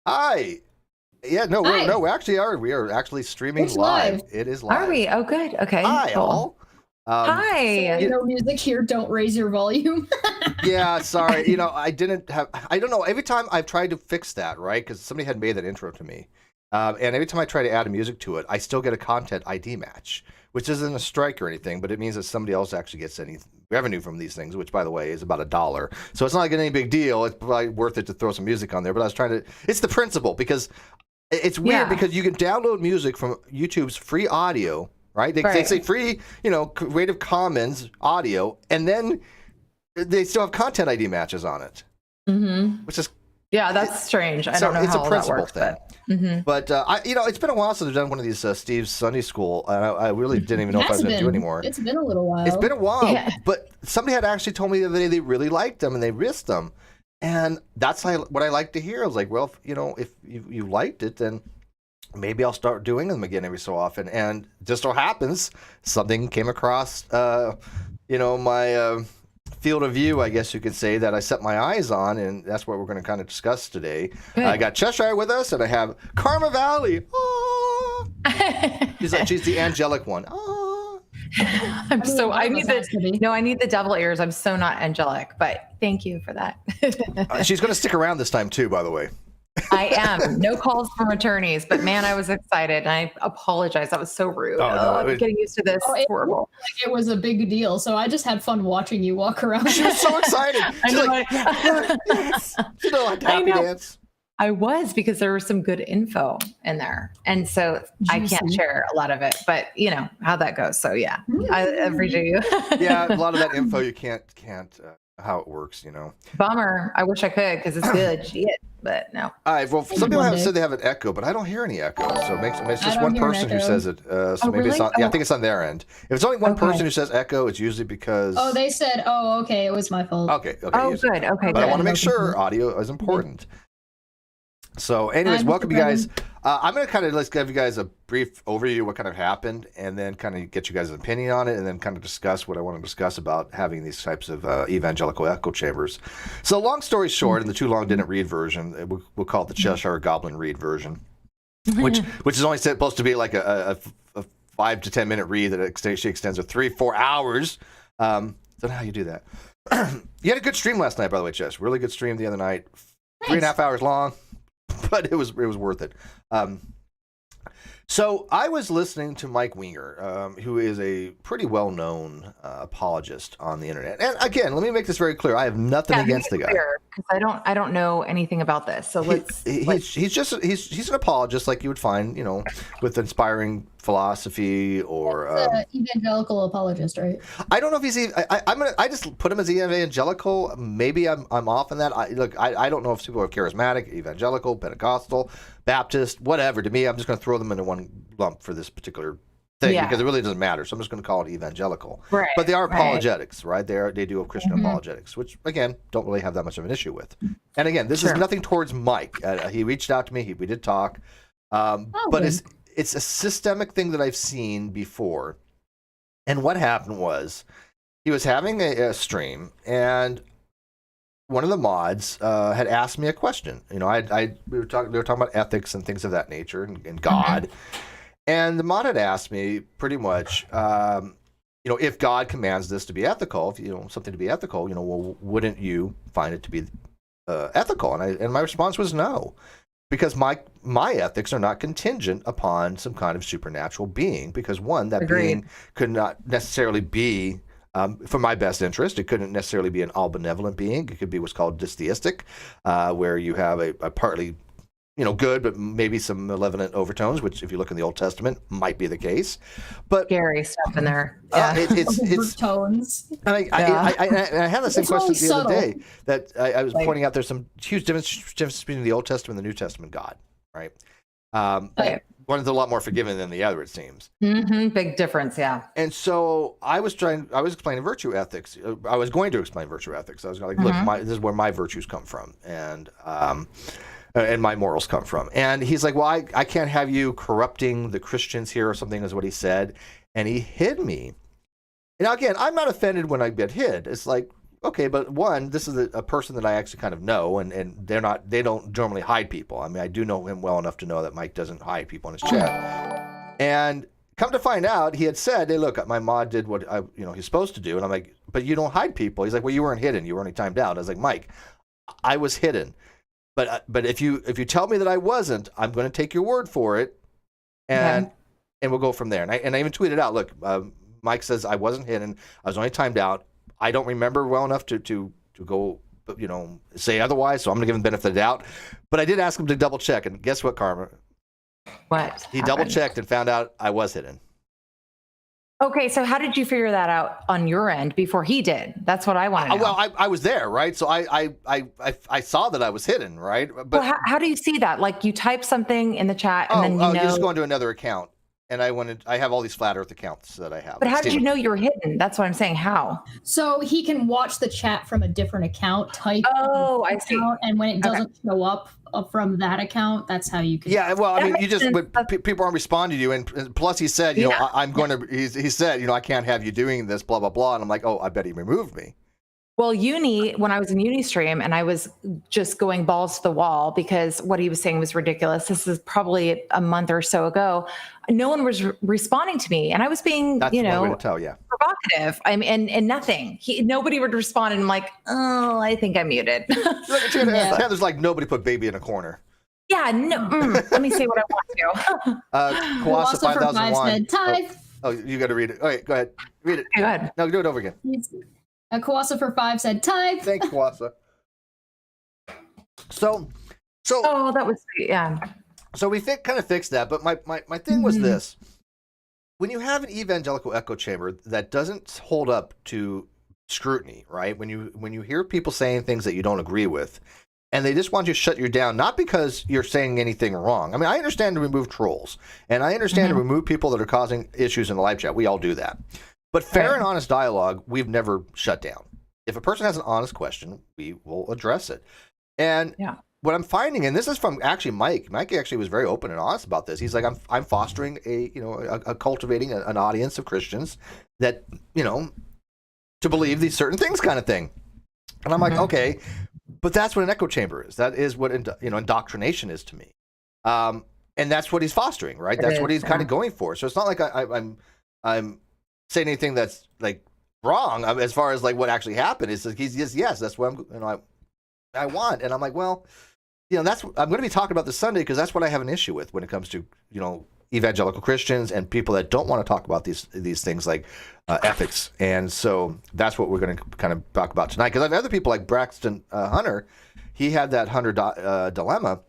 Hi. Yeah, no, Hi. we actually are. We are actually streaming It's live. live. It is live. Are we? Oh, good. Okay. Hi, cool. all. Hi. Sorry, no music here. Don't raise your volume. Yeah, sorry. I don't know. Every time I've tried to fix that, right? Because somebody had made that intro to me. And every time I try to add music to it, I still get a content ID match, which isn't a strike or anything, but it means that somebody else actually gets any revenue from these things, which, by the way, is about $1. So it's not like any big deal. It's probably worth it to throw some music on there. But I was trying to, it's the principle, because it's weird because you can download music from YouTube's free audio, right? They say free, Creative Commons audio, and then they still have content ID matches on it, which is that's strange. I don't know how that works, but it's been a while since I've done one of these Steve's Sunday School, and I really didn't even know if I was going to do anymore. It's been a little while. It's been a while, but somebody had actually told me the other day they really liked them and they missed them, and that's what I like to hear. I was like, well, if you liked it, then maybe I'll start doing them again every so often. And just so happens something came across, my field of view, I guess you could say, that I set my eyes on, and that's what we're going to kind of discuss today. I got Cheshire with us, and I have Karma Valley. Oh! she's the angelic one. Oh! I need the devil ears. I'm so not angelic, but thank you for that. She's going to stick around this time too, by the way. I am. No calls from attorneys, but man, I was excited, and I apologize. That was so rude. I'm getting used to this. It's horrible. It was a big deal, so I just had fun watching you walk around. She was so excited. She's like, yes. She did like happy dance. I was, because there was some good info in there, and so I can't share a lot of it, but you know how that goes. So yeah, I appreciate you. Yeah, a lot of that info you can't how it works, Bummer. I wish I could, because it's good shit, but no. All right. Well, some people have said they have an echo, but I don't hear any echo. So it's just one person who says it. So maybe really? it's on. Yeah, I think it's on their end. If it's only one person who says echo, it's usually because. Oh, they said. Oh, okay. It was my fault. Okay. Oh, good. Okay. But I want to make sure audio is important. So, anyways, welcome you guys. I'm going to kind of let's give you guys a brief overview of what kind of happened, and then kind of get you guys' opinion on it, and then kind of discuss what I want to discuss about having these types of evangelical echo chambers. So, long story short, in the Too Long Didn't Read version, we'll call it the Cheshire Goblin Read version, which is only supposed to be like a 5 to 10 minute read that she extends to 3-4 hours. Don't know how you do that. You had a good stream last night, by the way, Chess. Really good stream the other night. Nice. 3.5 hours long. But it was worth it. So I was listening to Mike Winger, who is a pretty well-known apologist on the internet. And again, let me make this very clear: I have nothing against the guy. Because I don't know anything about this. So he's an apologist, like you would find, with inspiring philosophy or evangelical apologist, right? I don't know if he's. I just put him as evangelical. Maybe I'm off on that. I don't know if people are charismatic, evangelical, Pentecostal, Baptist, whatever. To me, I'm just going to throw them into one lump for this particular thing because it really doesn't matter. So I'm just going to call it evangelical. Right. But they are apologetics, right? They do have Christian apologetics, which again don't really have that much of an issue with. And again, this is nothing towards Mike. He reached out to me. We did talk, but it's a systemic thing that I've seen before. And what happened was he was having a stream, and one of the mods had asked me a question. They were talking about ethics and things of that nature and God. And the mod had asked me pretty much, if God commands this to be ethical, if something to be ethical, well, wouldn't you find it to be ethical? And my response was no. Because my ethics are not contingent upon some kind of supernatural being. Because one, that being could not necessarily be for my best interest. It couldn't necessarily be an all-benevolent being. It could be what's called dystheistic, where you have a partly, good, but maybe some malevolent overtones, which, if you look in the Old Testament, might be the case. But scary stuff in there. It's overtones. And I had the same question the other day that I was pointing out. There's some huge difference between the Old Testament and the New Testament God, right? One is a lot more forgiving than the other, it seems. Big difference, yeah. And so I was explaining virtue ethics. I was going to explain virtue ethics. I was like, look, this is where my virtues come from, and my morals come from. And he's like, well, I can't have you corrupting the Christians here or something, is what he said. And he hid me. Now, again, I'm not offended when I get hid. It's like, okay, but one, this is a person that I actually kind of know, and they don't normally hide people. I mean, I do know him well enough to know that Mike doesn't hide people in his chat. And come to find out, he had said, "Hey, look, my mod did what he's supposed to do," and I'm like, "But you don't hide people." He's like, "Well, you weren't hidden. You were only timed out." I was like, "Mike, I was hidden, but if you tell me that I wasn't, I'm going to take your word for it, and we'll go from there." And I even tweeted out, "Look, Mike says I wasn't hidden. I was only timed out. I don't remember well enough to go, say otherwise. So I'm going to give him the benefit of the doubt." But I did ask him to double check, and guess what, Karma? What? He double checked and found out I was hidden. Okay, so how did you figure that out on your end before he did? That's what I want to know. Well, I was there, right? So I saw that I was hidden, right? But well, how do you see that? Like you type something in the chat and then you just go into another account, and I have all these flat Earth accounts that I have. But how did you know you were hidden? That's what I'm saying. How? So he can watch the chat from a different account, type. Oh, I see. And when it doesn't show up from that account, that's how you can. Yeah, well, I mean, people aren't responding to you, and plus he said, I'm going to. He said, I can't have you doing this, blah blah blah, and I'm like, oh, I bet he removed me. Well, when I was in Unistream and I was just going balls to the wall because what he was saying was ridiculous. This is probably a month or so ago. No one was responding to me, and I was being, That's one way to tell, provocative. I mean, and nothing. Nobody would respond, and I'm like, oh, I think I'm muted. There's like nobody put baby in a corner. Yeah, no. Let me say what I want to. Kawasa 5001 said, type. Oh, you got to read it. All right, go ahead. Read it. Go ahead. No, do it over again. Kawasa for 5 said, type. Thanks, Kawasa. So. Oh, that was sweet. Yeah. So we kind of fixed that, but my thing was this: when you have an evangelical echo chamber that doesn't hold up to scrutiny, right? When you hear people saying things that you don't agree with, and they just want you to shut you down, not because you're saying anything wrong. I mean, I understand to remove trolls, and I understand to remove people that are causing issues in the live chat. We all do that. But fair and honest dialogue, we've never shut down. If a person has an honest question, we will address it. And what I'm finding, and this is from actually Mike. Mike actually was very open and honest about this. He's like, I'm fostering a cultivating an audience of Christians that to believe these certain things, kind of thing. And I'm like, okay, but that's what an echo chamber is. That is what indoctrination is to me. And that's what he's fostering, right? That's what he's kind of going for. So it's not like I'm saying anything that's like wrong as far as like what actually happened. Is like he's just, yes, that's what I want. And I'm like, well, I'm going to be talking about this Sunday because that's what I have an issue with when it comes to evangelical Christians and people that don't want to talk about these things like ethics. And so that's what we're going to kind of talk about tonight. Because I have other people like Braxton Hunter. He had that Hunter dilemma.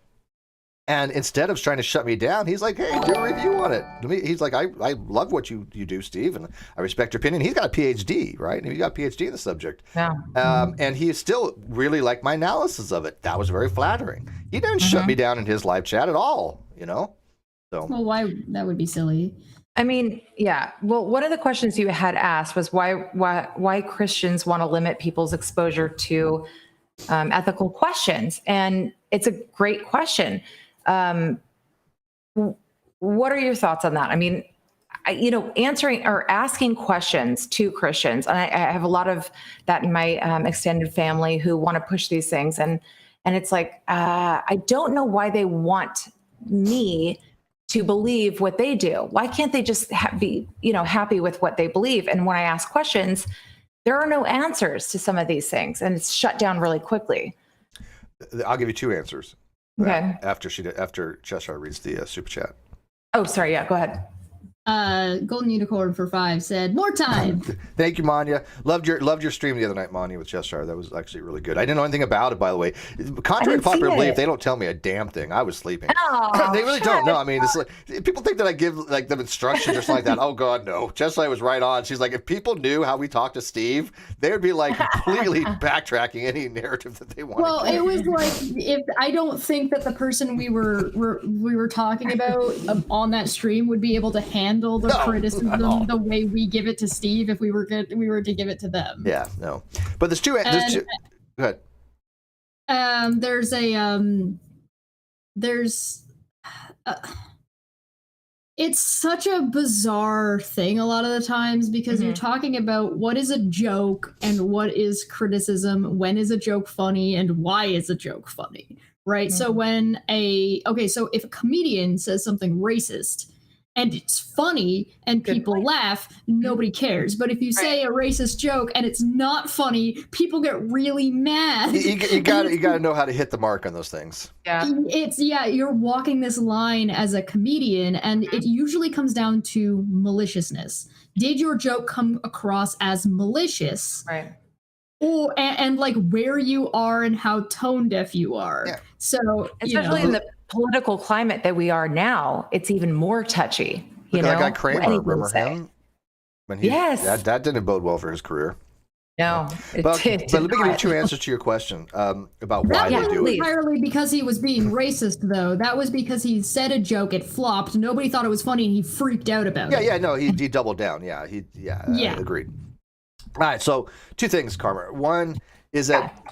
And instead of trying to shut me down, he's like, hey, do a review on it. He's like, I love what you do, Steve, and I respect your opinion. He's got a PhD, right? And he got a PhD in the subject. Yeah. And he still really liked my analysis of it. That was very flattering. He didn't shut me down in his live chat at all, So. Well, why? That would be silly. I mean, yeah. Well, one of the questions you had asked was why Christians want to limit people's exposure to ethical questions. And it's a great question. What are your thoughts on that? I mean, answering or asking questions to Christians, and I have a lot of that in my extended family who want to push these things, and it's like I don't know why they want me to believe what they do. Why can't they just be happy with what they believe? And when I ask questions, there are no answers to some of these things, and it's shut down really quickly. I'll give you two answers. Okay. After Cheshire reads the super chat. Oh, sorry. Yeah, go ahead. Golden Unicorn for 5 said, more time. Thank you, Manya. Loved your stream the other night, Manya, with Cheshire. That was actually really good. I didn't know anything about it, by the way. Contrary to popular belief, they don't tell me a damn thing. I was sleeping. Oh, they really don't. No, I mean, it's like people think that I give like them instructions or something like that. Oh God, no. Cheshire was right on. She's like, if people knew how we talked to Steve, they would be like completely backtracking any narrative that they want. Well, it was like if I don't think that the person we were talking about on that stream would be able to handle the criticism the way we give it to Steve if we were to give it to them. Yeah, no. But there's two. Go ahead. There's It's such a bizarre thing a lot of the times because you're talking about what is a joke and what is criticism, when is a joke funny and why is a joke funny, right? So so if a comedian says something racist and it's funny and people laugh, nobody cares. But if you say a racist joke and it's not funny, people get really mad. You got to know how to hit the mark on those things. Yeah. You're walking this line as a comedian, and it usually comes down to maliciousness. Did your joke come across as malicious? Right. And like where you are and how tone deaf you are. Yeah. So especially in the political climate that we are now, it's even more touchy. That guy Kramer, remember him? That didn't bode well for his career. No, but let me give you two answers to your question about why they do it. That wasn't entirely because he was being racist, though. That was because he said a joke, it flopped, nobody thought it was funny, and he freaked out about it. Yeah, no, he doubled down. Yeah, agreed. All right, so two things, Karma. One is that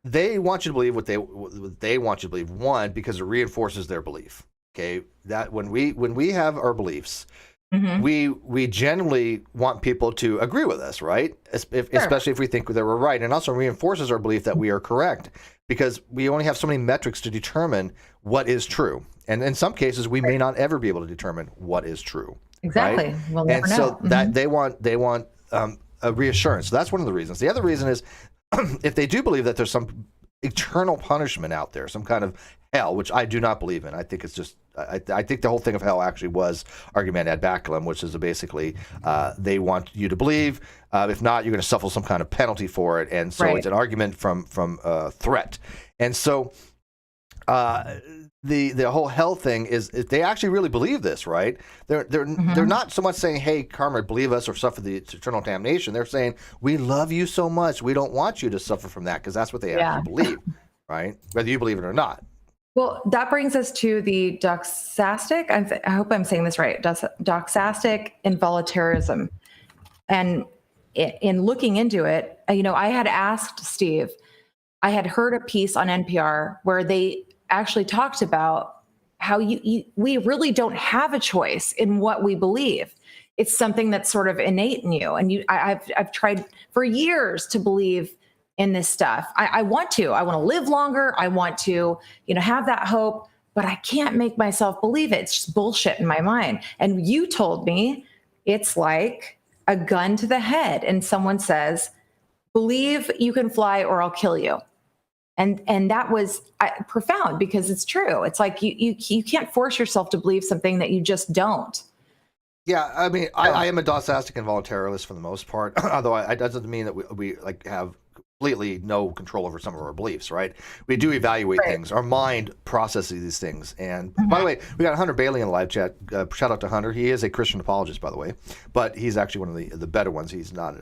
they want you to believe what they want you to believe. One, because it reinforces their belief. Okay, that when we have our beliefs, we generally want people to agree with us, right? Especially if we think that we're right, and also reinforces our belief that we are correct, because we only have so many metrics to determine what is true, and in some cases, we may not ever be able to determine what is true. Exactly. Right? We'll never know. So that they want a reassurance. So that's one of the reasons. The other reason is if they do believe that there's some eternal punishment out there, some kind of hell, which I do not believe in. I think it's just, I think the whole thing of hell actually was argument ad bacillum, which is basically they want you to believe. If not, you're going to suffer some kind of penalty for it. And so it's an argument from threat. And so the whole hell thing is they actually really believe this, right? They're not so much saying, "Hey, karma, believe us or suffer the eternal damnation." They're saying, "We love you so much, we don't want you to suffer from that," because that's what they actually believe, right? Whether you believe it or not. Well, that brings us to the doxastic. I hope I'm saying this right. Doxastic involuntarism, and in looking into it, I had asked Steve. I had heard a piece on NPR where they actually talked about how we really don't have a choice in what we believe. It's something that's sort of innate in you. And I've tried for years to believe in this stuff. I want to live longer. I want to, have that hope, but I can't make myself believe it. It's just bullshit in my mind. And you told me it's like a gun to the head. And someone says, believe you can fly or I'll kill you. And that was profound because it's true. It's like you can't force yourself to believe something that you just don't. Yeah, I mean, I am a doxastic involuntarist for the most part, although it doesn't mean that we have completely no control over some of our beliefs, right? We do evaluate things. Our mind processes these things. And by the way, we got Hunter Bailey in the live chat. Shout out to Hunter. He is a Christian apologist, by the way, but he's actually one of the better ones. He's not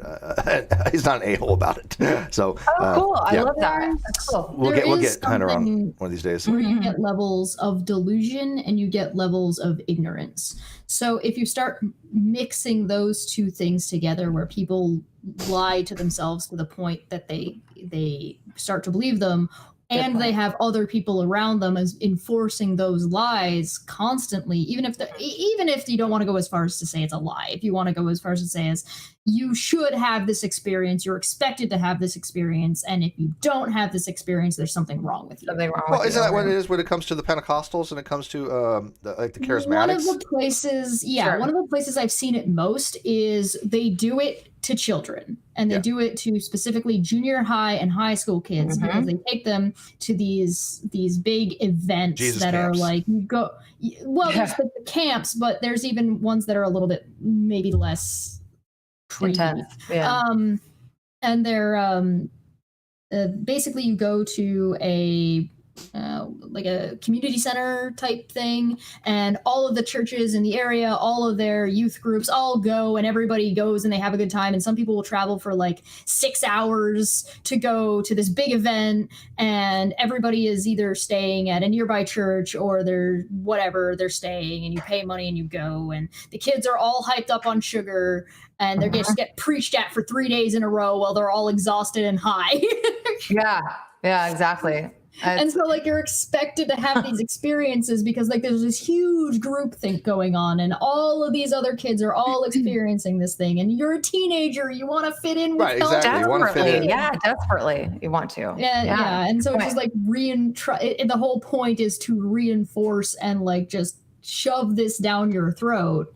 he's not an a-hole about it. So cool. I love that. That's cool. We'll get Hunter on one of these days. Where you get levels of delusion and you get levels of ignorance. So if you start mixing those two things together, where people lie to themselves to the point that they start to believe them, and they have other people around them as enforcing those lies constantly, even if you don't want to go as far as to say it's a lie, if you want to go as far as to say as you should have this experience, you're expected to have this experience, and if you don't have this experience, there's something wrong with you. Isn't that what it is when it comes to the Pentecostals and it comes to the charismatics? One of the places I've seen it most is they do it to children, and they do it to specifically junior high and high school kids, because they take them to these big events camps. Are like, you go, there's the camps, but there's even ones that are a little bit maybe less intense. And they're basically you go to a community center type thing, and all of the churches in the area, all of their youth groups all go, and everybody goes and they have a good time. And some people will travel for like 6 hours to go to this big event, and everybody is either staying at a nearby church or they're staying, and you pay money and you go, and the kids are all hyped up on sugar, and they're just get preached at for 3 days in a row while they're all exhausted and high. Yeah, exactly. And so like you're expected to have these experiences because like there's this huge group think going on and all of these other kids are all experiencing this thing and you're a teenager, you want to fit in with Right, exactly. You want to fit in. Yeah, desperately. You want to. Yeah. And so it's just like the whole point is to reinforce and like just shove this down your throat.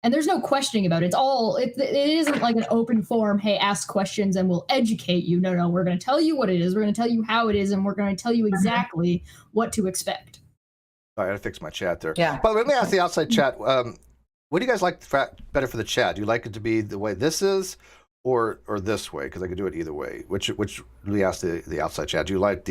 And there's no questioning about it. It isn't like an open forum, hey, ask questions and we'll educate you. No, we're going to tell you what it is. We're going to tell you how it is. And we're going to tell you exactly what to expect. All right, I gotta fix my chat there. Yeah. By the way, let me ask the outside chat. What do you guys like better for the chat? Do you like it to be the way this is or this way? Because I could do it either way. Which we asked the outside chat. Do you like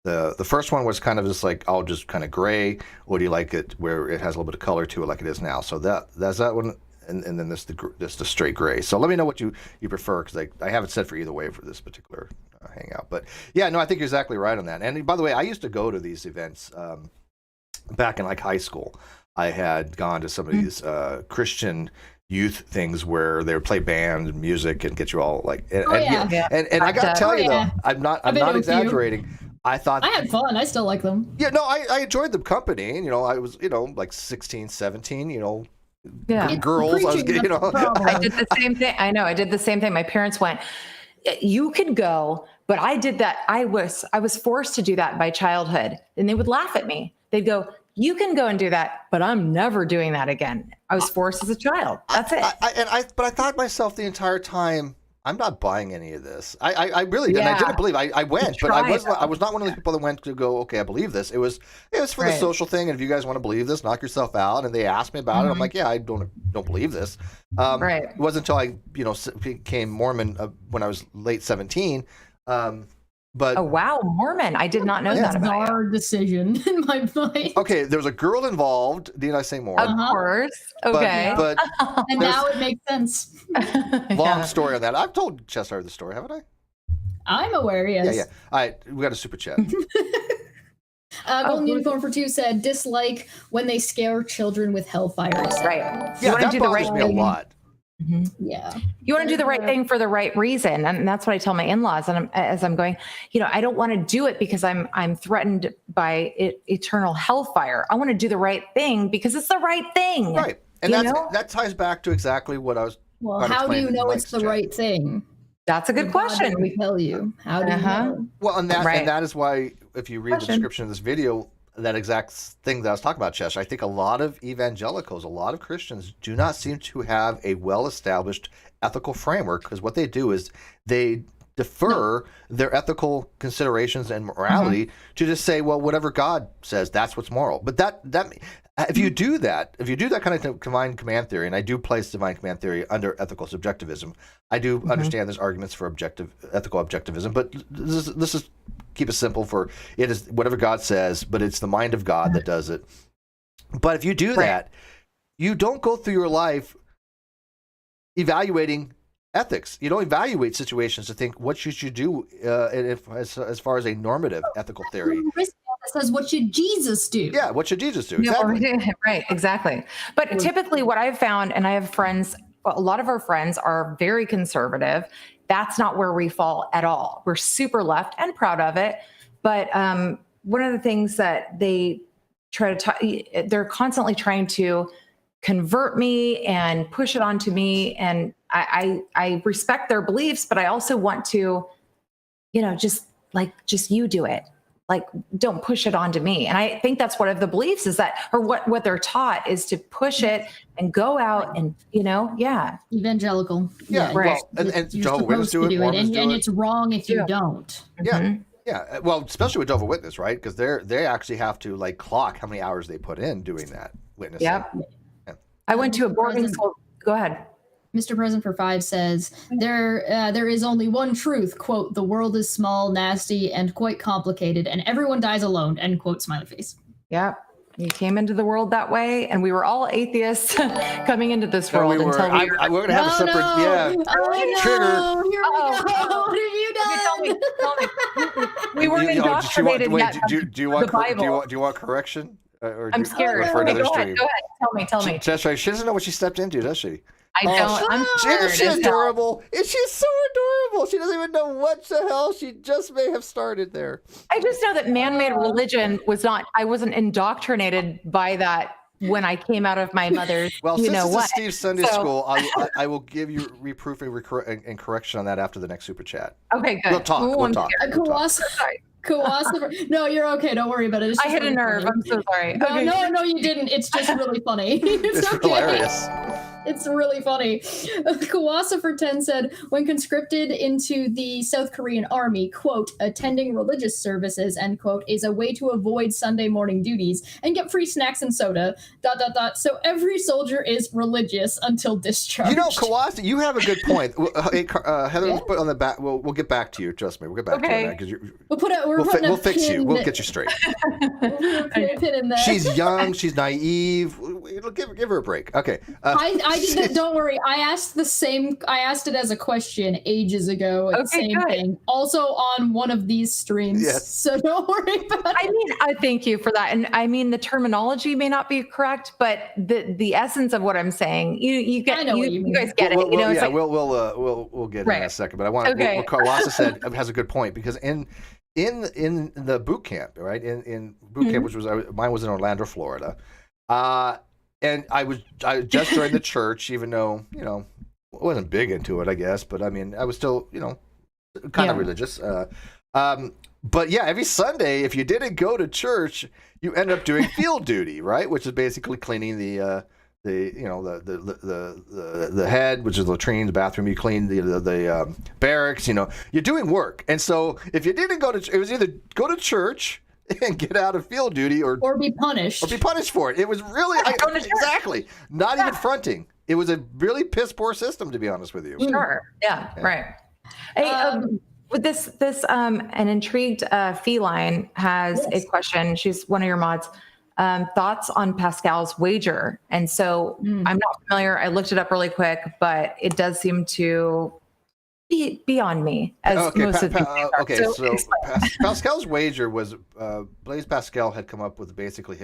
the first one was kind of just like all just kind of gray, or do you like it where it has a little bit of color to it like it is now? So that's that one, and then this the straight gray. So let me know what you prefer, because I have it set for either way for this particular hangout. But yeah, no, I think you're exactly right on that. And by the way, I used to go to these events back in like high school. I had gone to some of these Christian youth things where they would play band and music and get you all like and I gotta tell you though, I'm not exaggerating. I had fun. I still like them. Yeah, no, I enjoyed the company. And, I was, like 16, 17, girls. I was, I did the same thing. I know. I did the same thing. My parents went, you could go, but I did that. I was forced to do that by childhood. And they would laugh at me. They'd go, you can go and do that, but I'm never doing that again. I was forced as a child. That's it. But I thought myself the entire time, I'm not buying any of this. I really didn't. I didn't believe. I went, but I was not one of the people that went to go, okay, I believe this. It was for the social thing, and if you guys want to believe this, knock yourself out. And they asked me about it. I'm like, yeah, I don't believe this. It wasn't until I became Mormon when I was late 17. But oh wow, Mormon! I did not know that about you. Our decision in my mind. Okay, there was a girl involved. Didn't I say more? Of course. Okay. But and now it makes sense. Long story on that. I've told Cheshire the story, haven't I? I'm aware. Yes. Yeah. All right, we got a super chat. Golden Unicorn for 2 said, dislike when they scare children with hellfire. Right. Yeah, that bothers me a lot. Mm-hmm. Yeah. You want to do the right thing for the right reason. And that's what I tell my in-laws. And as I'm going, I don't want to do it because I'm threatened by eternal hellfire. I want to do the right thing because it's the right thing. Right. And that ties back to exactly what I was. Well, how do you know it's the right thing? That's a good question. We tell you. How do you know? Well, and that is why if you read the description of this video, that exact thing that I was talking about, Chesh, I think a lot of evangelicals, a lot of Christians do not seem to have a well-established ethical framework, because what they do is they defer their ethical considerations and morality to just say, well, whatever God says, that's what's moral. But that if you do that kind of divine command theory, and I do place divine command theory under ethical subjectivism, I do understand there's arguments for ethical objectivism, but this is keep it simple. For it is whatever God says, but it's the mind of God that does it. But if you do that, you don't go through your life evaluating ethics. You don't evaluate situations to think, what should you do as far as a normative ethical theory. Says, what should Jesus do? Yeah, what should Jesus do? Exactly. Right, exactly. But typically what I've found, and I have friends, a lot of our friends are very conservative. That's not where we fall at all. We're super left and proud of it. But one of the things that they try to they're constantly trying to convert me and push it onto me. And I respect their beliefs, but I also want to, just you do it. Like, don't push it onto me. And I think that's one of the beliefs is that, or what they're taught is to push it and go out and, Evangelical. Yeah, right. Well, and Jehovah's Witnesses do it, Mormons do it. And it's wrong if you don't. Yeah. Yeah. Well, especially with Jehovah's Witness, right? Because they actually have to clock how many hours they put in doing that witnessing. Yep. Yeah. I went to a boarding school. Go ahead. Mr. Present for 5 says, there is only one truth, quote, the world is small, nasty, and quite complicated, and everyone dies alone, end quote, smiley face. Yeah. You came into the world that way, and we were all atheists coming into this world we're going to have a separate, trigger. Here we go. What have you done? Tell me. We weren't indoctrinated yet. Do you want correction? I'm scared. For another stream? Go ahead. Tell me. She doesn't know what she stepped into, does she? I don't. I'm Isn't she scared as hell. adorable? Is she so adorable? She doesn't even know what the hell she just may have started there. I just know that man-made religion was not. I wasn't indoctrinated by that when I came out of my mother's. Well, you since know it's what? a Steve's Sunday So- School, I will give you reproof and correction on that after the next super chat. Okay, good. We'll talk. Ooh, We'll I'm talk. scared. We'll talk. No, you're okay. Don't worry about it. It's I just hit a really nerve. funny. I'm so sorry. No, Okay. no, you didn't. It's just really funny. It's okay. hilarious. It's really funny. Kawasa for 10 said, when conscripted into the South Korean army, quote, attending religious services, end quote, is a way to avoid Sunday morning duties and get free snacks and soda, ... So every soldier is religious until discharged. You know, Kawasa, you have a good point. Hey, Heather, Yeah. let's put on the back. We'll get back to you. Trust me, we'll get back to you on that because We'll fix you. We'll get you straight. We'll put a pin in there. She's young. She's naive. Give her a break. Okay. I did that. Don't worry. I asked it as a question ages ago. Okay, Same good. thing. Also on one of these streams. Yes. So don't worry about it. I mean, I thank you for that. And I mean, the terminology may not be correct, but the essence of what I'm saying, you get, I know what you mean. guys get it. You know, it's like, we'll get in Right. a second. But I want Okay. what Kawasa said has a good point because in the boot camp, right? In boot camp, which was mine was in Orlando, Florida. And I just joined the church, even though, I wasn't big into it, I guess. But I mean, I was still, kind of religious. But yeah, every Sunday, if you didn't go to church, you end up doing field duty, right? Which is basically cleaning the head, which is the latrine, the bathroom. You clean the barracks. You're doing work. And so if you didn't go to, it was either go to church and get out of field duty or Or be punished. for it. It was really exactly not even fronting. It was a really piss poor system, to be honest with you. sure. Yeah. Right. Hey, with this, an intrigued feline has a question. She's one of your mods. Thoughts on Pascal's wager. And so I'm not familiar. I looked it up really quick, but it does seem to be beyond me as most of these things are. Okay, so Pascal's wager was Blaise Pascal had come up with basically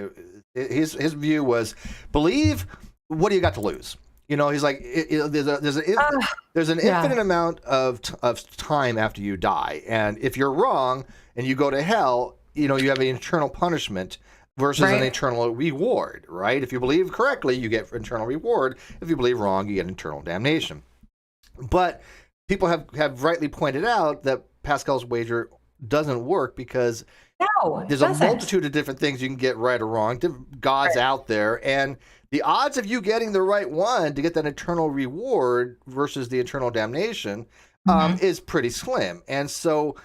his view was believe what do you got to lose? He's like there's an infinite amount of time after you die, and if you're wrong and you go to hell, you have an eternal punishment versus an eternal reward, right? If you believe correctly, you get eternal reward. If you believe wrong, you get eternal damnation. But people have rightly pointed out that Pascal's wager doesn't work because there's a multitude of different things you can get right or wrong. Different gods out there, and the odds of you getting the right one to get that eternal reward versus the eternal damnation is pretty slim. And so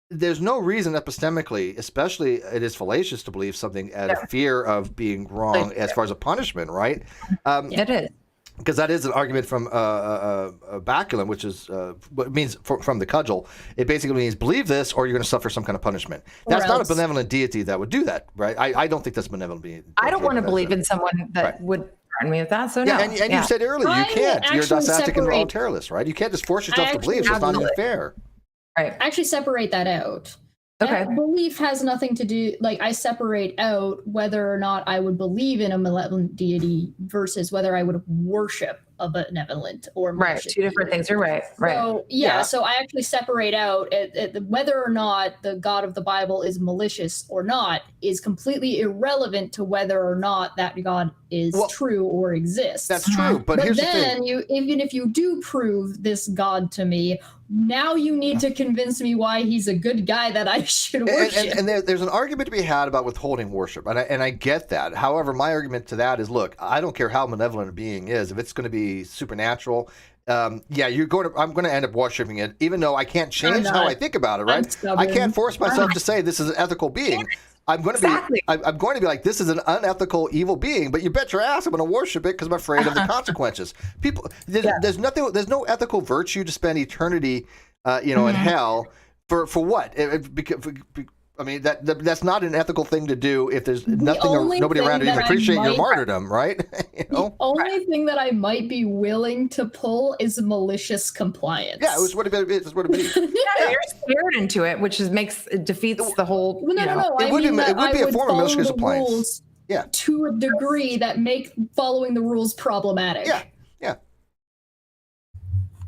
there's no reason epistemically, especially it is fallacious to believe something out of fear of being wrong as far as a punishment, right? It is. Because that is an argument from Baculum, which is what it means from the cudgel. It basically means believe this or you're going to suffer some kind of punishment. That's not a benevolent deity that would do that, right? I don't think that's benevolent being. I don't want to believe in someone that would threaten me with that. So no. And you said earlier you can't. You're a didactic and voluntarist, right? You can't just force yourself to believe. It's not even fair. Right. Actually separate that out. Okay. Belief has nothing to do, I separate out whether or not I would believe in a malevolent deity versus whether I would worship a benevolent or malicious Two different things. You're right. So, so I actually separate out whether or not the God of the Bible is malicious or not is completely irrelevant to whether or not that God is true or exists. That's true, but here's the thing. Even if you do prove this God to me, now you need to convince me why he's a good guy that I should worship. And there's an argument to be had about withholding worship, and I get that. However, my argument to that is, look, I don't care how malevolent a being is. If it's going to be supernatural, I'm going to end up worshiping it, even though I can't change how I think about it. Right? I can't force myself to say this is an ethical being. I'm going to be. I'm going to be like, this is an unethical, evil being. But you bet your ass I'm going to worship it because I'm afraid of the consequences. People, there's nothing. There's no ethical virtue to spend eternity, in hell for what? I mean, that's not an ethical thing to do if there's nobody around to even appreciate your martyrdom, right? The only thing that I might be willing to pull is malicious compliance. Yeah, it's what it is. You're scared into it, which defeats the whole. No. It would be a form of malicious compliance. To a degree that make following the rules problematic. Yeah.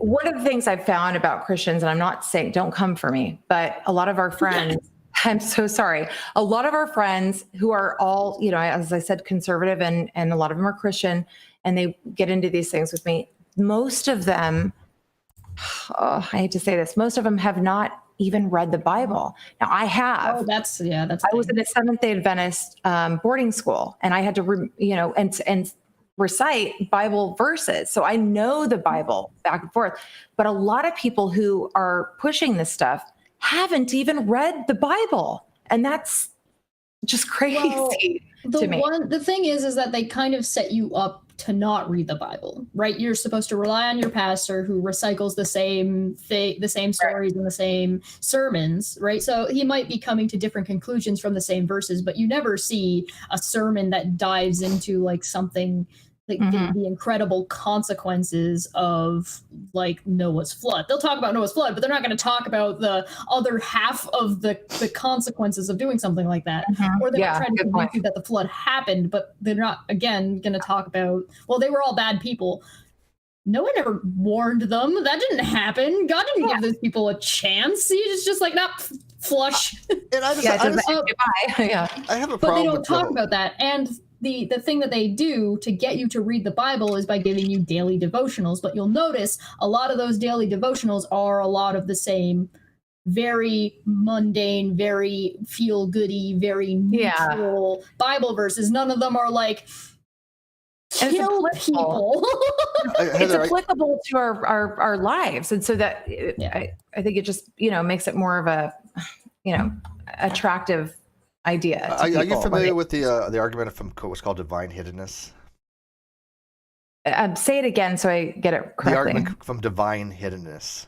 One of the things I've found about Christians, and I'm not saying don't come for me, but a lot of our friends, I'm so sorry. A lot of our friends who are all, as I said, conservative, and a lot of them are Christian, and they get into these things with me. Most of them, I hate to say this, most of them have not even read the Bible. Now I have. Oh, that's. I was in a Seventh-day Adventist boarding school, and I had to, and recite Bible verses. So I know the Bible back and forth. But a lot of people who are pushing this stuff haven't even read the Bible, and that's just crazy to me. The thing is that they kind of set you up to not read the Bible, right? You're supposed to rely on your pastor who recycles the same stories and the same sermons, right? So he might be coming to different conclusions from the same verses, but you never see a sermon that dives into like something like the incredible consequences of like Noah's flood. They'll talk about Noah's flood, but they're not going to talk about the other half of the consequences of doing something like that. Or they're trying to convince you that the flood happened, but they're not, again, going to talk about, well, they were all bad people. Noah never warned them. That didn't happen. God didn't give those people a chance. He's just like, nah, flush. And I have a problem. But they don't talk about that. And the thing that they do to get you to read the Bible is by giving you daily devotionals. But you'll notice a lot of those daily devotionals are a lot of the same, very mundane, very feel-goody, very neutral Bible verses. None of them are like, kill people. It's applicable to our lives. And so that I think it just, makes it more of a, attractive idea. Are you familiar with the argument from what's called divine hiddenness? Say it again so I get it correctly. The argument from divine hiddenness.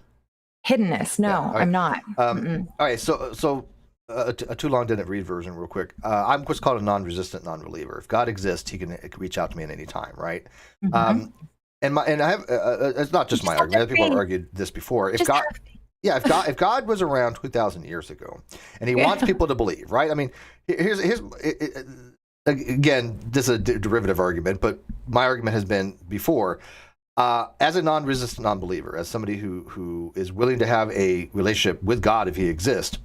Hiddenness? No, I'm not. All right, so a too long didn't read version real quick. I'm what's called a non-resistant non-believer. If God exists, he can reach out to me at any time, right? And I have it's not just my argument. Other people have argued this before. If God was around 2,000 years ago, and he wants people to believe, right? I mean, here's again, this is a derivative argument, but my argument has been before, as a non-resistant non-believer, as somebody who is willing to have a relationship with God if he exists.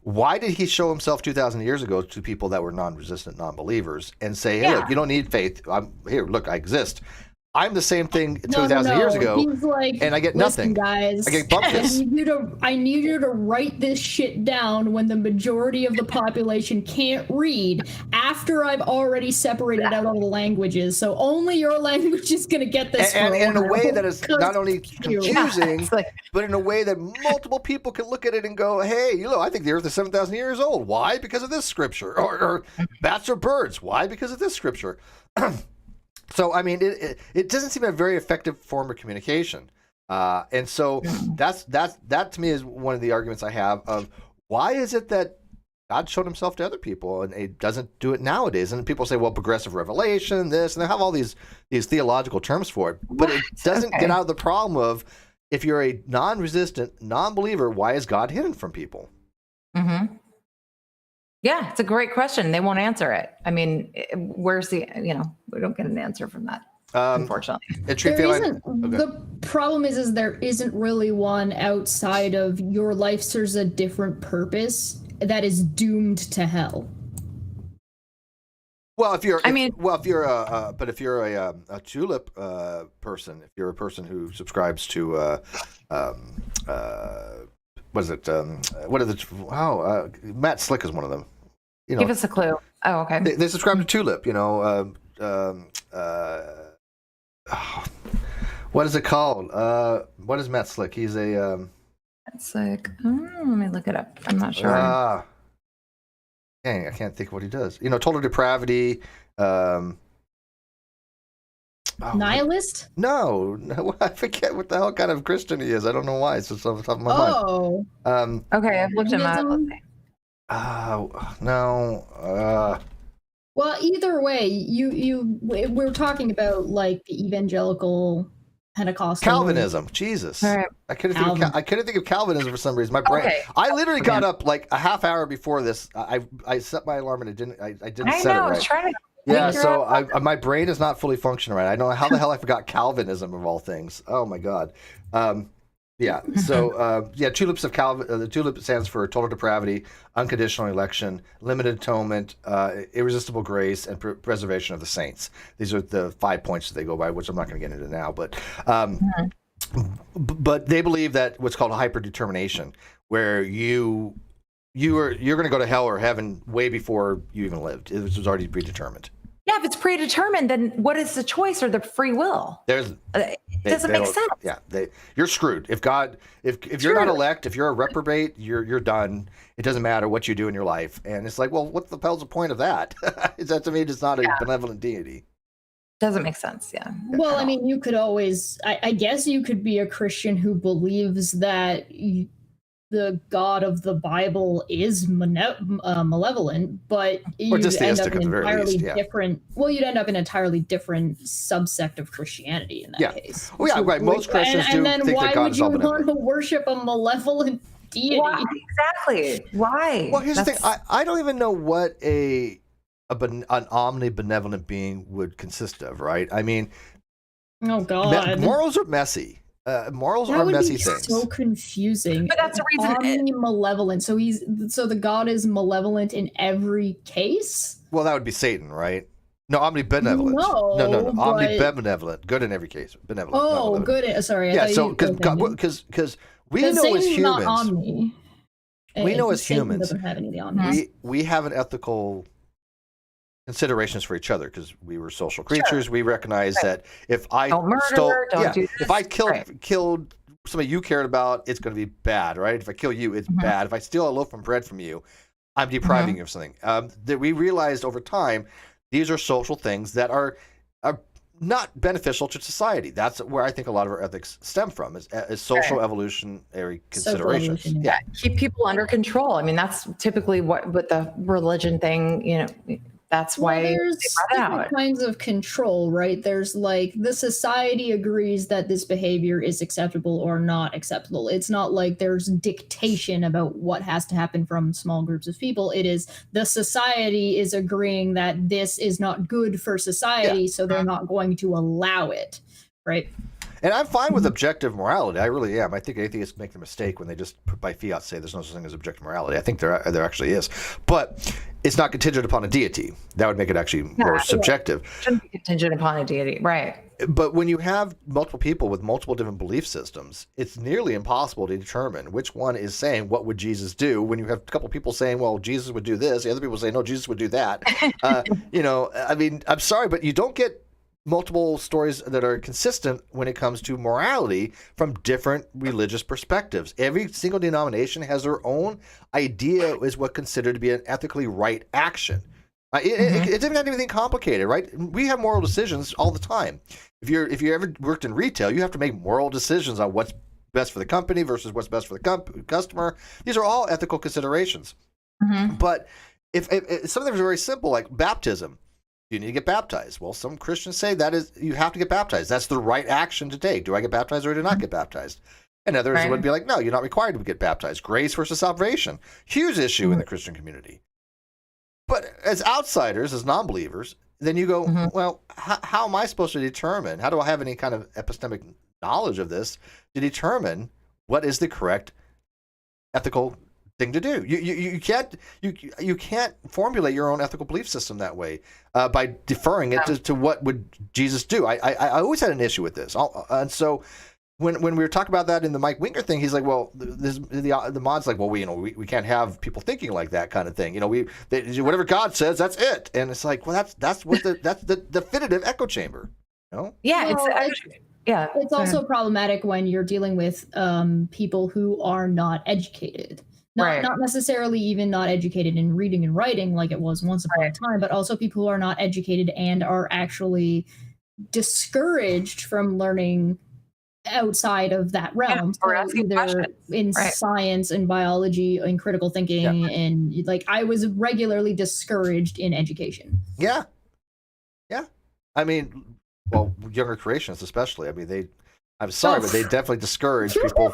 Why did he show himself 2,000 years ago to people that were non-resistant non-believers and say, hey, look, you don't need faith. Look, I exist. I'm the same thing 2,000 years ago, like, and I get nothing. Guys, I get bumpkins. I need you to write this shit down when the majority of the population can't read after I've already separated out all the languages. So only your language is going to get this. And in a way that is not only confusing, but in a way that multiple people can look at it and go, hey, I think the earth is 7,000 years old. Why? Because of this scripture. Or bats or birds. Why? Because of this scripture. So, I mean, it doesn't seem a very effective form of communication. And so that to me is one of the arguments I have of why is it that God showed himself to other people and he doesn't do it nowadays? And people say, well, progressive revelation, this, and they have all these theological terms for it. But it doesn't get out of the problem of if you're a non-resistant, non-believer, why is God hidden from people? Yeah, it's a great question. They won't answer it. I mean, where's the, we don't get an answer from that, unfortunately. The problem is there isn't really one outside of your life serves a different purpose that is doomed to hell. Well, if you're a tulip person, if you're a person who subscribes to Matt Slick is one of them. Give us a clue. Oh, okay. They subscribe to Tulip. What is it called? What is Matt Slick? He's a. It's like let me look it up. I'm not sure. Dang, I can't think of what he does. Total depravity. Nihilist? No, I forget what the hell kind of Christian he is. I don't know why. It's just off the top of my mind. Okay, I've looked him up. No. Well, either way, we're talking about like the evangelical Pentecostal Calvinism. Jesus, right. I couldn't think of Calvinism for some reason. My brain. Okay. I literally got up like a half hour before this. I set my alarm and I didn't set it right. I was trying to Yeah, so my brain is not fully functioning right. I don't know how the hell I forgot Calvinism of all things. Oh my God. Yeah. So tulips of Calvin. The tulip stands for total depravity, unconditional election, limited atonement, irresistible grace, and preservation of the saints. These are the 5 points that they go by, which I'm not going to get into now. But they believe that what's called a hyperdetermination, where you're going to go to hell or heaven way before you even lived. It was already predetermined. Yeah, if it's predetermined, then what is the choice or the free will? It doesn't make sense. Yeah, you're screwed. If you're not elect, if you're a reprobate, you're done. It doesn't matter what you do in your life. And it's like, well, what the hell's the point of that? Is that to me just not a benevolent deity? Doesn't make sense. Yeah. Well, I mean, you could always, I guess you could be a Christian who believes that the God of the Bible is malevolent, but you'd end up in entirely different. Well, you'd end up in an entirely different subsect of Christianity in that case. Oh yeah, right. Most Christians do think that God is all benevolent. And then why would you want to worship a malevolent deity? Why? Exactly. Why? Well, here's the thing. I don't even know what an omnibenevolent being would consist of. Right? I mean, oh God, morals are messy. Morals are messy things. So confusing. But that's the reason. Malevolent. So the God is malevolent in every case. Well, that would be Satan, right? No, omnibenevolent. No. Omnibenevolent. Good in every case. Benevolent. Oh, good. Sorry. Yeah. So because we know as humans. Not omni. We know as humans. Doesn't have any of the omnis. We have an ethical considerations for each other because we were social creatures. Sure. We recognize that if I if I killed somebody you cared about, it's going to be bad, right? If I kill you, it's bad. If I steal a loaf of bread from you, I'm depriving you of something. That we realized over time, these are social things that are not beneficial to society. That's where I think a lot of our ethics stem from, is social evolutionary considerations. Yeah, keep people under control. I mean, that's typically what the religion thing, that's why there's different kinds of control, right? There's like the society agrees that this behavior is acceptable or not acceptable. It's not like there's dictation about what has to happen from small groups of people. It is the society is agreeing that this is not good for society, so they're not going to allow it, right? And I'm fine with objective morality. I really am. I think atheists make the mistake when they just by fiat say there's no such thing as objective morality. I think there actually is. But it's not contingent upon a deity. That would make it actually more subjective. It shouldn't be contingent upon a deity, right. But when you have multiple people with multiple different belief systems, it's nearly impossible to determine which one is saying, what would Jesus do? When you have a couple people saying, well, Jesus would do this. The other people say, no, Jesus would do that. I mean, I'm sorry, but you don't get multiple stories that are consistent when it comes to morality from different religious perspectives. Every single denomination has their own idea is what considered to be an ethically right action. It doesn't have anything complicated, right? We have moral decisions all the time. If you ever worked in retail, you have to make moral decisions on what's best for the company versus what's best for the customer. These are all ethical considerations. But if something is very simple, like baptism, you need to get baptized. Well, some Christians say that is you have to get baptized. That's the right action to take. Do I get baptized or do I not get baptized? And others would be like, no, you're not required to get baptized. Grace versus salvation. Huge issue in the Christian community. But as outsiders, as non-believers, then you go, well, how am I supposed to determine? How do I have any kind of epistemic knowledge of this to determine what is the correct ethical thing to do? You can't formulate your own ethical belief system that way by deferring it to what would Jesus do. I always had an issue with this, and so when we were talking about that in the Mike Winger thing, he's like, well, the mod's like, well, we can't have people thinking like that kind of thing. Whatever God says, that's it. And it's like, well, that's the definitive echo chamber. Yeah, it's also problematic when you're dealing with people who are not educated. Not necessarily even not educated in reading and writing like it was once upon a time, but also people who are not educated and are actually discouraged from learning outside of that realm. Or asking questions. In science and biology and critical thinking. And like I was regularly discouraged in education. Yeah. I mean, well, younger creationists especially. I mean, I'm sorry, but they definitely discourage people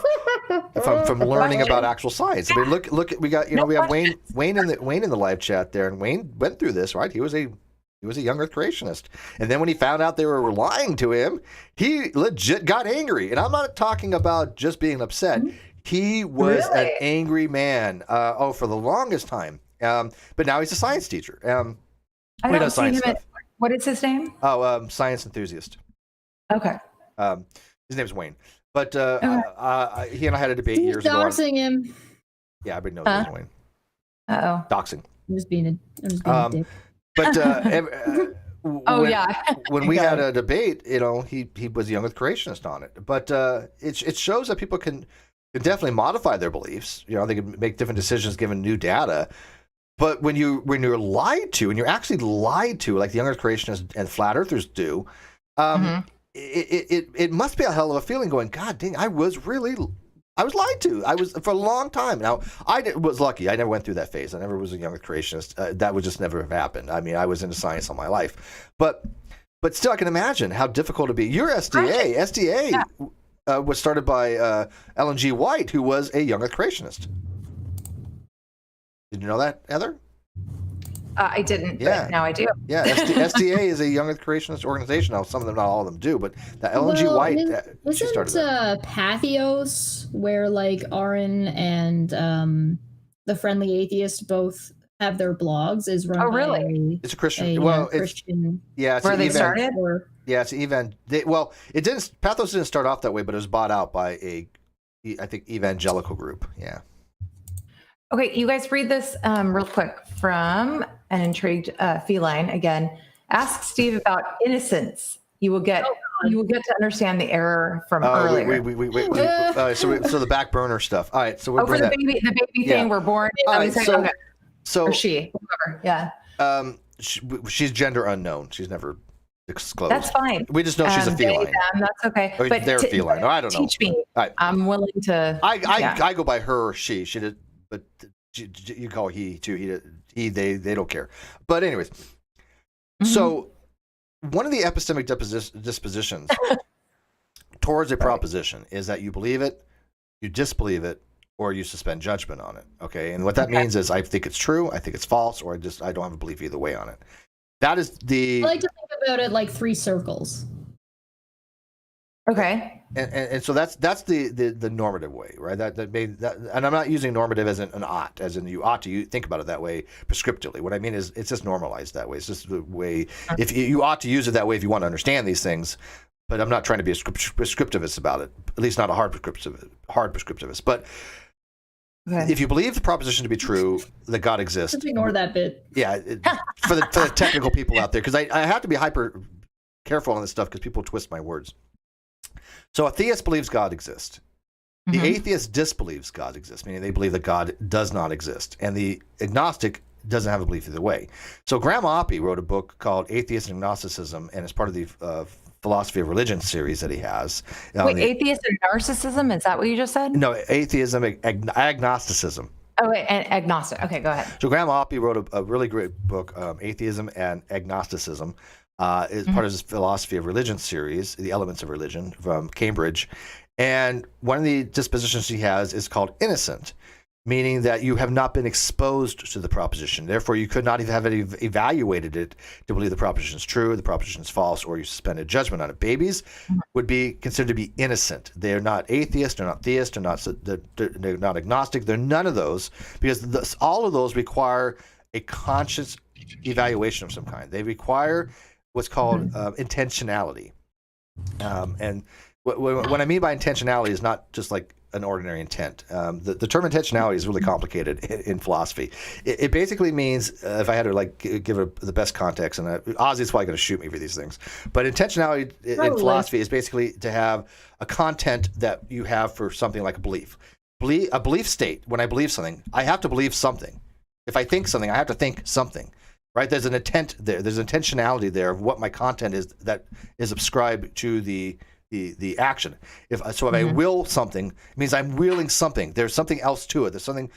from learning about actual science. I mean, look, we got we have Wayne in the live chat there, and Wayne went through this, right? He was a He was a young Earth creationist. And then when he found out they were lying to him, he legit got angry. And I'm not talking about just being upset. He was an angry man. For the longest time. But now he's a science teacher. I don't see him what is his name? Science enthusiast. Okay. His name's Wayne. But he and I had a debate years ago. Doxing him. Yeah, everybody knows his name, Wayne. Uh-oh. Doxing. I'm just being a dick. But yeah. when we had a debate, he was a young Earth creationist on it. But it shows that people can definitely modify their beliefs. They can make different decisions given new data. But when you're lied to, and you're actually lied to, like the young Earth creationists and flat earthers do, it must be a hell of a feeling going, God dang, I was lied to. I was for a long time. Now, was lucky. I never went through that phase. I never was a young Earth creationist. That would just never have happened. I mean, I was into science all my life. But still, I can imagine how difficult it'd be. Your SDA. SDA was started by Ellen G. White, who was a young Earth creationist. Did you know that, Heather? I didn't, but now I do. Yeah, SDA is a young Earth creationist organization. Now, some of them, not all of them, do, but the Ellen G. White, she started that. Pathos, where like Aaron and the Friendly Atheist both have their blogs, is run by it's a Christian. Christian. It's where they started. It's it didn't. Pathos didn't start off that way, but it was bought out by I think evangelical group. Yeah. Okay, you guys read this real quick from an intrigued feline. Again, ask Steve about innocence. You will get to understand the error from earlier. Wait. So the back burner stuff. All right. So we're for the baby thing. We're born. All right, or she, whoever. Yeah. She's gender unknown. She's never disclosed. That's fine. We just know she's a feline. That's okay. Or they're feline. No, I don't know. Teach me. Right. I'm willing to. I go by her or she. She did. But you call he too. They don't care. But anyways, so one of the epistemic dispositions towards a proposition is that you believe it, you disbelieve it, or you suspend judgment on it. Okay, and what that means is I think it's true, I think it's false, or I don't have a belief either way on it. That is the. I like to think about it like 3 circles. Okay. And so that's the normative way, right? And I'm not using normative as an ought, as in you ought to think about it that way prescriptively. What I mean is it's just normalized that way. It's just the way, if you ought to use it that way if you want to understand these things, but I'm not trying to be a prescriptivist about it, at least not a hard prescriptivist. But if you believe the proposition to be true, that God exists. Just ignore that bit. Yeah, for the technical people out there, because I have to be hyper careful on this stuff because people twist my words. So a theist believes God exists. The atheist disbelieves God exists, meaning they believe that God does not exist. And the agnostic doesn't have a belief either way. So Graham Oppy wrote a book called Atheism and Agnosticism, and it's part of the Philosophy of Religion series that he has. Wait, atheist and narcissism? Is that what you just said? No, atheism, agnosticism. Oh, wait, and agnostic. Okay, go ahead. So Graham Oppy wrote a really great book, Atheism and Agnosticism. Is part of his Philosophy of Religion series, The Elements of Religion, from Cambridge. And one of the dispositions he has is called innocent, meaning that you have not been exposed to the proposition. Therefore, you could not even have evaluated it to believe the proposition is true, the proposition is false, or you suspended judgment on it. Babies would be considered to be innocent. They are not atheist, they're not theist, they're not agnostic. They're none of those, because all of those require a conscious evaluation of some kind. They require what's called intentionality. And what I mean by intentionality is not just like an ordinary intent. The term intentionality is really complicated in philosophy. It basically means, if I had to give it the best context, and Ozzy's probably going to shoot me for these things, but intentionality in philosophy is basically to have a content that you have for something like a belief. A belief state, when I believe something, I have to believe something. If I think something, I have to think something. Right, there's an intent there. There's intentionality there of what my content is that is ascribed to the action. If I will something, it means I'm willing something. There's something else to it. There's something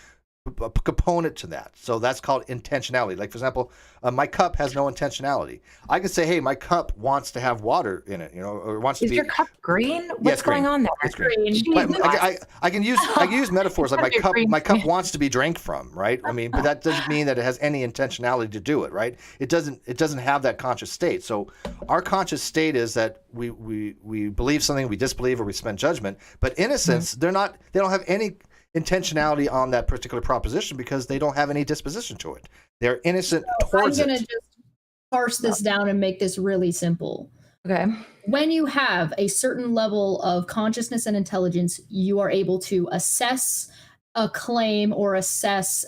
component to that. So that's called intentionality. Like, for example, my cup has no intentionality. I can say, hey, my cup wants to have water in it, or wants to be. Is your cup green? What's it's going green. on there? It's green. Jesus. I can use metaphors like my cup wants to be drank from, right? I mean, but that doesn't mean that it has any intentionality to do it, right? It doesn't have that conscious state. So our conscious state is that we believe something, we disbelieve, or we spend judgment. But in a sense, they don't have any intentionality on that particular proposition because they don't have any disposition to it. They're innocent towards it. I'm going to just parse this down and make this really simple. Okay. When you have a certain level of consciousness and intelligence, you are able to assess a claim or assess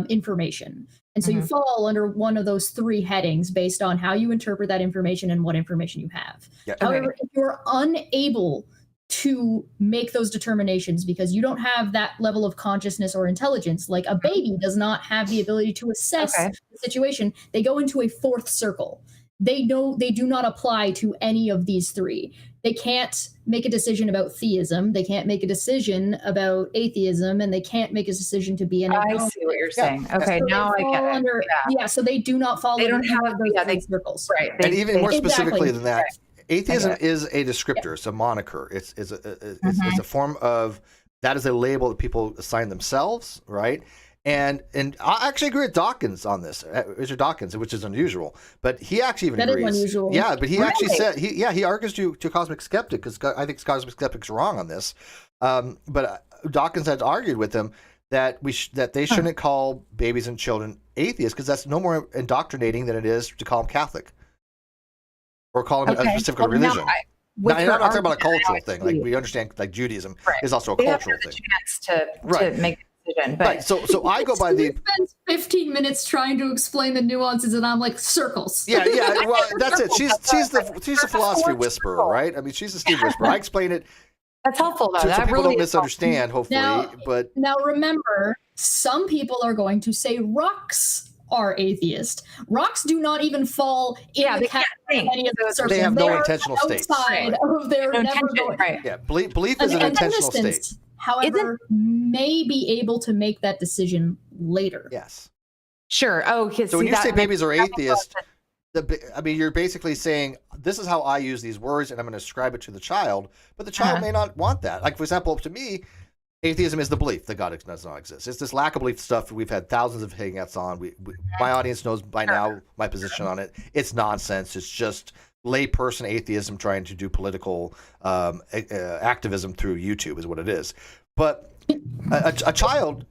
information. And so you fall under one of those three headings based on how you interpret that information and what information you have. Yeah. However, if you're unable to make those determinations because you don't have that level of consciousness or intelligence, like a baby does not have the ability to assess the situation, they go into a fourth circle. They do not apply to any of these three. They can't make a decision about theism, they can't make a decision about atheism, and they can't make a decision to be an agnostic. I see what you're saying. Okay, So now I get it. So they do not fall They don't under have those three circles. Right. And even more specifically Exactly. than that, atheism is a descriptor. It's a moniker. It's a form of, that is a label that people assign themselves, right? And I actually agree with Dawkins on this, Richard Dawkins, which is unusual, but he actually even agrees. That is unusual. Yeah, but he actually said he argues to cosmic skeptic, because I think cosmic skeptic's wrong on this. But Dawkins has argued with him that that they shouldn't call babies and children atheists because that's no more indoctrinating than it is to call them Catholic. Or call them a specific religion. Now, I'm not talking about a cultural thing. Like, we understand, like, Judaism is also a cultural thing. To make a decision. But right. So I go by the. Spends 15 minutes trying to explain the nuances, and I'm like, circles. Yeah. Well, that's it. She's the philosophy whisperer, right? I mean, she's the Steve whisperer. I explain it. That's helpful, though. So people don't misunderstand, hopefully. Now remember, some people are going to say rocks are atheist. Rocks do not even fall in the category of any of the circles. They have no intentional state. Outside of their never going. Right. Yeah, belief is an intentional state. However, may be able to make that decision later. Yes. Sure. Oh, so when you say babies are atheist, you're basically saying, this is how I use these words, and I'm going to ascribe it to the child, but the child may not want that. Like, for example, to me, atheism is the belief that God does not exist. It's this lack of belief stuff we've had thousands of hangouts on. My audience knows by now my position on it. It's nonsense. It's just layperson atheism trying to do political activism through YouTube is what it is. But a child,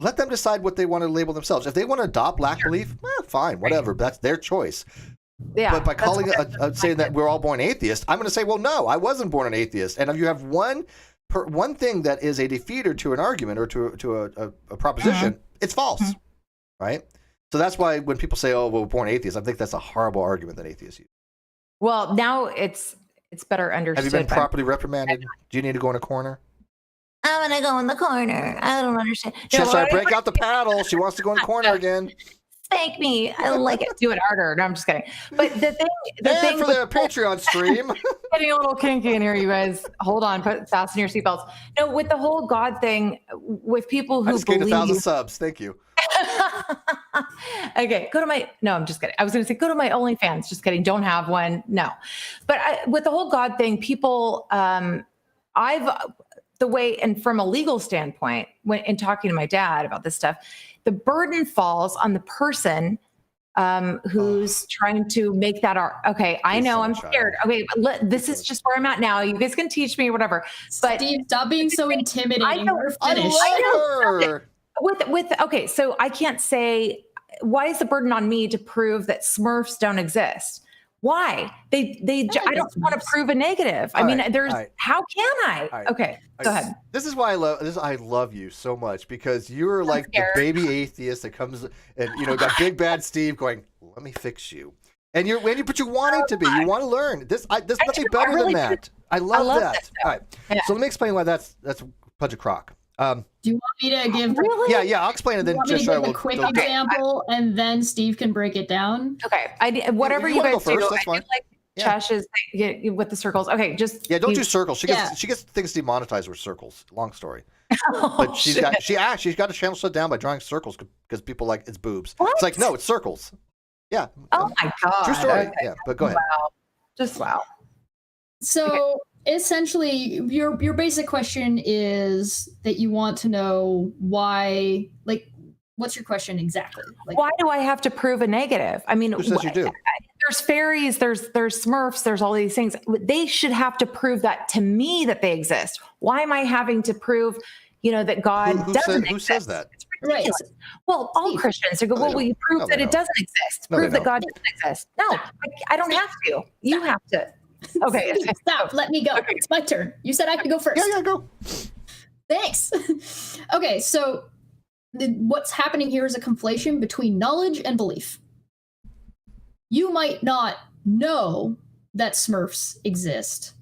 let them decide what they want to label themselves. If they want to adopt lack belief, fine, whatever. That's their choice. Yeah, but by calling saying that we're all born atheists, I'm going to say, well, no, I wasn't born an atheist. And if you have one thing that is a defeater to an argument or to a proposition, it's false, right? So that's why when people say, "Oh, well, we're born atheists," I think that's a horrible argument that atheists use. Well, now it's better understood. Have you been properly reprimanded? Do you need to go in a corner? I'm gonna go in the corner. I don't understand. Break out the paddle. She wants to go in the corner again. Spank me. I like it. Do it harder. No, I'm just kidding. But the thing for the Patreon stream. Getting a little kinky in here, you guys. Hold on. Fasten your seatbelts. No, with the whole God thing, with people who I just gained 1,000 subs. Thank you. Okay, no, I'm just kidding. I was going to say, go to my OnlyFans. Just kidding. Don't have one. No. But with the whole God thing, people, and from a legal standpoint, in talking to my dad about this stuff, the burden falls on the person who's trying to make that art. Okay, I know I'm scared. Okay, this is just where I'm at now. You guys can teach me whatever. But Steve, stop being so intimidating. I love her. Okay, so I can't say, why is the burden on me to prove that Smurfs don't exist? Why? I don't want to prove a negative. How can I? Right. Okay, go ahead. This is why I love you so much, because you're like the baby atheist that comes and got big bad Steve going, let me fix you. And you're wanting to be, you want to learn. There's nothing better than that. I love that. All right. Yeah. So let me explain why that's a bunch of crock. Do you want me to give? Really? Yeah. I'll explain it. Then just give a quick example, and then Steve can break it down. Okay. Whatever you guys go first, do. that's fine. Chesh is with the circles. Okay, just don't do circles. She gets things demonetized with circles. Long story. But she's got a channel shut down by drawing circles because people like it's boobs. What? It's like, no, it's circles. Yeah. Oh my God. True story. Okay. Yeah, but go ahead. Wow. Just wow. So essentially, your basic question is that you want to know why, like, what's your question exactly? Like, why do I have to prove a negative? I mean, who says you do? There's fairies, there's Smurfs, there's all these things. They should have to prove that to me that they exist. Why am I having to prove, that God doesn't exist? Who says that? It's ridiculous. Right. Well, all Christians, they go, well, will you prove that it doesn't exist? Prove that God doesn't exist. No, I don't have to. You have to. Okay. Stop. Let me go. Okay. It's my turn. You said I could go first. Yeah, go. Thanks. Okay, so what's happening here is a conflation between knowledge and belief. You might not know that Smurfs exist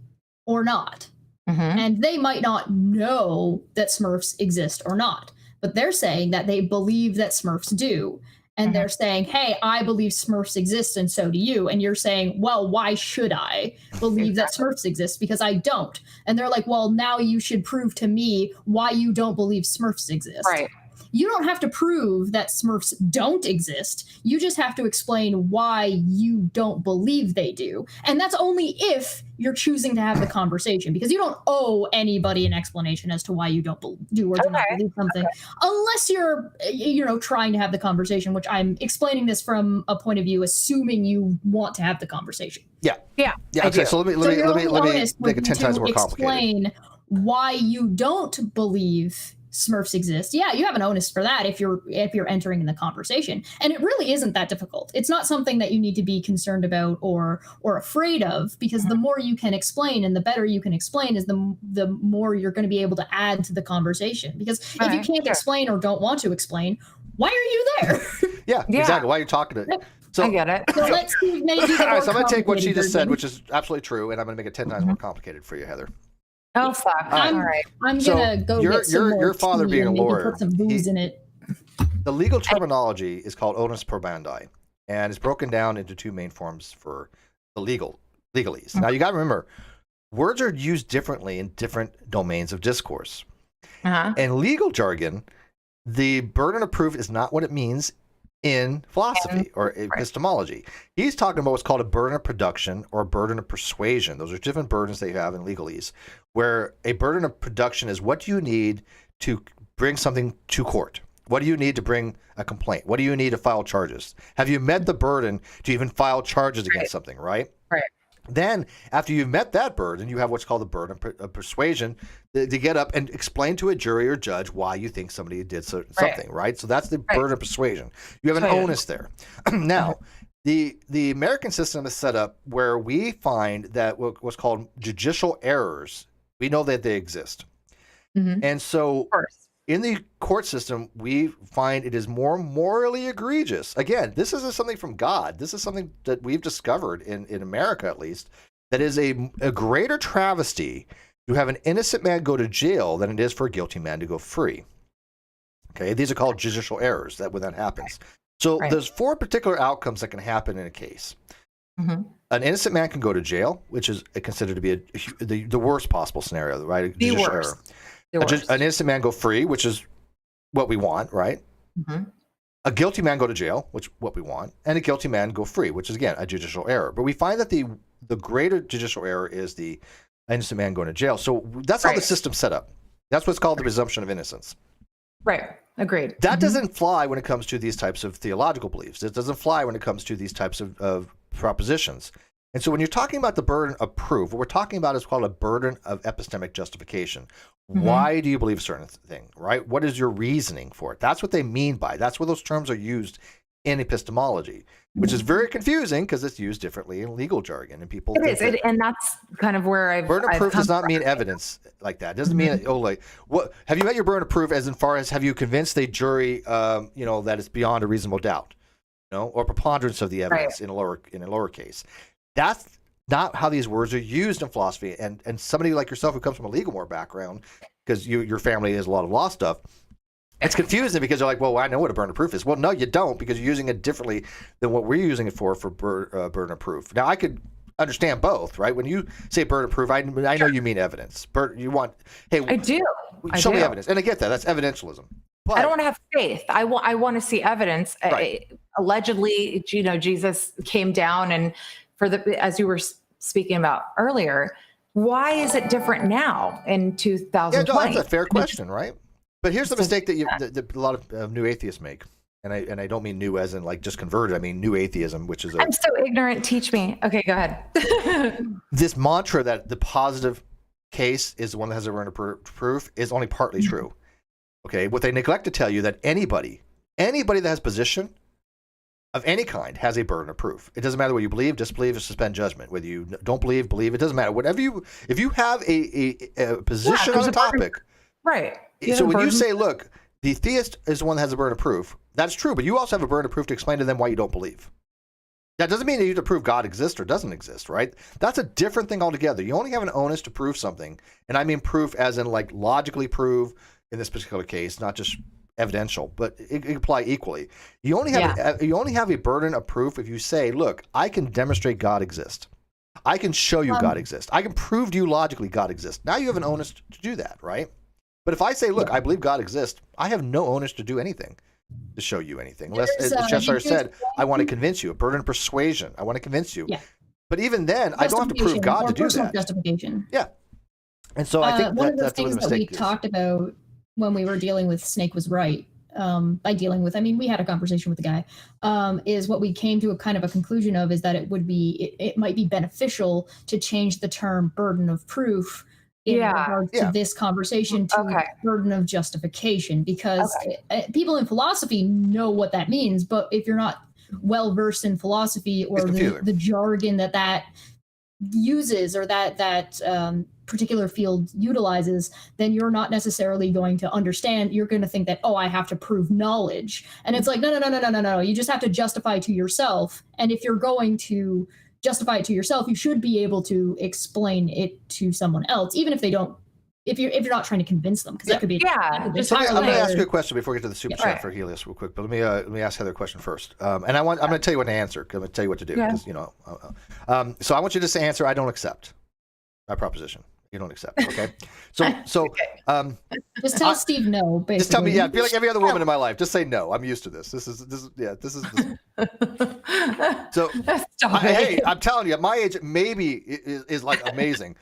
or not. Mm-hmm. And they might not know that Smurfs exist or not. But they're saying that they believe that Smurfs do. And they're saying, hey, I believe Smurfs exist and so do you. And you're saying, well, why should I believe that Smurfs exist? Because I don't. And they're like, well, now you should prove to me why you don't believe Smurfs exist. Right. You don't have to prove that Smurfs don't exist. You just have to explain why you don't believe they do. And that's only if you're choosing to have the conversation, because you don't owe anybody an explanation as to why you don't do or do not believe something, unless you're, trying to have the conversation, which I'm explaining this from a point of view, assuming you want to have the conversation. Yeah. Okay, so let me make it 10 times more complicated. Explain why you don't believe Smurfs exist. Yeah, you have an onus for that if you're entering in the conversation. And it really isn't that difficult. It's not something that you need to be concerned about or afraid of, because the more you can explain and the better you can explain is the more you're going to be able to add to the conversation. Because if you can't explain or don't want to explain, why are you there? Yeah, exactly. Why are you talking to it? So, I get it. So let's see, maybe all right, so I'm going to take what she just said, which is absolutely true, and I'm going to make it 10 times more complicated for you, Heather. Oh, fuck. All right. I'm gonna go get some more your father being a lawyer, put some booze in it. The legal terminology is called onus probandi, and it's broken down into two main forms for the legalese. Now you got to remember, words are used differently in different domains of discourse. In legal jargon, the burden of proof is not what it means in philosophy or epistemology. He's talking about what's called a burden of production or a burden of persuasion. Those are different burdens that you have in legalese, where a burden of production is what do you need to bring something to court? What do you need to bring a complaint? What do you need to file charges? Have you met the burden to even file charges against something, right? Right. Then, after you've met that burden, you have what's called the burden of persuasion to get up and explain to a jury or judge why you think somebody did something, right? So that's the burden of persuasion. You have an onus there. Now, the American system is set up where we find that what's called judicial errors, we know that they exist. And so in the court system, we find it is more morally egregious. Again, this isn't something from God. This is something that we've discovered in America, at least, that is a greater travesty to have an innocent man go to jail than it is for a guilty man to go free. Okay, these are called judicial errors when that happens. So there's 4 particular outcomes that can happen in a case. An innocent man can go to jail, which is considered to be the worst possible scenario, right? The worst. An innocent man go free, which is what we want, right? A guilty man go to jail, which is what we want, and a guilty man go free, which is, again, a judicial error. But we find that the greater judicial error is the innocent man going to jail. So that's how the system's set up. That's what's called the presumption of innocence. Right. Agreed. That doesn't fly when it comes to these types of theological beliefs. It doesn't fly when it comes to these types of propositions. And so when you're talking about the burden of proof, what we're talking about is called a burden of epistemic justification. Why do you believe a certain thing, right? What is your reasoning for it? That's what they mean by. That's where those terms are used in epistemology, which is very confusing because it's used differently in legal jargon, and people. It is, and that's kind of where burden of proof does not mean evidence like that. It doesn't mean what have you met your burden of proof as far as have you convinced a jury, that it's beyond a reasonable doubt, or preponderance of the evidence in a lower case. That's not how these words are used in philosophy. And somebody like yourself who comes from a legal background, because your family has a lot of law stuff, it's confusing because you're like, well, I know what a burden of proof is. Well, no, you don't, because you're using it differently than what we're using it for burden of proof. Now, I could understand both, right? When you say burden of proof, I know you mean evidence. You want, hey, I do. show me evidence, and I get that. That's evidentialism. But I don't want to have faith. I want to see evidence. Right. Allegedly, Jesus came down, and as you were speaking about earlier, why is it different now in 2020? Yeah, no, that's a fair question, right? But here's the mistake that a lot of new atheists make, and I don't mean new as in like just converted. I mean new atheism, which is I'm so ignorant. Teach me. Okay, go ahead. This mantra that the positive case is the one that has a burden of proof is only partly true. Okay, what they neglect to tell you that anybody that has position of any kind has a burden of proof. It doesn't matter whether you believe, disbelieve, or suspend judgment. Whether you don't believe, it doesn't matter. If you have a position on a topic, right? So when you say, look, the theist is the one that has a burden of proof, that's true. But you also have a burden of proof to explain to them why you don't believe. That doesn't mean that you have to prove God exists or doesn't exist, right? That's a different thing altogether. You only have an onus to prove something, and I mean proof as in like logically prove. In this particular case, not just evidential, but it can apply equally. You only have a burden of proof if you say, look, I can demonstrate God exists. I can show you God exists. I can prove to you logically God exists. Now you have an onus to do that, right? But if I say, look, I believe God exists, I have no onus to do anything, to show you anything. Unless, as Cheshire said, I want to convince you. A burden of persuasion. I want to convince you. Yeah. But even then, I don't have to prove God to do that. Justification. Yeah. And so I think one of the that's things what the that we mistake is. talked about when we were dealing with Snake was right. By dealing with, I mean, we had a conversation with the guy, is what we came to a kind of a conclusion of is that it might be beneficial to change the term burden of proof in regards to this conversation to burden of justification, because people in philosophy know what that means, but if you're not well versed in philosophy or the jargon that uses or that particular field utilizes, then you're not necessarily going to understand. You're going to think that, I have to prove knowledge. And it's like, no. You just have to justify to yourself. And if you're going to justify it to yourself, you should be able to explain it to someone else, even if they don't, if you're not trying to convince them, because that could be. So I'm going to ask you a question before we get to the super chat for Helios real quick, but let me ask Heather a question first. And I'm going to tell you what to answer. I'm going to tell you what to do. Yeah. So I want you to just answer, I don't accept my proposition. You don't accept. Okay. So just tell Steve no, basically. Just tell me, be like every other woman in my life. Just say no. I'm used to this. This is. So hey, I'm telling you, at my age, maybe is like amazing.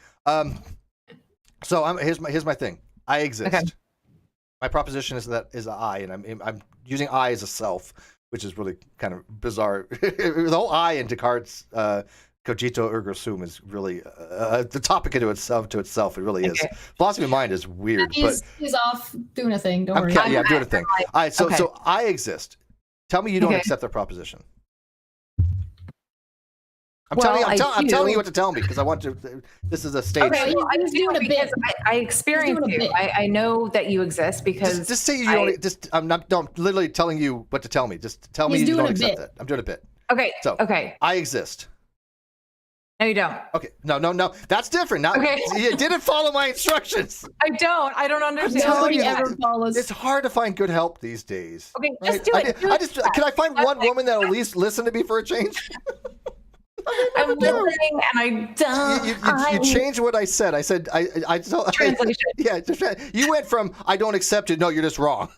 So here's my thing. I exist. Okay. My proposition is I, and I'm using I as a self, which is really kind of bizarre. The whole I in Descartes' cogito ergo sum is really the topic into itself. It really is. Philosophy of mind is weird. He's off doing a thing. Don't worry. I'm doing a thing. All right. So I exist. Tell me you don't accept the proposition. I'm telling you what to tell me because I want to. This is a stage. Okay, well, I'm doing a bit. I experience you. I know that you exist because. Just say you don't. I'm literally telling you what to tell me. Just tell me you don't accept it. I'm doing a bit. Okay. So I exist. No, you don't. Okay. No. That's different. Now, you didn't follow my instructions. I don't understand. Nobody ever follows. It's hard to find good help these days. Okay, just do it. Can I find one woman that will at least listen to me for a change? I'm listening, and I don't. You changed what I said. I said I translation. Yeah, you went from I don't accept it. No, you're just wrong.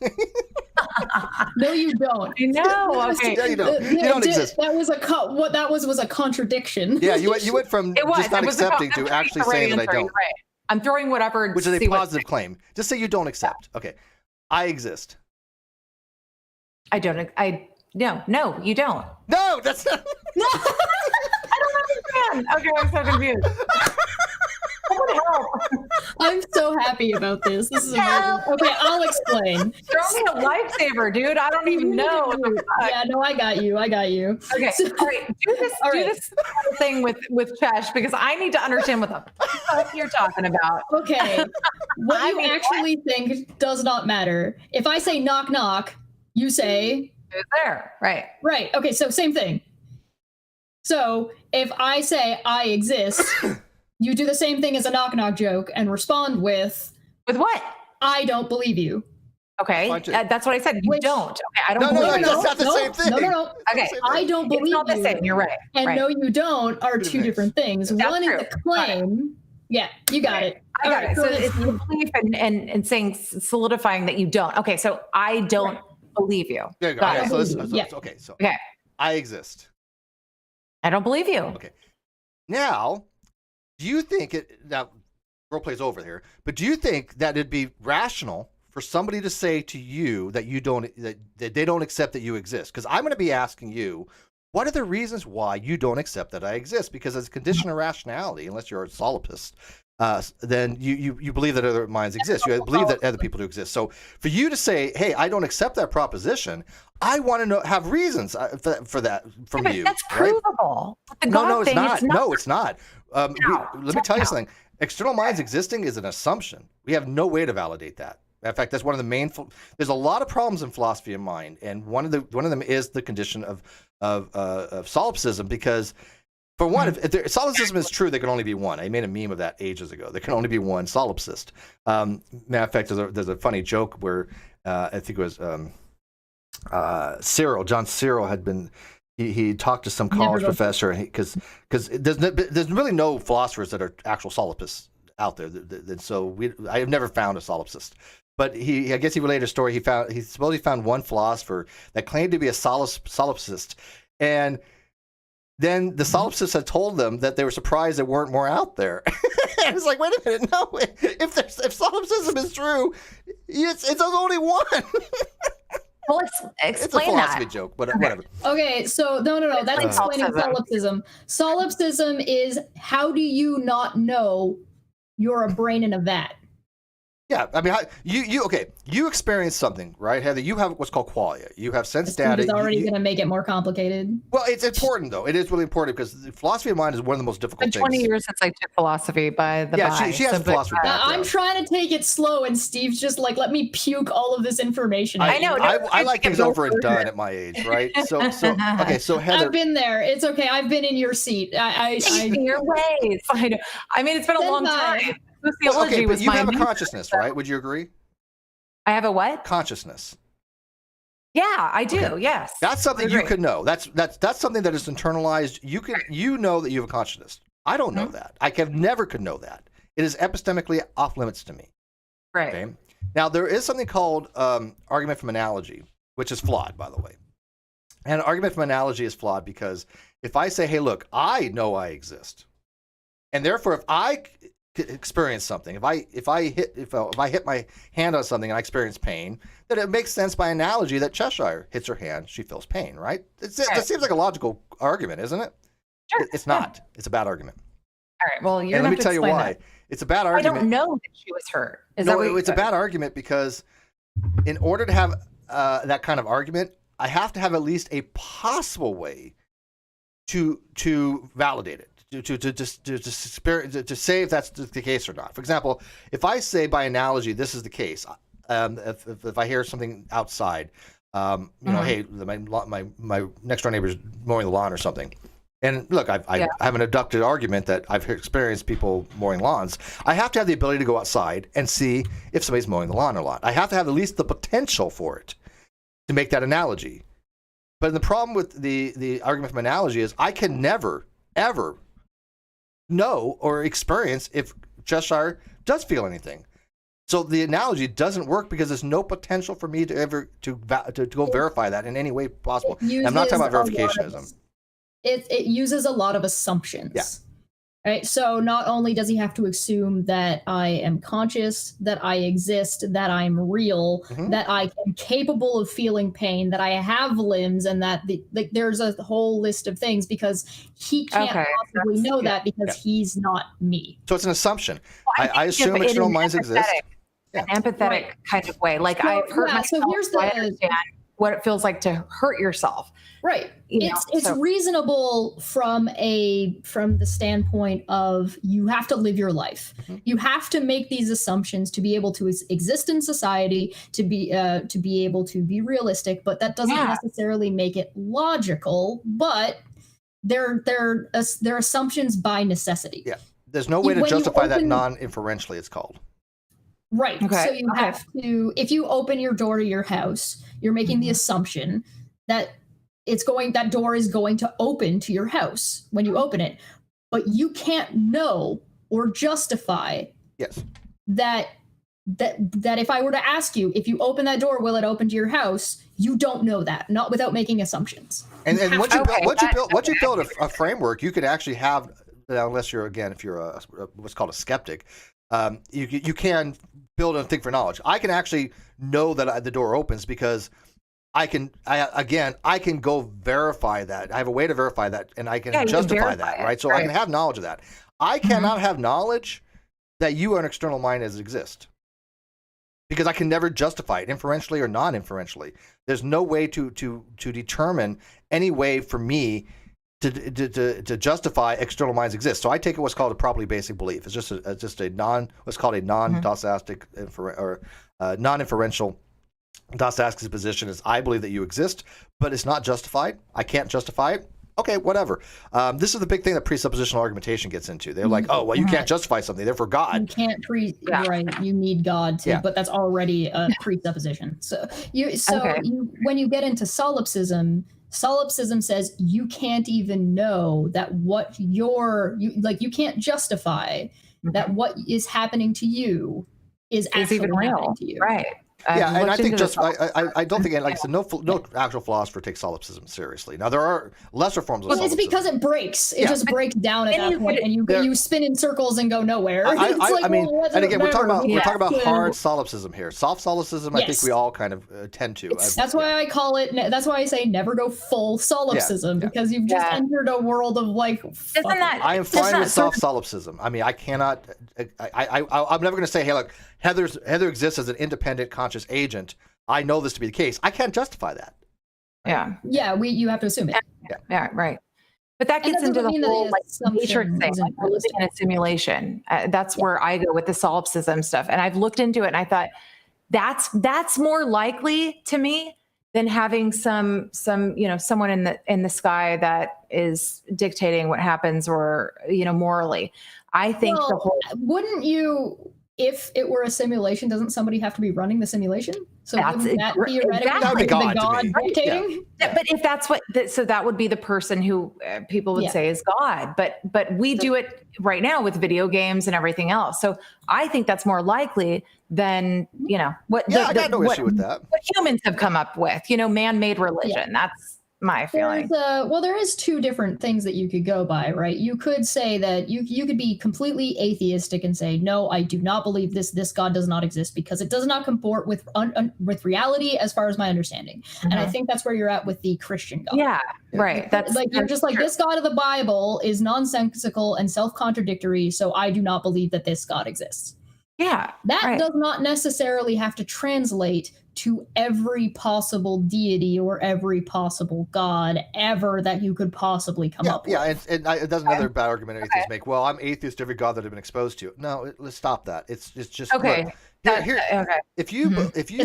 No, you don't. No, okay. No, you don't. You don't exist. That was what that was a contradiction. Yeah, you went from just not accepting to actually saying that I don't. Right. I'm throwing whatever. Which is a positive claim. Just say you don't accept. Okay, I exist. I don't. No, you don't. No, that's not. No. I don't understand. Okay, I'm so confused. I'm so happy about this. This is amazing. Okay, I'll explain. Throw me a lifesaver, dude. I don't even know. Yeah, no, I got you. Okay, all right. Do this thing with Chesh because I need to understand what the fuck you're talking about. Okay, what you actually think does not matter. If I say knock knock, you say who's there? Right. Right. Okay, so same thing. So if I say I exist, you do the same thing as a knock knock joke and respond with what? I don't believe you. Okay, Fine, too. that's what I said. You Which- don't. Okay, I don't No, believe you. that's not the same thing. No. Okay, I don't believe it's not the you. same. You're right. And right. no, you don't are two different things. That's One true. is a claim. Yeah, you got it. I got All right, it. So go ahead, it's the Steve. belief and saying solidifying that you don't. Okay, so I don't believe you. There you go. Got Okay, it. so, Yeah. Okay. I exist. I don't believe you. Okay. Now, do you think now role plays over here, but do you think that it'd be rational for somebody to say to you that that they don't accept that you exist? Because I'm going to be asking you, what are the reasons why you don't accept that I exist? Because as a condition of rationality, unless you're a solipsist, then you believe that other minds exist. You believe that other people do exist. So for you to say, "Hey, I don't accept that proposition," I want to have reasons for that from But you. that's right? provable. The No, God it's thing, not. No, it's not. Let me tell you No. something. External minds existing is an assumption. We have no way to validate that. In fact, that's one of the main. There's a lot of problems in philosophy of mind, and one of them is the condition of solipsism. Because, for one, if solipsism is true, there can only be one. I made a meme of that ages ago. There can only be one solipsist. Matter of fact, there's a funny joke where I think it was John Cyril had been. He talked to some college professor, because there's really no philosophers that are actual solipsists out there. So I have never found a solipsist. But I guess he related a story. He supposedly found one philosopher that claimed to be a solipsist, and then the solipsists had told them that they were surprised there weren't more out there. And it's like, wait a minute, no, if solipsism is true, it's only one. Well, explain It's a philosophy that. joke, but whatever. Okay, so no. That's explaining solipsism. Solipsism is, how do you not know you're a brain in a vat? Yeah, I mean, you experience something, right, Heather? You have what's called qualia. You have sense data. It's already going to make it more complicated. Well, it's important, though. It is really important, because the philosophy of mind is one of the most difficult It's been things. 20 years since I took philosophy by the Yeah, by. she has a philosophy background. I'm trying to take it slow, and Steve's just like, let me puke all of this information. I know. I like things over and done at my age, right? So okay, so Heather. I've been there. It's okay. I've been in your seat. Your ways. I know. I mean, it's been a long time. Theology Okay, but was you my have a main- consciousness, right? Would you agree? I have a what? Consciousness. Yeah, I do. Okay. Yes. That's something you could know. That's something that is internalized. You know that you have a consciousness. I don't know that. I never could know that. It is epistemically off limits to me. Right. Okay. Now there is something called argument from analogy, which is flawed, by the way. And argument from analogy is flawed because if I say, "Hey, look, I know I exist," and therefore, if I experience something, if I hit my hand on something and I experience pain, then it makes sense by analogy that Cheshire hits her hand, she feels pain, right? That seems like a logical argument, isn't it? Sure. It's not. It's a bad argument. All right. Well, you're And let going me to tell you explain why. that. It's a bad I argument. don't know that she was hurt. It's a bad argument because in order to have that kind of argument, I have to have at least a possible way to validate it, to say if that's the case or not. For example, if I say by analogy this is the case, if I hear something outside, hey, my next door neighbor's mowing the lawn or something. And look, I have an abducted argument that I've experienced people mowing lawns. I have to have the ability to go outside and see if somebody's mowing the lawn or not. I have to have at least the potential for it to make that analogy. But the problem with the argument from analogy is I can never, ever know or experience if Cheshire does feel anything. So the analogy doesn't work because there's no potential for me to ever to go verify that in any way possible. I'm not talking about verificationism. It uses a lot of assumptions. Yeah. Right. So not only does he have to assume that I am conscious, that I exist, that I'm real, that I am capable of feeling pain, that I have limbs, and that there's a whole list of things because he can't possibly know that because he's not me. So it's an assumption. Well, I assume external minds exist. An empathetic kind of way. Like I've hurt myself. So here's I understand what it feels like to hurt yourself. Right. It's reasonable from the standpoint of you have to live your life. You have to make these assumptions to be able to exist in society, to be able to be realistic, but that doesn't necessarily make it logical, but they're assumptions by necessity. Yeah. There's no way to justify that non-inferentially, it's called. Right. Okay. So you have to, if you open your door to your house, you're making the assumption that that door is going to open to your house when you open it, but you can't know or justify Yes. that if I were to ask you, if you open that door, will it open to your house? You don't know that, not without making assumptions. And once you build a framework, you could actually have, unless you're, again, if you're a what's called a skeptic, you can build a thing for knowledge. I can actually know that the door opens because I can go verify that. I have a way to verify that, and I can justify that, right? So I can have knowledge of that. I cannot have knowledge that you are an external mind as exist, because I can never justify it inferentially or non-inferentially. There's no way to determine any way for me to justify external minds exist. So I take it what's called a properly basic belief. It's just a what's called a non-dosastic or non-inferential. Dostoevsky's position is, I believe that you exist, but it's not justified. I can't justify it. Okay, whatever. This is the big thing that presuppositional argumentation gets into. They're like, oh, well, you can't justify something, therefore God. You can't right. You need God to, but that's already a presupposition. So when you get into solipsism says you can't even know that what you can't justify that what is happening to you is actually even happening real, to you. right? Yeah, and I think I don't think, like I said, no actual philosopher takes solipsism seriously. Now there are lesser forms of solipsism. It's because it breaks. It just breaks down at that point, and you spin in circles and go nowhere. I mean, and again, we're talking about hard solipsism here. Soft solipsism, I think we all kind of tend to. That's why I call it. That's why I say never go full solipsism, because you've just entered a world of like. I am fine with soft solipsism. I mean, I cannot. I'm never going to say, hey, look, Heather exists as an independent conscious agent. I know this to be the case. I can't justify that. Yeah. You have to assume it. Yeah. Right. But that gets into the whole matrix thing. Like we're living in a simulation. That's where I go with the solipsism stuff. And I've looked into it, and I thought that's more likely to me than having some someone in the sky that is dictating what happens, or morally. I think wouldn't you? If it were a simulation, doesn't somebody have to be running the simulation? So wouldn't that theoretically be God dictating? Yeah. But if that's so that would be the person who people would say is God. But we do it right now with video games and everything else. So I think that's more likely than what I got no issue with that. What humans have come up with. Man-made religion. That's my feeling. There is two different things that you could go by, right? You could say that you could be completely atheistic and say, no, I do not believe this God does not exist because it does not comport with reality as far as my understanding. And I think that's where you're at with the Christian God. Yeah, right. That's like you're just like, this God of the Bible is nonsensical and self-contradictory, so I do not believe that this God exists. Yeah. That does not necessarily have to translate to every possible deity or every possible God ever that you could possibly come up with. Yeah, and that's another bad argument atheists make. Well, I'm atheist to every God that I've been exposed to. No, let's stop that. It's just okay. Look, if you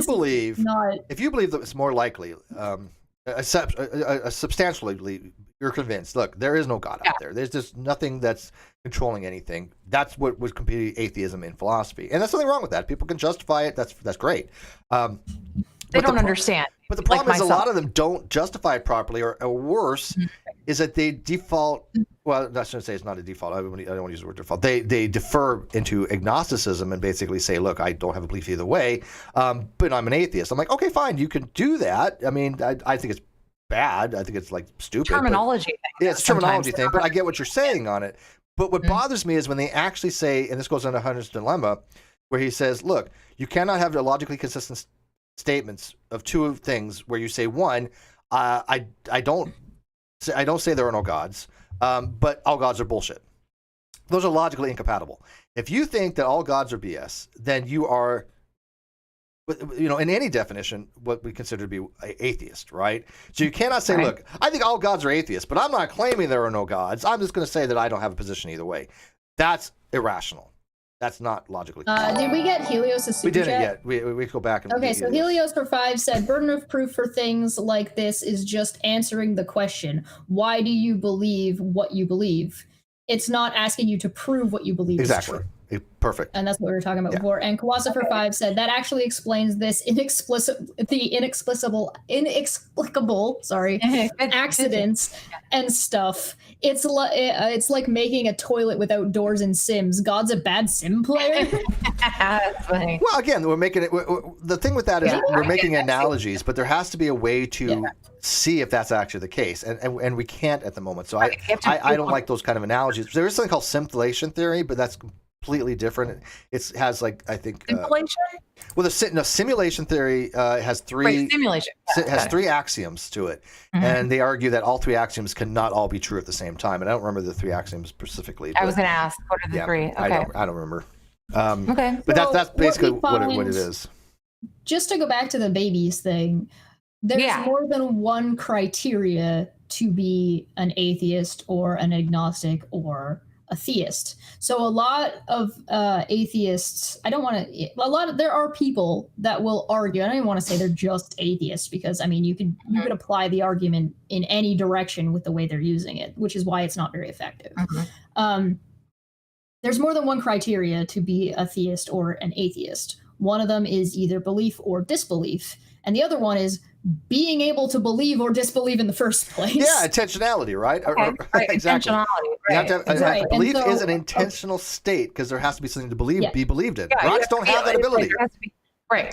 believe that it's more likely, substantially, you're convinced. Look, there is no God out there. There's just nothing that's controlling anything. That's what was completely atheism in philosophy, and there's nothing wrong with that. People can justify it. That's great. They don't understand. But the problem is a lot of them don't justify it properly, or worse, is that they default. Well, I shouldn't say it's not a default. I don't want to use the word default. They defer into agnosticism and basically say, "Look, I don't have a belief either way, but I'm an atheist." I'm like, okay, fine, you can do that. I mean, I think it's bad. I think it's like stupid. Terminology thing. Yeah, it's a terminology thing. But I get what you're saying on it. But what bothers me is when they actually say, and this goes into Hunter's dilemma, where he says, "Look, you cannot have logically consistent statements of two things where you say, one, I don't say there are no gods, but all gods are bullshit. Those are logically incompatible. If you think that all gods are BS, then you are, in any definition, what we consider to be atheist, right? So you cannot say, look, I think all gods are atheists, but I'm not claiming there are no gods. I'm just going to say that I don't have a position either way. That's irrational. That's not logically. Did we get Helios' super We didn't chat? yet. We go back and. Okay, so Helios for 5 said, burden of proof for things like this is just answering the question, why do you believe what you believe? It's not asking you to prove what you believe is true. Perfect. And that's what we were talking about before. And Kawasifer 5 said that actually explains this inexplicable accidents and stuff. It's like making a toilet without doors in Sims. God's a bad Sim player. That's funny. Well, again, we're making it. The thing with that is we're making analogies, but there has to be a way to see if that's actually the case, and we can't at the moment. So I don't like those kind of analogies. There is something called simulation theory, but that's completely different. It has like I think well, the simulation theory has three three axioms to it, and they argue that all three axioms cannot all be true at the same time. And I don't remember the three axioms specifically. I was going to ask, what are the three? Okay. I don't remember. Okay, but that's basically what it is. Just to go back to the babies thing, there's more than one criteria to be an atheist or an agnostic or a theist. So a lot of atheists, there are people that will argue. I don't even want to say they're just atheists, because I mean you could apply the argument in any direction with the way they're using it, which is why it's not very effective. There's more than one criteria to be a theist or an atheist. One of them is either belief or disbelief, and the other one is being able to believe or disbelieve in the first place. Yeah, intentionality, right? Right. Exactly. Intentionality, You have to have, belief And so, is an intentional state, because there has to be something to be believed in. Rocks don't have that ability.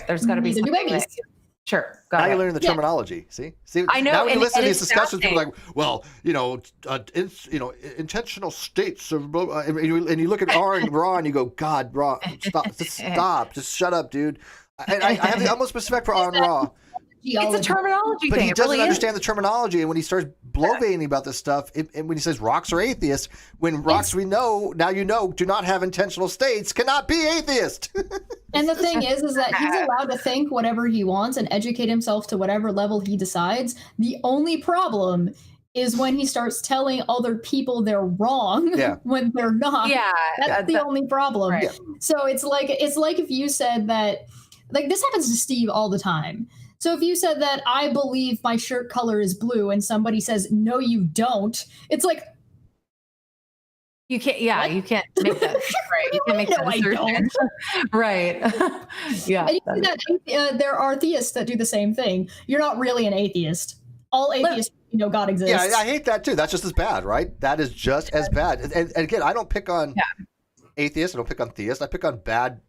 There's got to be something. Sure. Now you're learning the terminology. See, I know. Now when you listen to these discussions, people are like, well, intentional states of, and you look at R and raw, and you go, God, raw, stop, just shut up, dude. I have the utmost respect for R and raw. It's a terminology but thing. He doesn't understand the terminology, and when he starts bloviating about this stuff, and when he says rocks are atheists, when rocks we know now do not have intentional states, cannot be atheist. And the thing is that he's allowed to think whatever he wants and educate himself to whatever level he decides. The only problem is when he starts telling other people they're wrong when they're not. Yeah, that's the only problem. Right. So it's like if you said that, like, this happens to Steve all the time. So if you said that I believe my shirt color is blue, and somebody says, no, you don't, it's like, you can't, you can't make that, right? You can't make that assertion. Right. Yeah. And you see that there are theists that do the same thing. You're not really an atheist. All atheists know God exists. Yeah, I hate that too. That's just as bad, right? That is just as bad. And again, I don't pick on atheists. I don't pick on theists. I pick on bad,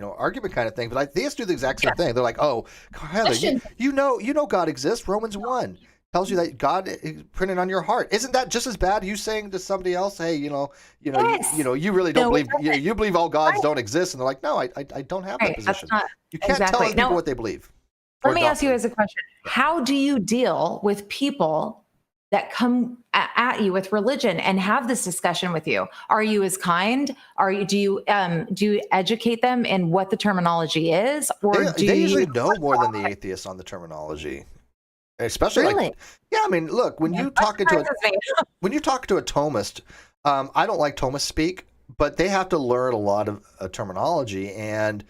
argument kind of thing. But theists do the exact same thing. They're like, oh, Heather, you know God exists. Romans 1 tells you that God is printed on your heart. Isn't that just as bad? You saying to somebody else, hey, you really don't believe, you believe all gods don't exist. And they're like, no, I don't have that position. You can't tell other people what they believe. Let me ask you as a question. How do you deal with people that come at you with religion and have this discussion with you? Are you as kind? Do you educate them in what the terminology is, or they usually know more than the atheists on the terminology, especially really? Look, when you talk to a Thomist, I don't like Thomist speak, but they have to learn a lot of terminology, and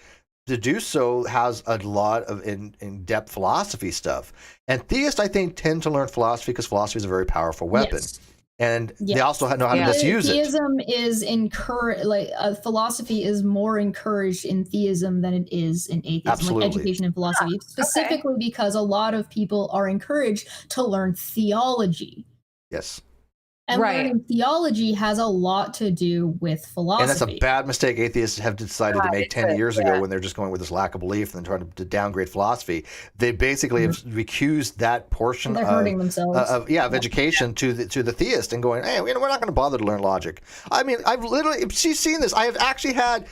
to do so has a lot of in-depth philosophy stuff. And theists, I think, tend to learn philosophy because philosophy is a very powerful weapon. Yes. And they also know how to misuse Theism is encouraged, philosophy is more encouraged in theism than it is in atheism, Absolutely. like education and philosophy, specifically because a lot of people are encouraged to learn theology. Yes. And learning theology has a lot to do with philosophy. And that's a bad mistake atheists have decided to make 10 years ago when they're just going with this lack of belief and trying to downgrade philosophy. They basically have recused that portion of education to the theist and going, hey, we're not going to bother to learn logic. I mean, she's seen this. I have actually had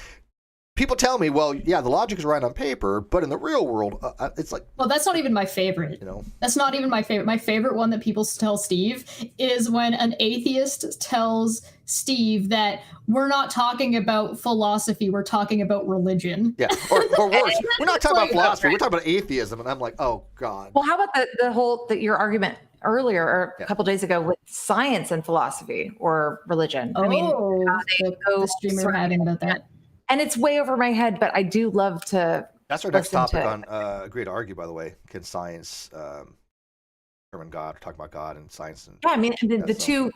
people tell me, well, yeah, the logic is right on paper, but in the real world, it's like... Well, that's not even my favorite. That's not even my favorite. My favorite one that people tell Steve is when an atheist tells Steve that we're not talking about philosophy, we're talking about religion. Yeah, or worse, we're not talking about philosophy, we're talking about atheism, and I'm like, oh, God. Well, how about your argument earlier or a couple days ago with science and philosophy or religion? The stream we're having about that. And it's way over my head, but I do love to. That's our next topic on Agree to Argue, by the way. Can science determine God or talk about God and science. And Yeah, I mean, the two,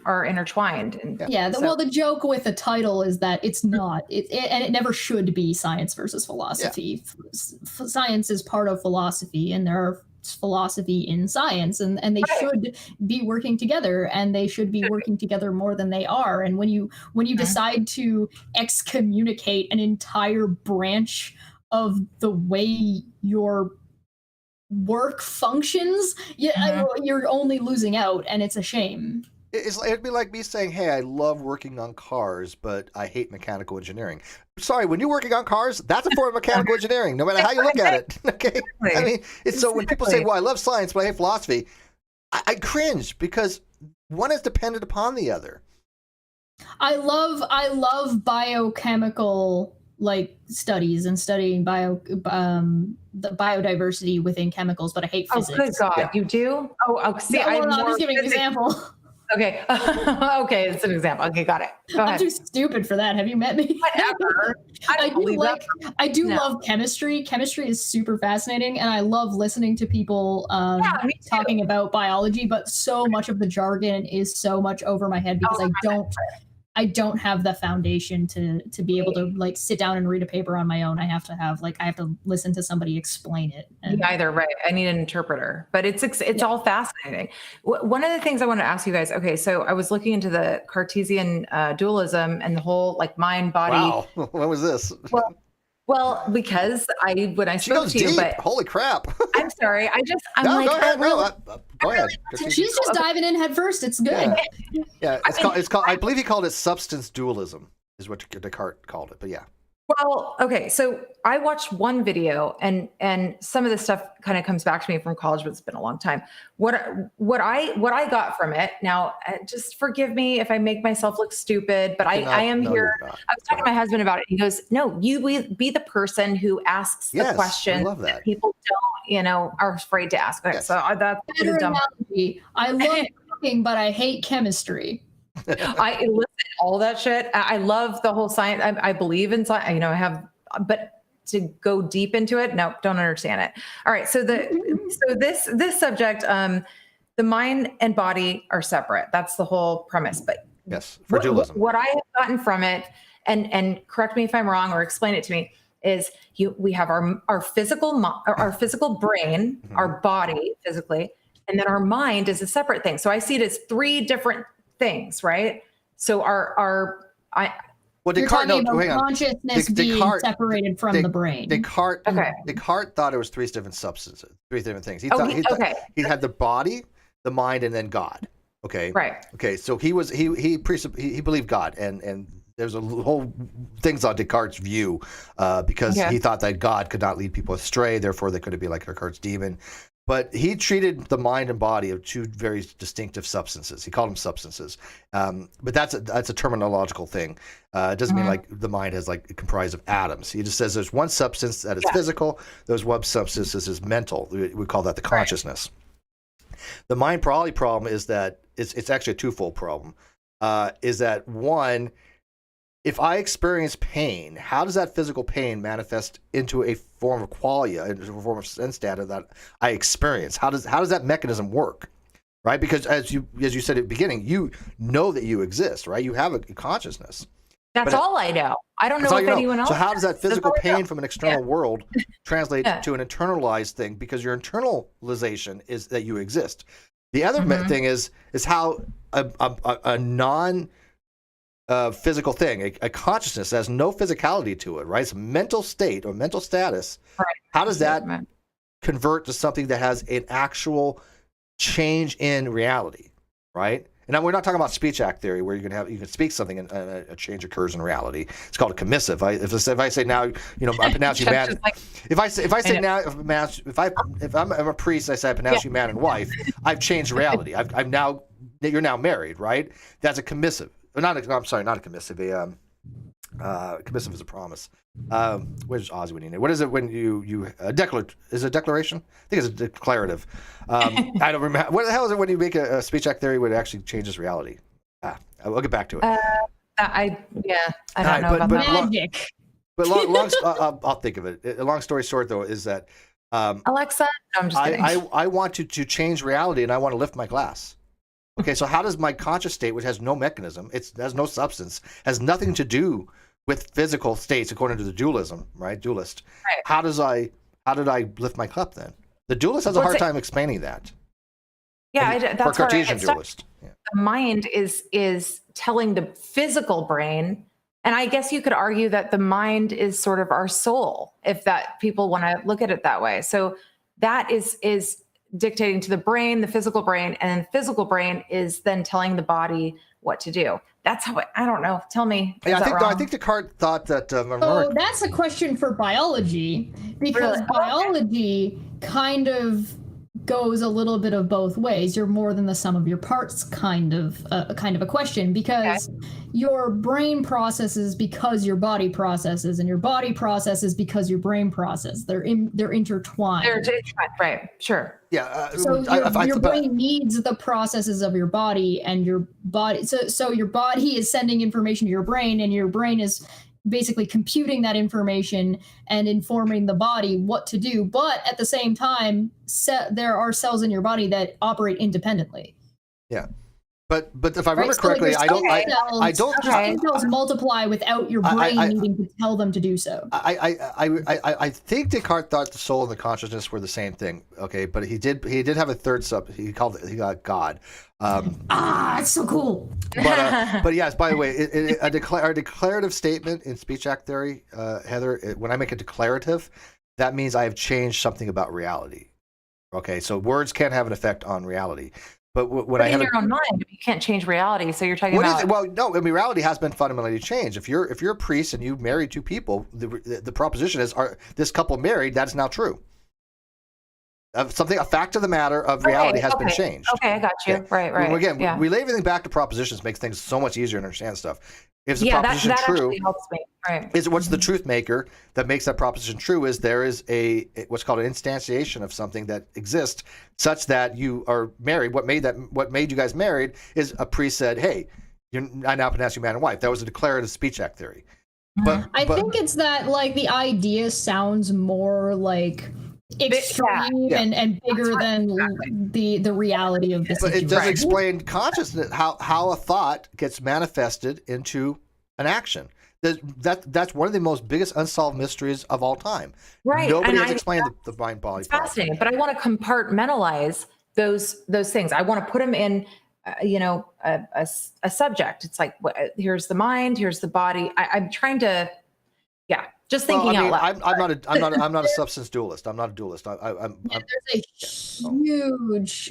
are intertwined. And well, the joke with the title is that it's not, and it never should be science versus philosophy. Yeah. Science is part of philosophy, and there are philosophy in science, and they should be working together, and they should be working together more than they are. And when you decide to excommunicate an entire branch of the way your work functions, you're only losing out, and it's a shame. It'd be like me saying, hey, I love working on cars, but I hate mechanical engineering. Sorry, when you're working on cars, that's a form of mechanical engineering, no matter how you look at it. Okay? I mean, it's so when people say, well, I love science, but I hate philosophy, I cringe, because one is dependent upon the other. I love biochemical studies and studying the biodiversity within chemicals, but I hate physics. Oh, good God, you do? Oh, see, I'm just giving an example. Okay. Okay, it's an example. Okay, got it. Go ahead. I'm too stupid for that. Have you met me? Whatever. I do love chemistry. Chemistry is super fascinating, and I love listening to people talking about biology, but so much of the jargon is so much over my head because I don't have the foundation to be able to sit down and read a paper on my own. I have to listen to somebody explain it. Either right. I need an interpreter, but it's all fascinating. One of the things I want to ask you guys. Okay, so I was looking into the Cartesian dualism and the whole mind body. Wow, when was this? Well, because when I spoke to you, but holy crap! I'm sorry. I'm go ahead. Go ahead. She's just diving in head first. It's good. Yeah. It's called. I believe he called it substance dualism, is what Descartes called it. But yeah. Well, okay. So I watched one video, and some of the stuff kind of comes back to me from college, but it's been a long time. What I got from it. Now, just forgive me if I make myself look stupid, but I am here. I was talking to my husband about it. He goes, "No, you be the person who asks the questions that people don't, are afraid to ask." Okay, so that's better analogy. I love cooking, but I hate chemistry. I listen all that shit. I love the whole science. I believe in science. But to go deep into it, no, don't understand it. All right. So this subject, the mind and body are separate. That's the whole premise. But yes, for dualism. What I have gotten from it, and correct me if I'm wrong or explain it to me, is we have our physical brain, our body physically, and then our mind is a separate thing. So I see it as three different things, right? So Descartes, consciousness being separated from the brain. Descartes thought it was three different substances, three different things. He had the body, the mind, and then God. Okay. Right. Okay. So he believed God, and there's a whole things on Descartes' view because he thought that God could not lead people astray, therefore they couldn't be like Descartes' demon. But he treated the mind and body of two very distinctive substances. He called them substances. But that's a terminological thing. It doesn't mean the mind is comprised of atoms. He just says there's one substance that is physical. There's one substance that is mental. We call that the consciousness. Right. The mind body problem is that it's actually a twofold problem. Is that one, if I experience pain, how does that physical pain manifest into a form of qualia, into a form of sense data that I experience? How does that mechanism work, right? Because as you said at the beginning, you know that you exist, right? You have a consciousness. That's all I know. I don't know if anyone else. So how does that physical pain from an external world translate to an internalized thing? Because your internalization is that you exist. The other thing is how a non physical thing, a consciousness that has no physicality to it, right? It's a mental state or mental status. Right. How does that convert to something that has an actual change in reality, right? And we're not talking about speech act theory where you can speak something and a change occurs in reality. It's called a commissive. If I say now, I pronounce you man. If I'm a priest, I say I pronounce you man and wife. I've changed reality. You're now married, right? That's a commissive. Not a commissive. Commissive is a promise. Where's Ozzy when you need? What is it when you is it a declaration? I think it's a declarative. I don't remember. What the hell is it when you make a speech act theory when it actually changes reality? I'll get back to it. I don't know about that. Magic. But long I'll think of it. A long story short, though, is that Alexa? No, I'm just kidding. I want to change reality, and I want to lift my glass. Okay, so how does my conscious state, which has no mechanism, it has no substance, has nothing to do with physical states, according to the dualism, right? Dualist. Right. How did I lift my cup then? The dualist has a hard time explaining that. Yeah, that's for where Cartesian dualist. Yeah. the mind is telling the physical brain, and I guess you could argue that the mind is sort of our soul, if that people want to look at it that way. So that is dictating to the brain, the physical brain, and the physical brain is then telling the body what to do. That's how I don't know. Tell me. Yeah, I think Descartes thought that. So that's a question for biology, because biology kind of goes a little bit of both ways. You're more than the sum of your parts, kind of a question, because your brain processes because your body processes, and your body processes because your brain processes. They're intertwined. They're intertwined, right? Sure. Yeah. So your brain needs the processes of your body, and your body. So your body is sending information to your brain, and your brain is basically computing that information and informing the body what to do. But at the same time, there are cells in your body that operate independently. Yeah. But if I remember correctly, I don't. Cells multiply without your brain needing to tell them to do so. I think Descartes thought the soul and the consciousness were the same thing. Okay, but he did have a third he got God. It's so cool. But yes, by the way, a declarative statement in speech act theory, Heather, when I make a declarative, that means I have changed something about reality. Okay, so words can have an effect on reality. But in your own mind, you can't change reality. So you're talking about. Well, no. I mean, reality has been fundamentally changed. If you're a priest and you marry two people, the proposition is: are this couple married? That is now true. A fact of the matter of reality has been changed. Okay, I got you. Yeah. Right. Well, again, we lay everything back to propositions, makes things so much easier to understand stuff. If the proposition that true, actually helps me. Right. Is what's the truth maker that makes that proposition true? Is there is what's called an instantiation of something that exists, such that you are married. What made you guys married is a priest said, "Hey, I now pronounce you man and wife." That was a declarative speech act theory. But I think it's that the idea sounds more like extreme and bigger than the reality of the situation. But it does explain consciousness, how a thought gets manifested into an action. That's one of the most biggest unsolved mysteries of all time. Right. Nobody has explained the mind body. It's fascinating, but I want to compartmentalize those things. I want to put them in a subject. It's like, here's the mind, here's the body. I'm trying to just thinking out loud. I'm not a substance dualist. I'm not a dualist. There's a huge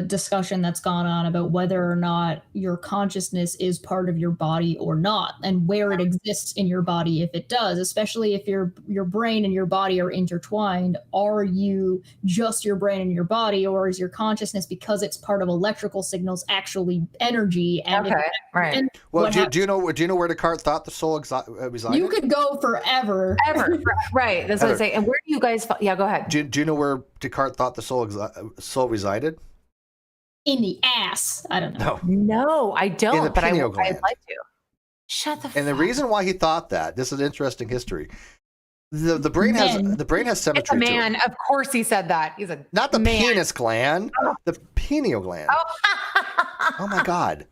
discussion that's gone on about whether or not your consciousness is part of your body or not, and where it exists in your body if it does. Especially if your brain and your body are intertwined. Are you just your brain and your body, or is your consciousness, because it's part of electrical signals, actually energy? And right. And well, do you know where Descartes thought the soul resided? You could go forever. Right. That's what I say. And where do you guys? Yeah, go ahead. Do you know where Descartes thought the soul resided? In the ass. I don't know. No, I don't. In the pineal gland. I'd like to. Shut the. And the reason why he thought that, this is interesting history. The brain has symmetry. It's a man. To it. Of course, he said that. He's a not the man. penis gland, the pineal gland. Oh my God.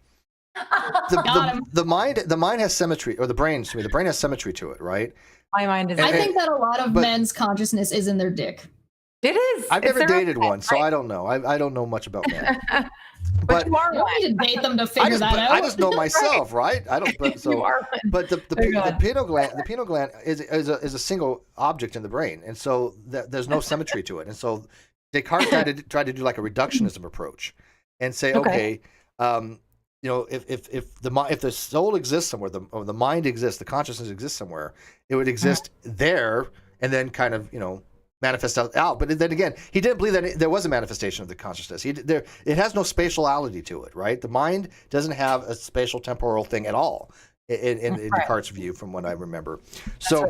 The mind has symmetry, or the brain has symmetry to it, right? My mind is. I think that a lot of men's consciousness is in their dick. It is. I've never dated one, so I don't know. I don't know much about men. But you are. You don't need to date them to figure that out. I just know myself, right? I don't. But, so, but the pineal gland is a single object in the brain, and so there's no symmetry to it. And so Descartes tried to do like a reductionism approach, and say, okay, if the soul exists somewhere, or the mind exists, the consciousness exists somewhere, it would exist there, and then kind of manifest out. But then again, he didn't believe that there was a manifestation of the consciousness. It has no spatiality to it, right? The mind doesn't have a spatial temporal thing at all in Descartes' view, from what I remember. So,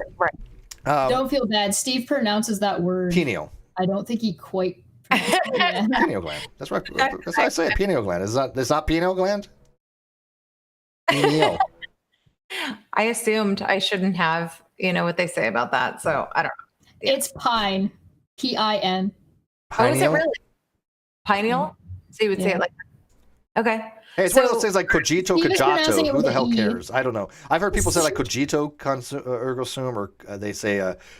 don't feel bad. Steve pronounces that word pineal. I don't think he quite. Pineal gland. That's right. That's why I say pineal gland. It's not pineal gland. Pineal. I assumed I shouldn't have, what they say about that. So I don't know. It's pine. P-I-N. Oh, is it Pineal? really? Pineal? So you would say Yeah. it like that. Okay. Hey, it's one of those things like cogito, Steve is pronouncing cogito. it Who with the an hell E. cares? I don't know. I've heard people say like cogito ergo sum, or they say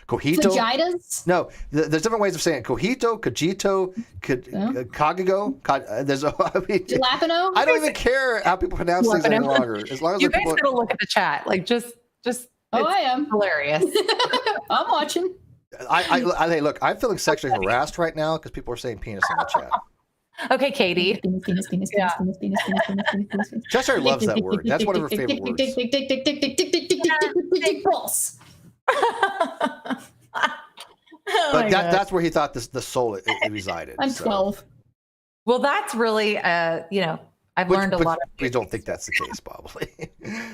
cogito. Vaginas? No, there's different ways of saying it. Cogito, cogito, cogigo. There's, I mean, Jalapeno? I don't even care how people pronounce things any longer, as long as You the guys people. gotta look at the chat. Like just Oh, I am. hilarious. I'm watching. Hey, look, I'm feeling sexually harassed right now because people are saying penis in the chat. Okay, Katie. Penis. Cheshire loves that word. That's one of her favorite words. Balls. But that's where he thought the soul it resided. I'm so. 12. Well, that's really I've learned a lot of We don't think that's the case, probably.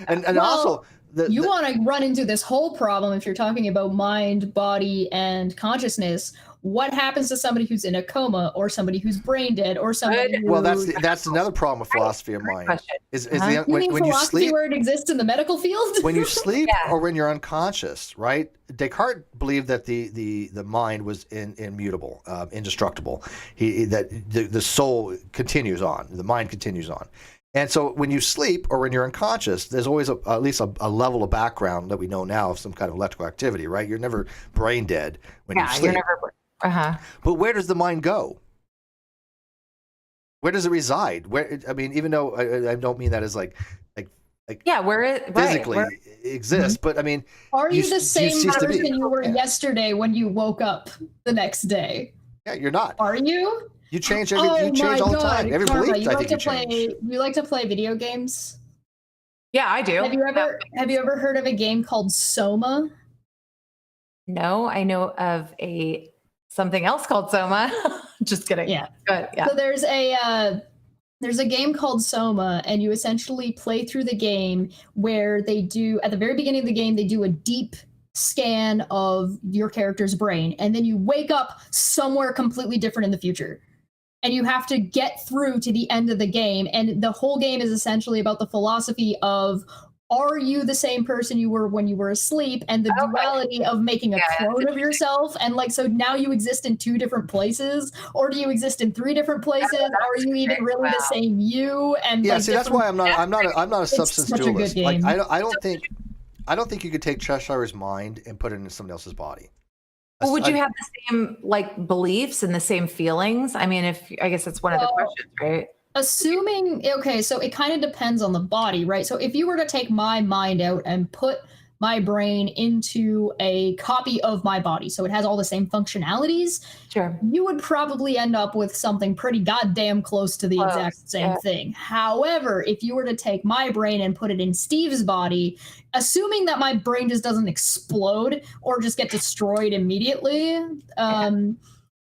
and Well, also, you want to run into this whole problem if you're talking about mind, body, and consciousness. What happens to somebody who's in a coma, or somebody who's brain dead, or somebody who... well, that's another problem with philosophy of mind. question. Is You mean when you philosophy sleep, where it exists in the medical field? when you sleep Yeah. or when you're unconscious, right? Descartes believed that the mind was immutable, indestructible. That the soul continues on, the mind continues on. And so when you sleep or when you're unconscious, there's always at least a level of background that we know now of some kind of electrical activity, right? You're never brain dead when you sleep. You're never But where does the mind go? Where does it reside? I mean, even though I don't mean that as like where it physically exists, but I mean, Are you the same cease to be. person you were yesterday when you woke up the next day? Yeah, you're not. Are you? You change Oh you change my all the God, time. Every Karma, belief, you I like think to you change. You like to play video games? Yeah, I do. Have you ever heard of a game called Soma? No, I know of something else called Soma. Just kidding. Yeah. Good. Yeah. So there's a game called Soma, and you essentially play through the game where they do, at the very beginning of the game, they do a deep scan of your character's brain, and then you wake up somewhere completely different in the future. And you have to get through to the end of the game, and the whole game is essentially about the philosophy of, are you the same person you were when you were asleep, and the duality of making a clone of yourself, and like, so now you exist in 2 different places, or do you exist in 3 different places? Are you even really the same you? And Yeah, like, see, that's why I'm not a substance such a good dualist. Like game. I don't think you could take Cheshire's mind and put it into somebody else's body. Well, would you have the same like beliefs and the same feelings? I mean, I guess that's one of the questions, right? Assuming, okay, so it kind of depends on the body, right? So if you were to take my mind out and put my brain into a copy of my body, so it has all the same functionalities, Sure. you would probably end up with something pretty goddamn close to the exact same thing. However, if you were to take my brain and put it in Steve's body, assuming that my brain just doesn't explode or just get destroyed immediately,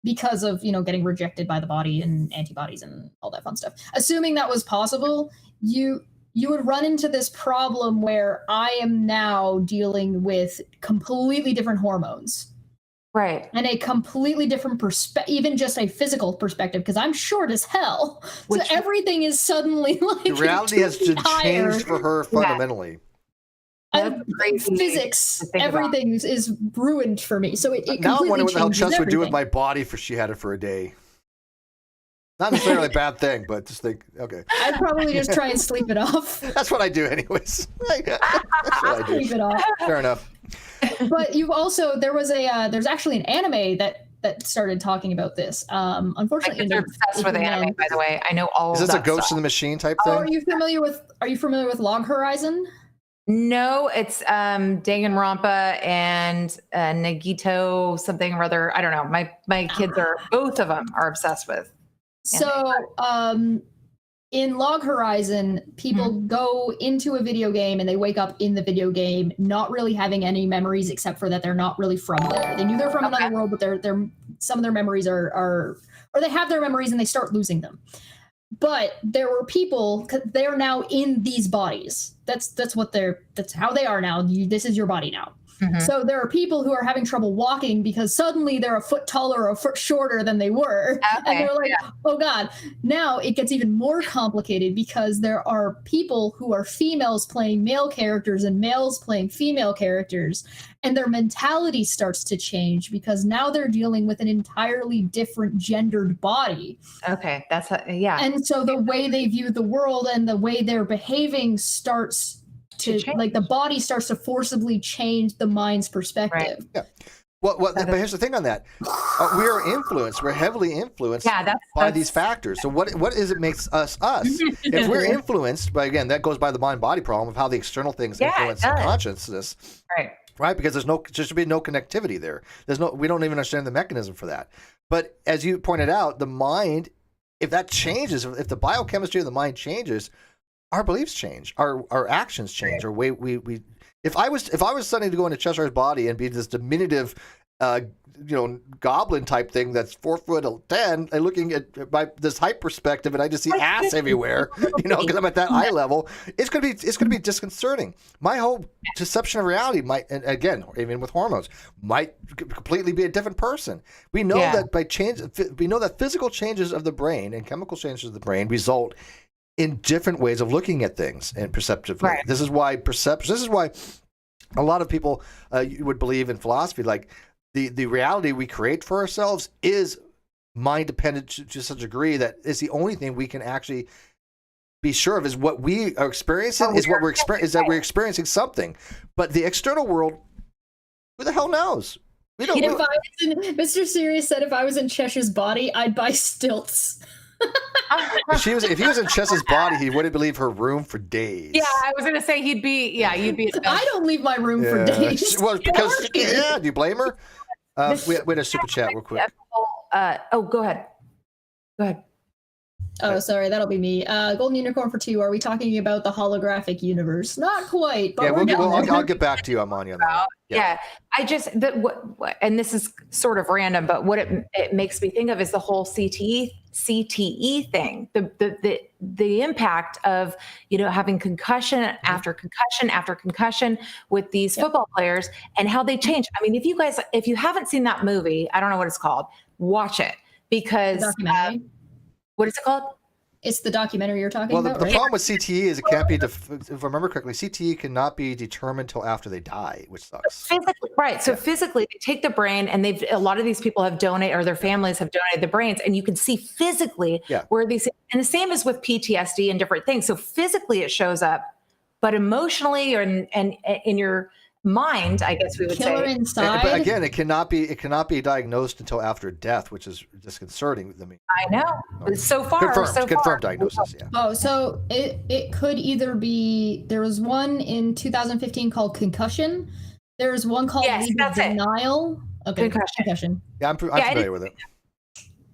because of, getting rejected by the body and antibodies and all that fun stuff. Assuming that was possible, you would run into this problem where I am now dealing with completely different hormones. Right. And a completely different perspective, even just a physical perspective, because I'm short as hell. So everything is suddenly like The reality has changed for her fundamentally. Physics, everything is ruined for me. So it Now I'm completely wondering what the hell changes Chess would do with everything. my body if she had it for a day. Not necessarily a bad thing, but just think, okay. I'd probably just try and sleep it off. That's what I do anyways. That's what I do. Sleep it off. Fair enough. But you've also, there's actually an anime that started talking about this. Unfortunately, My kids are obsessed with anime, by the way. I know all of that. Is this a Ghost stuff. in the Machine type thing? Are you familiar with Log Horizon? No, it's Danganronpa and Nagito something or other. I don't know. My kids both of them are obsessed with. So in Log Horizon, people go into a video game and they wake up in the video game not really having any memories except for that they're not really from there. They knew they're from another world, but they're some of their memories are or they have their memories and they start losing them. But there were people, they're now in these bodies. That's how they are now. This is your body now. So there are people who are having trouble walking because suddenly they're a foot taller or a foot shorter than they were. And they're like, oh God. Now it gets even more complicated because there are people who are females playing male characters and males playing female characters. And their mentality starts to change because now they're dealing with an entirely different gendered body. Okay, that's And so the way they view the world and the way they're behaving starts to like the body starts to forcibly change the mind's perspective. Yeah. Well, but here's the thing on that: we are influenced. We're heavily influenced by these factors. So what is it makes us us? If we're influenced by, again, that goes by the mind-body problem of how the external things influence the consciousness. Right, because there should be no connectivity there. We don't even understand the mechanism for that. But as you pointed out, the mind, if that changes, if the biochemistry of the mind changes, our beliefs change, our actions change, our way we. If I was suddenly to go into Cheshire's body and be this diminutive, goblin type thing that's 4'10" and looking at by this height perspective, and I just see ass everywhere, because I'm at that eye level, it's gonna be disconcerting. My whole perception of reality might, and again, even with hormones, might completely be a different person. We know that we know that physical changes of the brain and chemical changes of the brain result in different ways of looking at things and perceptively. Right. This is why a lot of people would believe in philosophy, like the reality we create for ourselves is mind dependent to such a degree that it's the only thing we can actually be sure of is what we are experiencing is what we're experiencing something. But the external world, who the hell knows? We don't. Mr. Sirius said if I was in Cheshire's body, I'd buy stilts. If he was in Chess's body, he wouldn't leave her room for days. Yeah, I was gonna say you'd be. I don't leave my room for days. Well, because do you blame her? We had a super chat real quick. Go ahead. Oh, sorry, that'll be me. Golden Unicorn for 2. Are we talking about the holographic universe? Not quite, but I'll get back to you, Amani, on that. Yeah, I just and this is sort of random, but what it makes me think of is the whole CTE thing, the impact of having concussion after concussion after concussion with these football players and how they change. I mean, if you haven't seen that movie, I don't know what it's called, watch it because what is it called? It's the documentary you're talking about. Well, the problem with CTE is it can't be, if I remember correctly, CTE cannot be determined till after they die, which sucks. Physically, right. So physically, they take the brain, and a lot of these people have donated, or their families have donated the brains, and you can see physically where these. And the same is with PTSD and different things. So physically, it shows up, but emotionally, and in your mind, I guess we would say. Inside. But again, it cannot be diagnosed until after death, which is disconcerting. I know. So far, confirmed diagnosis. Yeah. Oh, so it could either be. There was one in 2015 called concussion. There was one called denial. Okay, concussion. Yeah, I'm familiar with it.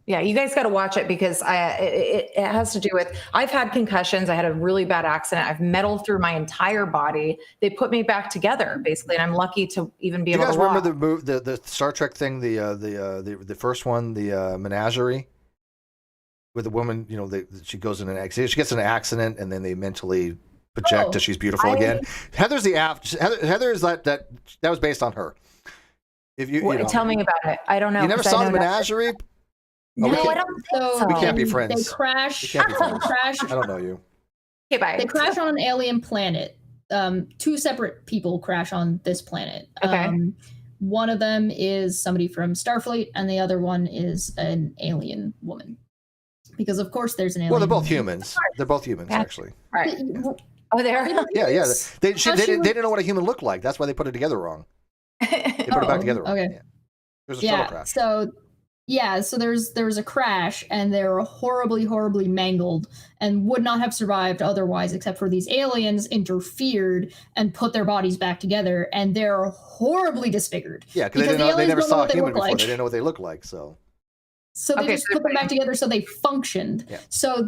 Yeah, you guys got to watch it because it has to do with, I've had concussions. I had a really bad accident. I've metal through my entire body. They put me back together basically, and I'm lucky to even be able to walk. You guys remember the Star Trek thing, the first one, the Menagerie, with the woman, she goes in she gets in an accident and then they mentally project that she's beautiful again. Heather is that was based on her. If you tell me about it. I don't know. You never saw the Menagerie? No, I don't think so. We can't be friends. They crash. I don't know you. Okay, bye. They crash on an alien planet. 2 separate people crash on this planet. Okay. One of them is somebody from Starfleet, and the other one is an alien woman. Because of course there's an alien. Well, they're both humans. They're both humans, actually. Right. Oh, they are? Yeah. They didn't know what a human looked like. That's why they put it together wrong. They put it back together wrong. Okay. Yeah. There's a shuttle crash. So there was a crash, and they were horribly, horribly mangled and would not have survived otherwise, except for these aliens interfered and put their bodies back together, and they're horribly disfigured. Yeah, because they never saw a human before. They didn't know what they looked like, so they just put them back together so they functioned. Yeah. So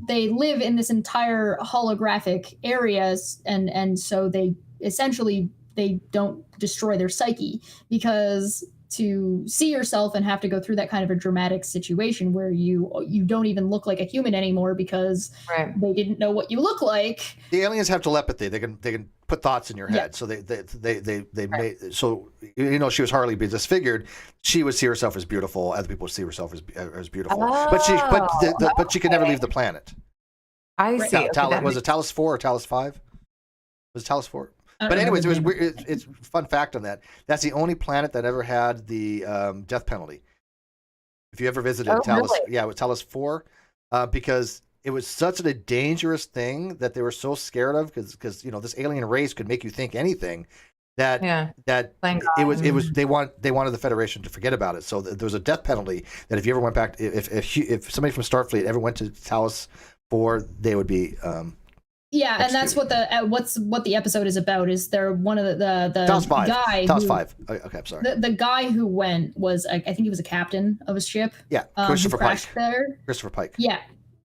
they live in this entire holographic areas, and so they essentially they don't destroy their psyche because to see yourself and have to go through that kind of a dramatic situation where you don't even look like a human anymore because they didn't know what you look like. The aliens have telepathy. They can put thoughts in your head. Yeah. So they made, so she was hardly be disfigured. She would see herself as beautiful. Other people would see herself as beautiful. But she could never leave the planet. I see. Was it Talos 4 or Talos 5? Was it Talos 4? But anyways, it's fun fact on that. That's the only planet that ever had the death penalty. If you ever visited Talos, it was Talos 4, because it was such a dangerous thing that they were so scared of, because this alien race could make you think anything. That it was they wanted the Federation to forget about it. So there was a death penalty that if you ever went back, if somebody from Starfleet ever went to Talos 4, they would be. Yeah, and that's what the episode is about. Is there one of the Talos 5. guy? Talos 5. Okay, I'm sorry. The guy who went was, I think he was a captain of a ship. Yeah, Christopher Pike. There. Christopher Pike. Yeah.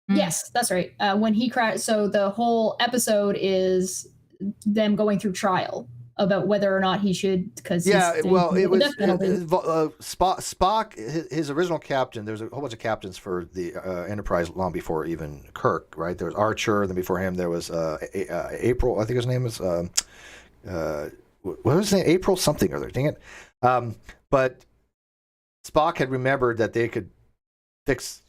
Yes, that's right. When he crashed, so the whole episode is them going through trial about whether or not he should, because it was Spock. His original captain. There was a whole bunch of captains for the Enterprise long before even Kirk. Right, there was Archer. Then before him there was April. I think his name was what was his name? April something or other. Dang it! But Spock had remembered that they could fix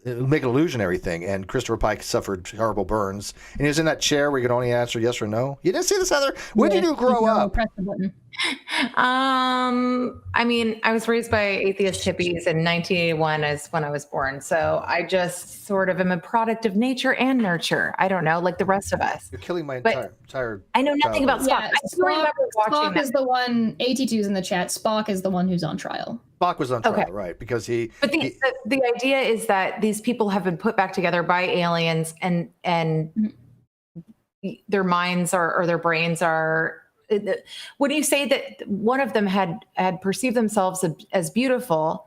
make an illusionary thing, and Christopher Pike suffered horrible burns, and he was in that chair where you could only answer yes or no. You didn't see this, Heather? When did you grow up? Press the button. I mean, I was raised by atheist hippies, and 1981 is when I was born, so I just sort of am a product of nature and nurture. I don't know, like the rest of us. You're killing my entire I know nothing about Spock. Yeah, I still remember watching Spock is the one. AT2's in the chat. Spock is the one who's on trial. Spock was on trial, right? Because But the idea is that these people have been put back together by aliens, and their minds or their brains are. When you say that one of them had perceived themselves as beautiful,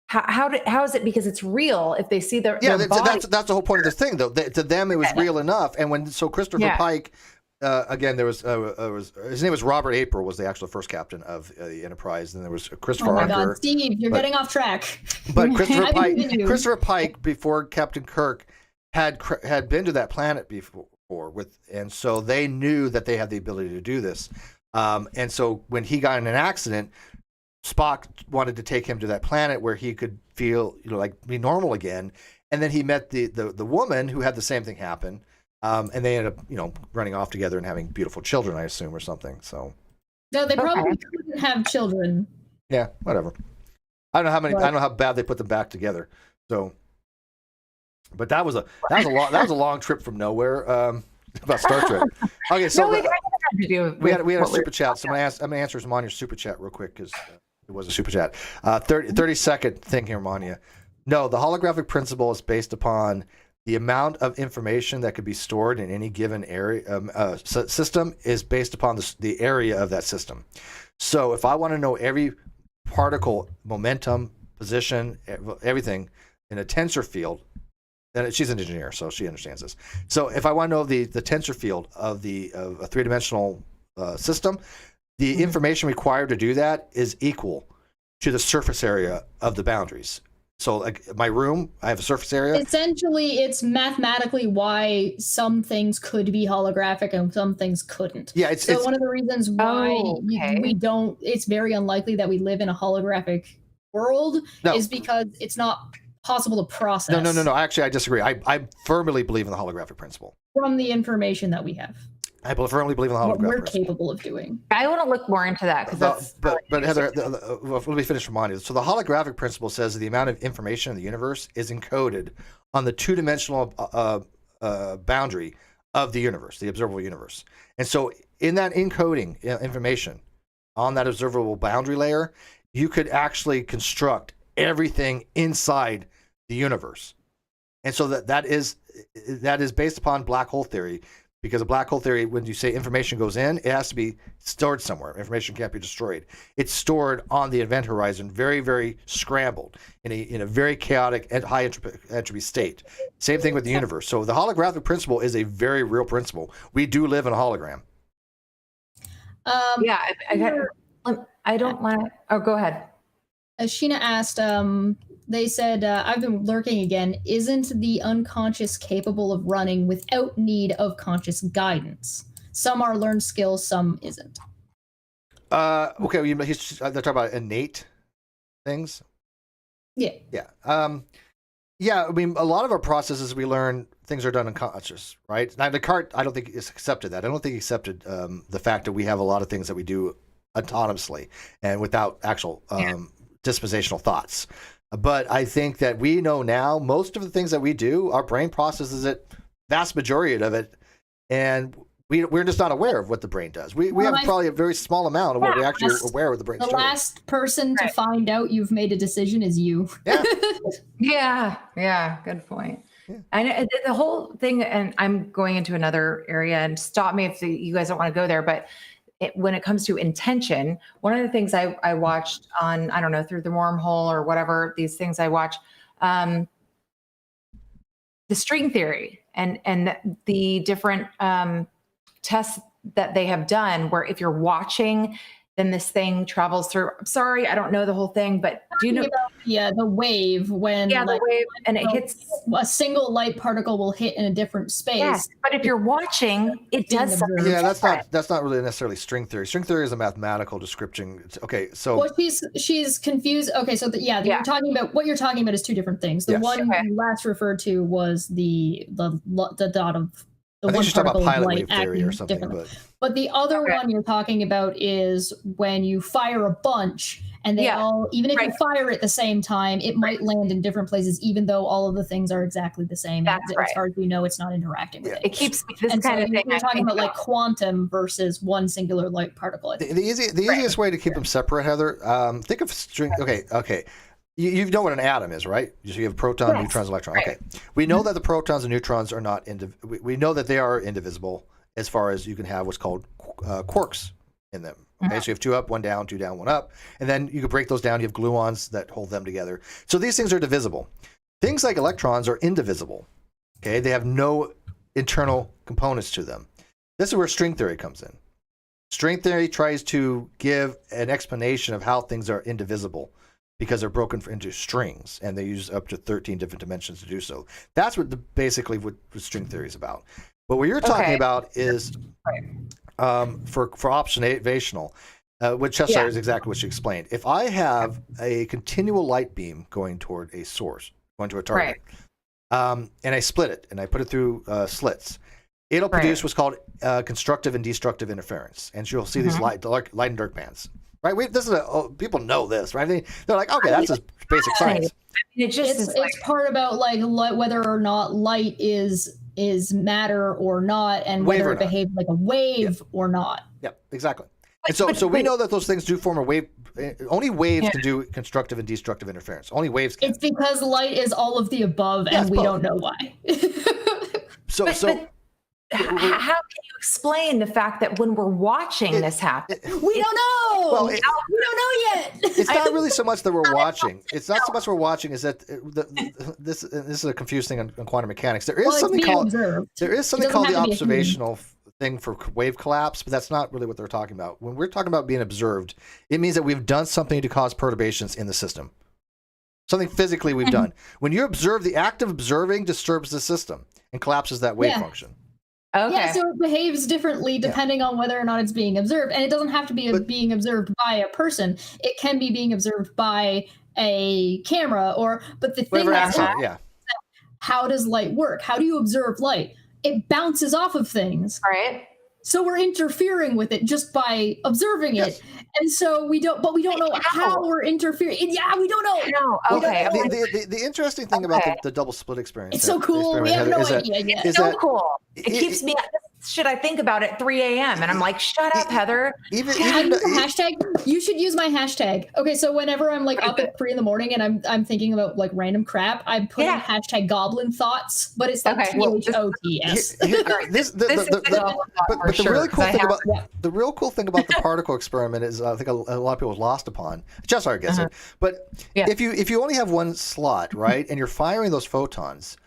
how is it because it's real if they see their body? That's the whole point of this thing, though. To them, it was real enough. And Christopher Pike. Again, there was his name was Robert April, was the actual first captain of the Enterprise, and there was Christopher Oh my Archer. God, Steve, you're getting off track. But Christopher Pike before Captain Kirk had been to that planet before and so they knew that they had the ability to do this. And so when he got in an accident, Spock wanted to take him to that planet where he could feel like be normal again. And then he met the woman who had the same thing happen. And they ended up, running off together and having beautiful children, I assume, or something. So, no, they probably couldn't have children. Yeah, whatever. I don't know how many. I don't know how bad they put them back together. So, but that was a long trip from nowhere about Star Trek. Okay, so we had a super chat. So I'm gonna answer some on your super chat real quick because it was a super chat. 30-second thing here, Manya. No, the holographic principle is based upon the amount of information that could be stored in any given area system is based upon the area of that system. So if I want to know every particle, momentum, position, everything in a tensor field, then she's an engineer, so she understands this. So if I want to know the tensor field of a three-dimensional system, the information required to do that is equal to the surface area of the boundaries. So like my room, I have a surface area. Essentially, it's mathematically why some things could be holographic and some things couldn't. Yeah, it's one of the reasons why we don't. It's very unlikely that we live in a holographic world is because it's not possible to process. No. Actually, I disagree. I firmly believe in the holographic principle from the information that we have. I firmly believe in the holographic what we're principle. capable of doing. I want to look more into that because that's. But Heather, let me finish reminding you. So the holographic principle says that the amount of information in the universe is encoded on the two-dimensional boundary of the universe, the observable universe. And so in that encoding information on that observable boundary layer, you could actually construct everything inside the universe. And so that is based upon black hole theory. Because a black hole theory, when you say information goes in, it has to be stored somewhere. Information can't be destroyed. It's stored on the event horizon, very, very scrambled, in a very chaotic and high entropy state. Same thing with the universe. So the holographic principle is a very real principle. We do live in a hologram. I don't want to. Oh, go ahead. Sheena asked, they said, I've been lurking again. Isn't the unconscious capable of running without need of conscious guidance? Some are learned skills, some isn't. Okay, they're talking about innate things. Yeah. Yeah. Yeah, I mean, a lot of our processes we learn things are done unconscious, right? Now, Descartes, I don't think is accepted that. I don't think he accepted the fact that we have a lot of things that we do autonomously and without actual dispositional thoughts. But I think that we know now most of the things that we do, our brain processes it, vast majority of it, and we're just not aware of what the brain does. We have probably a very small amount of what we actually are aware of the brain's doing. The last person to find out you've made a decision is you. Yeah. Yeah. Good point. Yeah. And the whole thing, and I'm going into another area, and stop me if you guys don't want to go there, but when it comes to intention, one of the things I watched on, I don't know, through the wormhole or whatever, these things I watch, the string theory and the different tests that they have done, where if you're watching, then this thing travels through. I'm sorry, I don't know the whole thing, but do you know? The wave when the wave, and it hits a single light particle will hit in a different space. Yes, but if you're watching, it does something. Yeah, that's not really necessarily string theory. String theory is a mathematical description. Okay, so she's confused. Okay, so you're talking about what you're talking about is two different things. The one you last referred to was the dot of. I think she's talking about pilot wave theory or something. But the other one you're talking about is when you fire a bunch and they all, even if you fire at the same time, it might land in different places, even though all of the things are exactly the same. That's as far as we know, it's not interacting with it. It keeps this kind of thing. You're talking about like quantum versus one singular light particle. The easiest way to keep them separate, Heather, think of string. Okay. You know what an atom is, right? So you have proton, neutrons, electron. Okay. We know that the protons and neutrons are not we know that they are indivisible as far as you can have what's called quarks in them. Okay, so you have two up, one down, two down, one up, and then you can break those down. You have gluons that hold them together. So these things are divisible. Things like electrons are indivisible. Okay, they have no internal components to them. This is where string theory comes in. String theory tries to give an explanation of how things are indivisible, because they're broken into strings, and they use up to 13 different dimensions to do so. That's what basically what string theory is about. But what you're talking about is for observational, what Cheshire is exactly what she explained. If I have a continual light beam going toward a source, going to a target, and I split it and I put it through slits, it'll produce what's called constructive and destructive interference, and you'll see these light and dark bands. Right, people know this, right? They're like, okay, that's just basic science. It's part about like whether or not light is matter or not, and whether it behaves like a wave or not. Yeah, exactly. And so we know that those things do form a wave. Only waves can do constructive and destructive interference. Only waves can. It's because light is all of the above, and we don't know why. How can you explain the fact that when we're watching this happen, we don't know? Well, we don't know yet. It's not really so much that we're watching. It's not so much we're watching. Is that this is a confused thing on quantum mechanics. There is something called the observational thing for wave collapse, but that's not really what they're talking about. When we're talking about being observed, it means that we've done something to cause perturbations in the system. Something physically we've done. When you observe, the act of observing disturbs the system and collapses that wave function. Okay. Yeah, so it behaves differently depending on whether or not it's being observed. And it doesn't have to be being observed by a person. It can be being observed by a camera but the thing is, how does light work? How do you observe light? It bounces off of things. All right. So we're interfering with it just by observing it. And so we don't know how we're interfering. Yeah, we don't know. No. Okay. The interesting thing about the double split experience. It's so cool. We have no idea yet. It's so cool. It keeps me. Should I think about it 3 a.m. and I'm like, shut up, Heather. Even hashtag. You should use my hashtag. Okay, so whenever I'm like up at 3 a.m. and I'm thinking about like random crap, I put in hashtag goblin thoughts, but it's like THOTS. But the real cool thing about the particle experiment is I think a lot of people have lost upon. Cheshire gets it. But if you only have one slot, right, and you're firing those photons.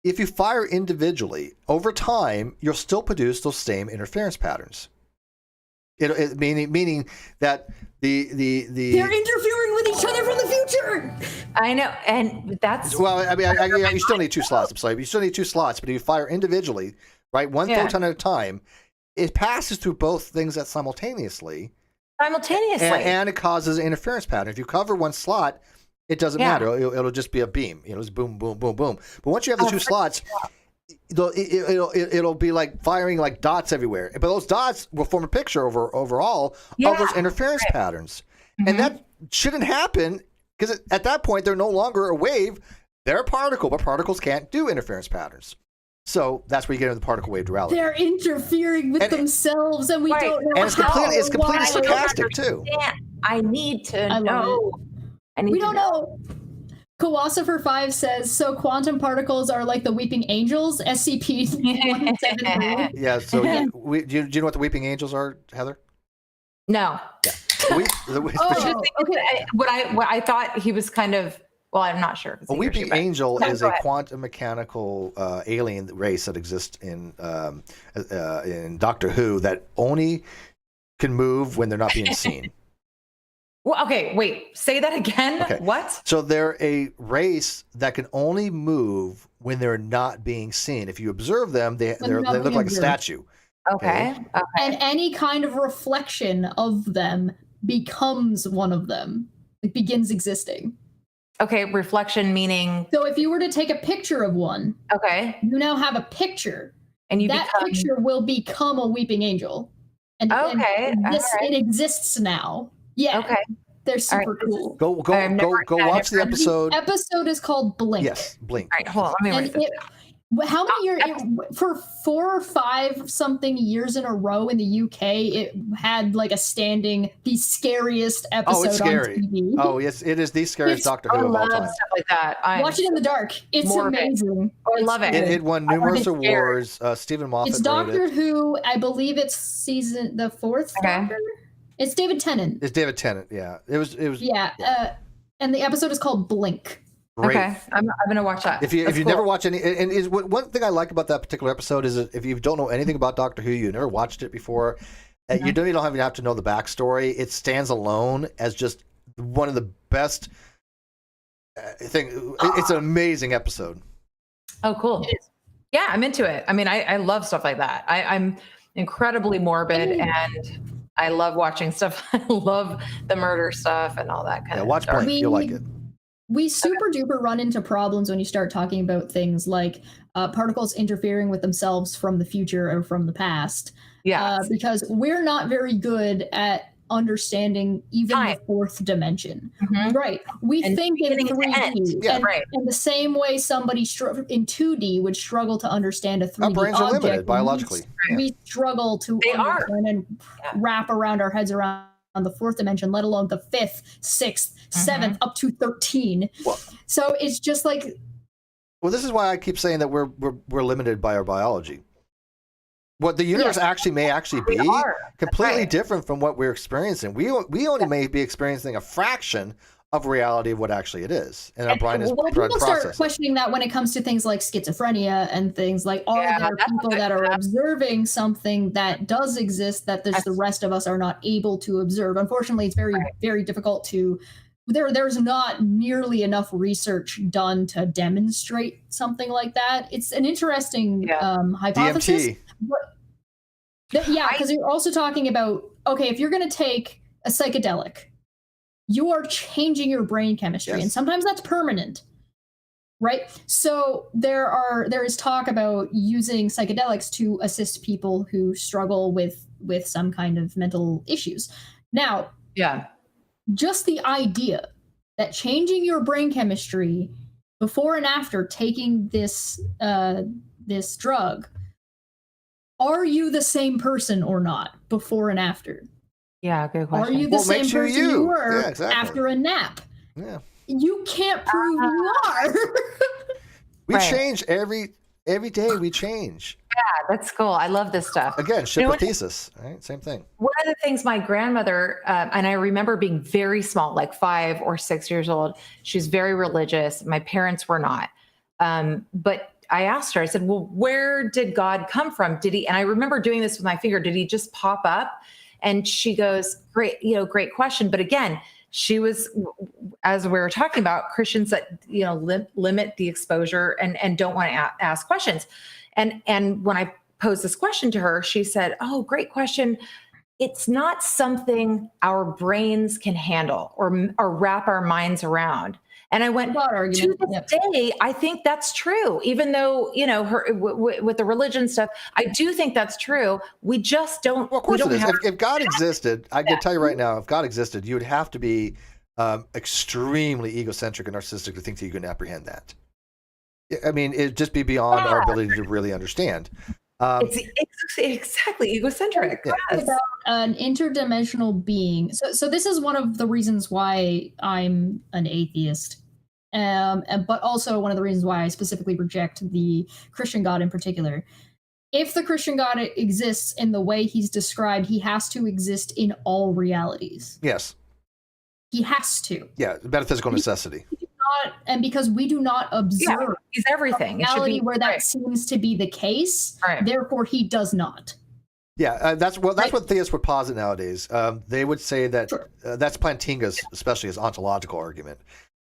If you fire individually, over time, you'll still produce those same interference patterns. Meaning that the they're interfering with each other from the future. I know, and that's well, I mean, you still need two slots. I'm sorry, you still need two slots, but if you fire individually, right, one photon at a time, it passes through both things simultaneously, and it causes an interference pattern. If you cover one slot, it doesn't matter. It'll just be a beam. It's boom, boom, boom, boom. But once you have the two slots, it'll be like firing like dots everywhere. But those dots will form a picture overall of those interference patterns. Mm-hmm. And that shouldn't happen because at that point, they're no longer a wave. They're a particle, but particles can't do interference patterns. So that's where you get into the particle wave duality. They're interfering with themselves, and we don't know how. And it's completely stochastic, too. I need to know. We don't know. Kawasifer 5 says, so quantum particles are like the weeping angels, SCP-173. Yeah, so do you know what the weeping angels are, Heather? No. Yeah. What I thought he was kind of, well, I'm not sure. A weeping angel is a quantum mechanical alien race that exists in Doctor Who that only can move when they're not being seen. Well, okay, wait. Say that again. Okay. What? So they're a race that can only move when they're not being seen. If you observe them, they look like a statue. Okay. And any kind of reflection of them becomes one of them. It begins existing. Okay, reflection meaning. So if you were to take a picture of one, you now have a picture, and picture will become a weeping angel. And it exists now. Yeah. Okay. They're super cool. Go watch the episode. The episode is called Blink. Yes, Blink. All right, hold on. Let me write this down. How many years? For 4 or 5 something years in a row in the UK, it had like a standing the scariest episode it's scary. on TV. Oh, yes, it is the scariest Doctor Who of all time. Stuff like that. Watch it in the dark. It's amazing. I love it. It won numerous awards. Stephen Moffat. It's Doctor Who. I believe it's the 4th Doctor. It's David Tennant. Yeah. It was. Yeah. And the episode is called Blink. Great. Okay, I'm gonna watch that. If you never watch any, and one thing I like about that particular episode is that if you don't know anything about Doctor Who, you never watched it before, you don't even have to know the backstory. It stands alone as just one of the best thing. It's an amazing episode. Oh, cool. Yeah, I'm into it. I mean, I love stuff like that. I'm incredibly morbid and I love watching stuff. I love the murder stuff and all that kind of watch stuff. Blink. You'll like it. We super duper run into problems when you start talking about things like particles interfering with themselves from the future or from the past. Yeah. Because we're not very good at understanding even the 4th dimension. Mm-hmm. Right. We think in 3D. And the same way somebody in 2D would struggle to understand a 3D Our brains object. are limited biologically. We struggle to understand and wrap around our heads around on the 4th dimension, let alone the 5th, 6th, 7th, up to 13. Well, so it's just like. Well, this is why I keep saying that we're limited by our biology. What the universe may actually be completely different from what we're experiencing. We only may be experiencing a fraction of reality of what actually it is, and our brain is people start questioning that when it comes to things like schizophrenia and things like there people that are observing something that does exist that the rest of us are not able to observe. Unfortunately, it's very very difficult to. There's not nearly enough research done to demonstrate something like that. It's an interesting hypothesis. DMT. Because you're also talking about if you're going to take a psychedelic. You are changing your brain chemistry, and sometimes that's permanent, right? So there is talk about using psychedelics to assist people who struggle with some kind of mental issues. Now, just the idea that changing your brain chemistry before and after taking this drug, are you the same person or not before and after? Yeah, good question. Are you the same person you were after a nap? Yeah. You can't prove you are. We change every day. We change. Yeah, that's cool. I love this stuff. Again, thesis, right? Same thing. One of the things my grandmother, and I remember being very small, like 5 or 6 years old, she's very religious. My parents were not. But I asked her, I said, well, where did God come from? And I remember doing this with my finger. Did he just pop up? And she goes, great, great question. But again, she was, as we were talking about, Christians that, limit the exposure and don't want to ask questions. And when I posed this question to her, she said, oh, great question. It's not something our brains can handle or wrap our minds around. And I went, to this day, I think that's true. Even though, her with the religion stuff, I do think that's true. We just don't. Well, of course it is. If God existed, I can tell you right now, if God existed, you would have to be extremely egocentric and narcissistic to think that you can apprehend that. I mean, it'd just be beyond our ability to really understand. It's exactly egocentric. Yes. About an interdimensional being. So this is one of the reasons why I'm an atheist, but also one of the reasons why I specifically reject the Christian God in particular. If the Christian God exists in the way he's described, he has to exist in all realities. Yes. He has to. Yeah, metaphysical necessity. And because we do not observe he's everything. reality where that seems to be the case, therefore he does not. Yeah, that's what theists would posit nowadays. They would say that that's Plantinga's, especially his ontological argument,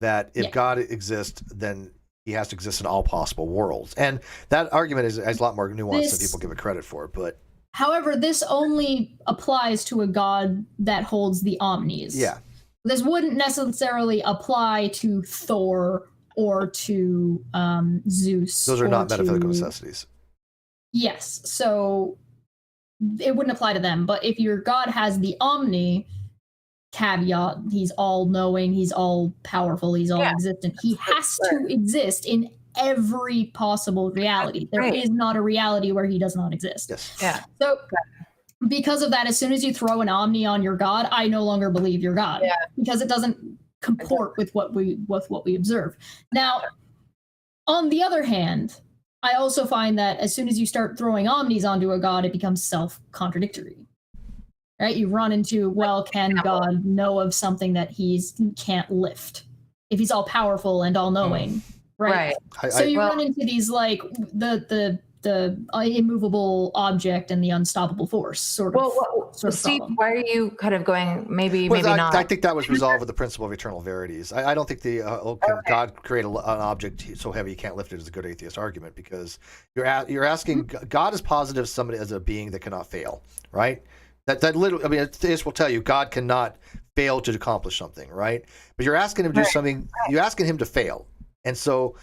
that if God exists, then he has to exist in all possible worlds. And that argument is a lot more nuanced than people give it credit for. But however, this only applies to a God that holds the omnis. Yeah. This wouldn't necessarily apply to Thor or to Zeus. Those are not metaphysical necessities. Yes, so it wouldn't apply to them. But if your God has the omni caveat, he's all-knowing, he's all-powerful, he's all-existent, he has to exist in every possible reality. There is not a reality where he does not exist. Yes. Yeah. So because of that, as soon as you throw an omni on your God, I no longer believe your God because it doesn't comport with what we observe. Now, on the other hand, I also find that as soon as you start throwing omnis onto a God, it becomes self-contradictory. Right? You run into, well, can God know of something that he can't lift if he's all powerful and all knowing? Right. So you run into these like the immovable object and the unstoppable force sort of. Steve, why are you kind of going maybe not? I think that was resolved with the principle of eternal verities. I don't think the can God create an object so heavy you can't lift it is a good atheist argument, because you're asking God is positive somebody as a being that cannot fail, right? That literally, I mean, atheists will tell you God cannot fail to accomplish something, right? But you're asking him to do something. You're asking him to fail. And so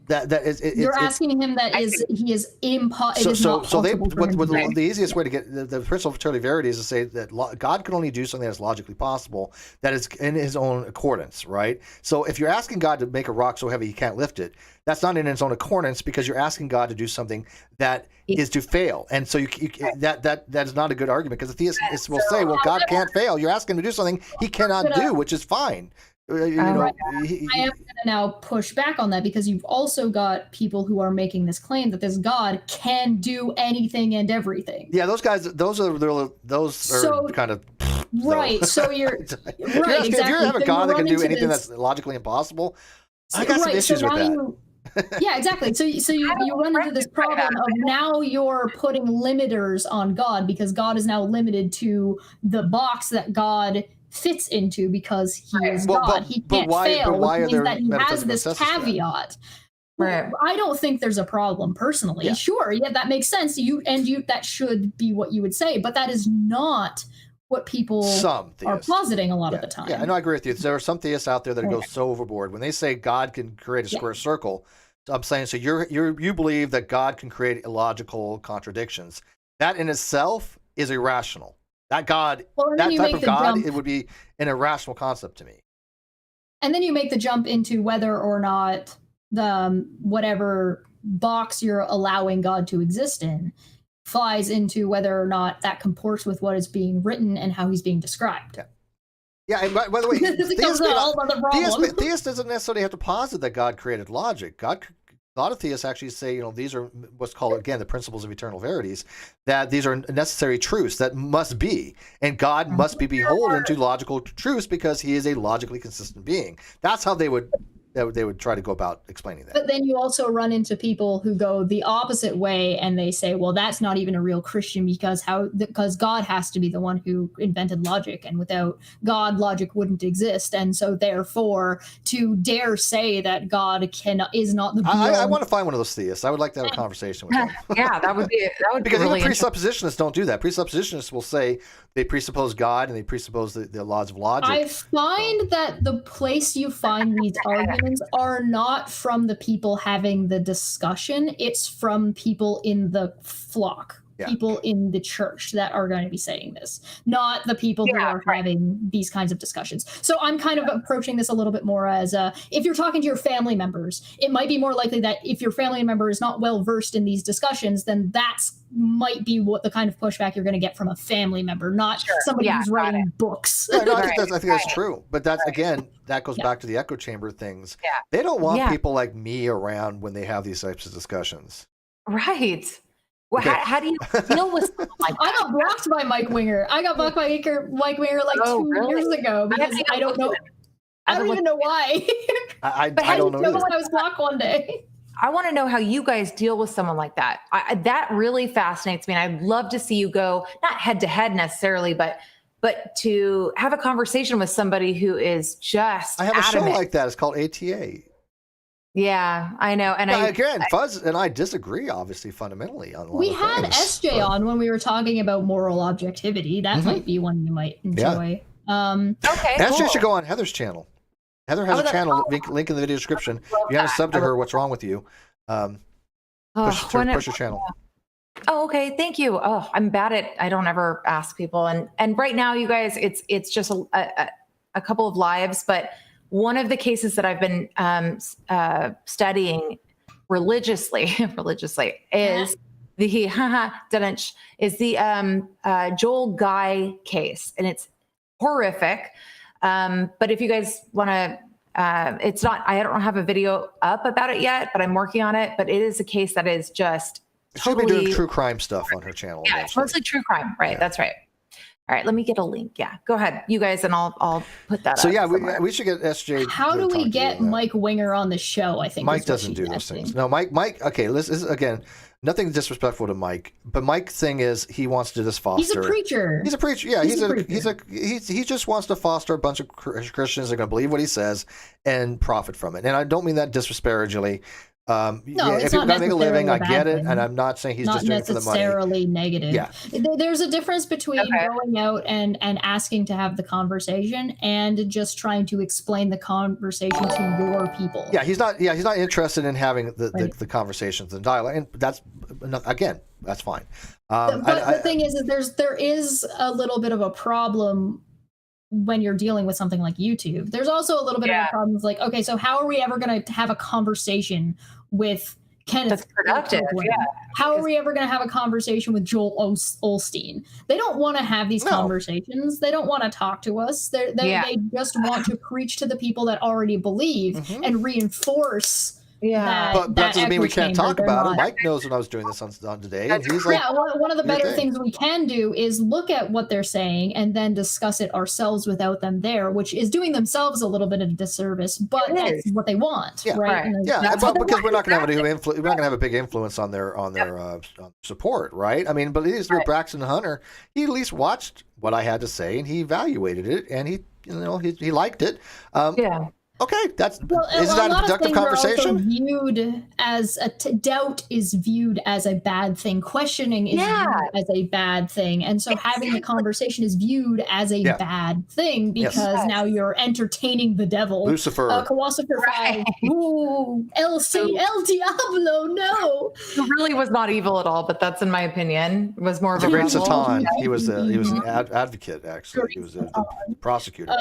that is you're asking him that he is impossible. So the easiest way to get the principle of eternal verity is to say that God can only do something that's logically possible, that is in his own accordance, right? So if you're asking God to make a rock so heavy he can't lift it, that's not in his own accordance, because you're asking God to do something that is to fail. And so that is not a good argument, because the theists will say, well, God can't fail. You're asking him to do something he cannot do, which is fine. I am going to now push back on that, because you've also got people who are making this claim that this God can do anything and everything. Yeah, those guys, those are kind of right. So you're right. If you have a God that can do anything that's logically impossible, I got some issues with that. Yeah, exactly. So you run into this problem of now you're putting limiters on God, because God is now limited to the box that God fits into, because he is God. He can't fail, which means that he has this caveat. Right. I don't think there's a problem personally. Yeah. Sure, that makes sense. That should be what you would say, but that is not what people are positing a lot of the time. Yeah, I agree with you. There are some theists out there that go so overboard when they say God can create a square circle. So I'm saying, so you believe that God can create illogical contradictions. That in itself is irrational. That God, that type of God, it would be an irrational concept to me. And then you make the jump into whether or not the whatever box you're allowing God to exist in flies into whether or not that comports with what is being written and how he's being described. Yeah, and by the way, theist doesn't necessarily have to posit that God created logic. A lot of theists actually say, these are what's called, again, the principles of eternal verities, that these are necessary truths that must be, and God must be beholden to logical truths because he is a logically consistent being. That's how they would they would try to go about explaining that. But then you also run into people who go the opposite way, and they say, well, that's not even a real Christian because God has to be the one who invented logic, and without God, logic wouldn't exist. And so therefore, to dare say that God is not the I want to find one of those theists. I would like to have a conversation with them. Yeah, that would be because really even presuppositionists don't do that. Presuppositionists will say they presuppose God and they presuppose the laws of logic. I find that the place you find these arguments are not from the people having the discussion. It's from people in the flock, people in the church that are going to be saying this, not the people who are having these kinds of discussions. So I'm kind of approaching this a little bit more as if you're talking to your family members, it might be more likely that if your family member is not well versed in these discussions, then that's might be what the kind of pushback you're going to get from a family member, not somebody who's writing books. I think that's true. But that's, again, that goes back to the echo chamber things. Yeah. They don't want people like me around when they have these types of discussions. Right. Well, how do you deal with something like that? I got blocked by Mike Winger. I got blocked by Mike Winger like 2 years ago because I don't know. I don't even know why. I don't know. I was blocked one day. I want to know how you guys deal with someone like that. That really fascinates me. And I'd love to see you go, not head to head necessarily, but to have a conversation with somebody who is just I have adamant. a show like that. It's called ATA. Yeah, I know. And again, Fuzz and I disagree, obviously, fundamentally on a lot We of had things, SJ on when we were talking about moral objectivity. That might be one you might enjoy. Okay, SJ should go on Heather's channel. Heather has a channel, link in the video description. If you haven't subbed to her, what's wrong with you? Push her channel. Oh, okay. Thank you. Oh, I'm bad at, I don't ever ask people. And right now, you guys, it's just a couple of lives, but one of the cases that I've been studying religiously is the Joel Guy case, and it's horrific. But if you guys want to, it's not, I don't have a video up about it yet, but I'm working on it. But it is a case that is just She'll be doing true crime stuff on her channel. Yeah, it's mostly true crime. Right. Yeah. That's right. All right, let me get a link. Yeah, go ahead, you guys, and I'll put that. So we should get SJ. How do we get Mike Winger on the show? I think Mike doesn't do those things. No, Mike. Okay, this is again nothing disrespectful to Mike, but Mike's thing is he wants to just foster. He's a preacher. He's a preacher. Yeah, he just wants to foster a bunch of Christians that are going to believe what he says and profit from it. And I don't mean that disparagingly. No, if you're going to make a living, I get it, and I'm not saying he's just doing it for the money. Not necessarily negative. Yeah. There's a difference between going out and asking to have the conversation and just trying to explain the conversation to your people. Yeah, he's not interested in having the conversations and dialogue, and that's fine. But the thing is there is a little bit of a problem when you're dealing with something like YouTube. There's also a little bit of a problem with okay, so how are we ever going to have a conversation with Kenneth? That's productive. How are we ever going to have a conversation with Joel Osteen? They don't want to have these conversations. They don't want to talk to us. They just want to preach to the people that already believe and reinforce. Yeah, but that doesn't mean we can't talk about it. Mike knows when I was doing this on today, and he's like, one of the better things we can do is look at what they're saying and then discuss it ourselves without them there, which is doing themselves a little bit of a disservice, but that's what they want, right? Because we're not going to have we're not going to have a big influence on their support, right? I mean, but at least with Braxton Hunter, he at least watched what I had to say and he evaluated it and he liked it. Okay, isn't that a productive conversation? Viewed as doubt is viewed as a bad thing. Questioning is viewed as a bad thing, and so having the conversation is viewed as a bad thing because now you're entertaining the devil. Lucifer, Kawasifer 5. Ooh, El Diablo, no. He really was not evil at all, but that's in my opinion. It was more of a great Satan. He was an advocate. Actually, he was a prosecutor.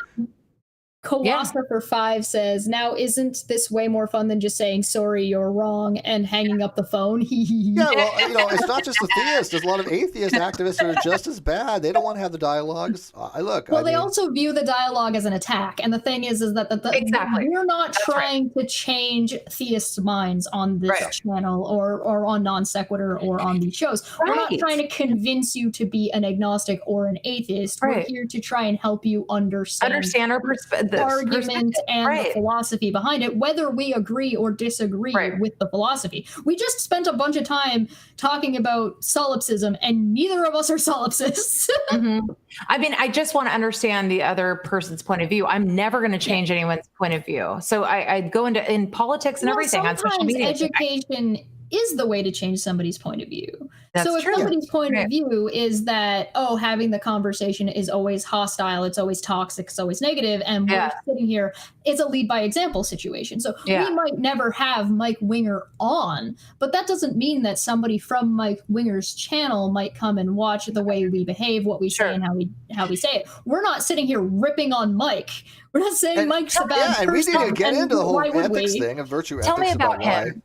Kawasifer 5 says, now isn't this way more fun than just saying, sorry, you're wrong, and hanging up the phone? Yeah, well, it's not just the theists. There's a lot of atheist activists that are just as bad. They don't want to have the dialogues. They also view the dialogue as an attack. And the thing is that we're not trying to change theists' minds on this channel or on Non Sequitur or on these shows. We're not trying to convince you to be an agnostic or an atheist. We're here to try and help you understand our perspective. this argument and right. the philosophy behind it, whether we agree or disagree Right. with the philosophy. We just spent a bunch of time talking about solipsism, and neither of us are solipsists. I mean, I just want to understand the other person's point of view. I'm never going to change anyone's point of view. So I go in politics and everything on social sometimes media. education is the way to change somebody's point of view. That's so if true. somebody's point Right. of view is that, oh, having the conversation is always hostile, it's always toxic, it's always negative, and we're sitting here, it's a lead by example situation. So we might never have Mike Winger on, but that doesn't mean that somebody from Mike Winger's channel might come and watch the way we behave, what we say, and how we say it. We're not sitting here ripping on Mike. We're not saying Mike's a bad person. And we need to get into the whole why would ethics we? thing of virtue Tell ethics me about why. him.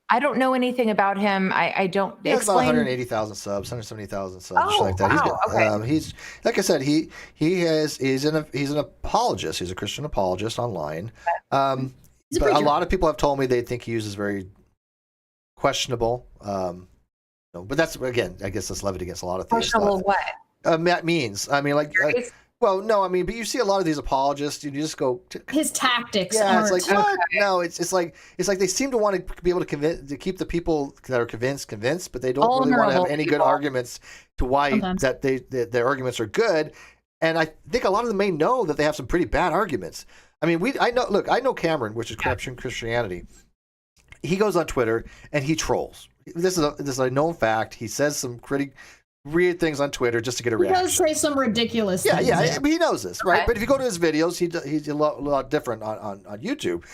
I don't know anything about him. I don't He has about explain. 180,000 subs, 170,000 subs, Oh, something like that. wow, He's like I said, he's an apologist. He's a Christian apologist online. But a lot of people have told me they think he uses very questionable. But that's, again, I guess that's levied against a lot of things. Questionable what? Means. I mean, well, no, I mean, but you see a lot of these apologists, you just go. His tactics Yeah, aren't. it's like what? No, it's like they seem to want to be able to keep the people that are convinced, but they don't really want to have any good arguments to why their arguments are good. And I think a lot of them may know that they have some pretty bad arguments. I mean, I know Cameron, which is Corruption Christianity. He goes on Twitter and he trolls. This is a known fact. He says some pretty weird things on Twitter just to get a reaction. He does say some ridiculous things. Yeah, I mean, he knows this, right? But if you go to his videos, he's a lot different on YouTube.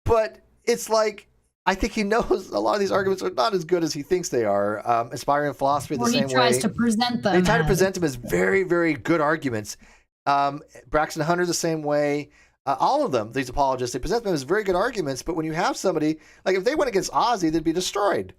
But it's like, I think he knows a lot of these arguments are not as good as he thinks they are. Aspiring philosophy the same way. He tries to present them. They try to present them as very, very good arguments. Braxton Hunter the same way. All of them, these apologists, they present them as very good arguments. But when you have somebody, like if they went against Ozzy, they'd be destroyed.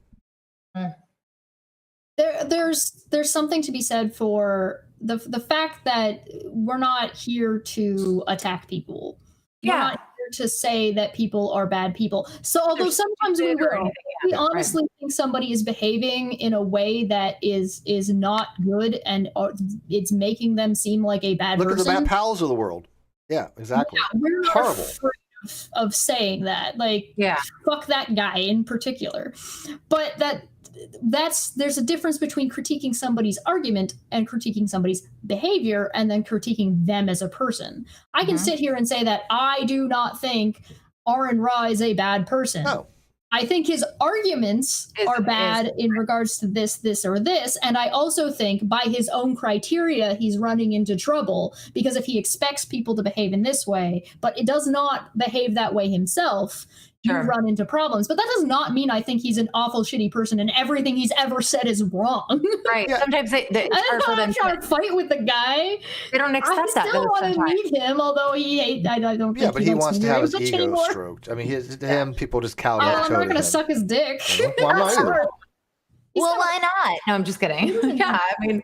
There's something to be said for the fact that we're not here to attack people. We're not here to say that people are bad people. So although sometimes we will, we honestly think somebody is behaving in a way that is not good and it's making them seem like a bad person. Look at the Matt Powells of the world. Yeah, exactly. Yeah, we're not horrible. Afraid of saying that. Like, fuck that guy in particular. But there's a difference between critiquing somebody's argument and critiquing somebody's behavior and then critiquing them as a person. I can sit here and say that I do not think Aaron Ra is a bad person. No. I think his arguments are bad in regards to this, or this. And I also think by his own criteria, he's running into trouble because if he expects people to behave in this way, but it does not behave that way himself, you run into problems. But that does not mean I think he's an awful, shitty person and everything he's ever said is wrong. Right. Yeah. Sometimes it's hard for them to fight with the guy. They don't accept that. I still want to meet him, although I don't think but he wants to have his ego stroked. I mean, to him, people just cow down. I'm not going to suck his dick. Well, I'm not either. Well, why not? No, I'm just kidding. Yeah, I mean,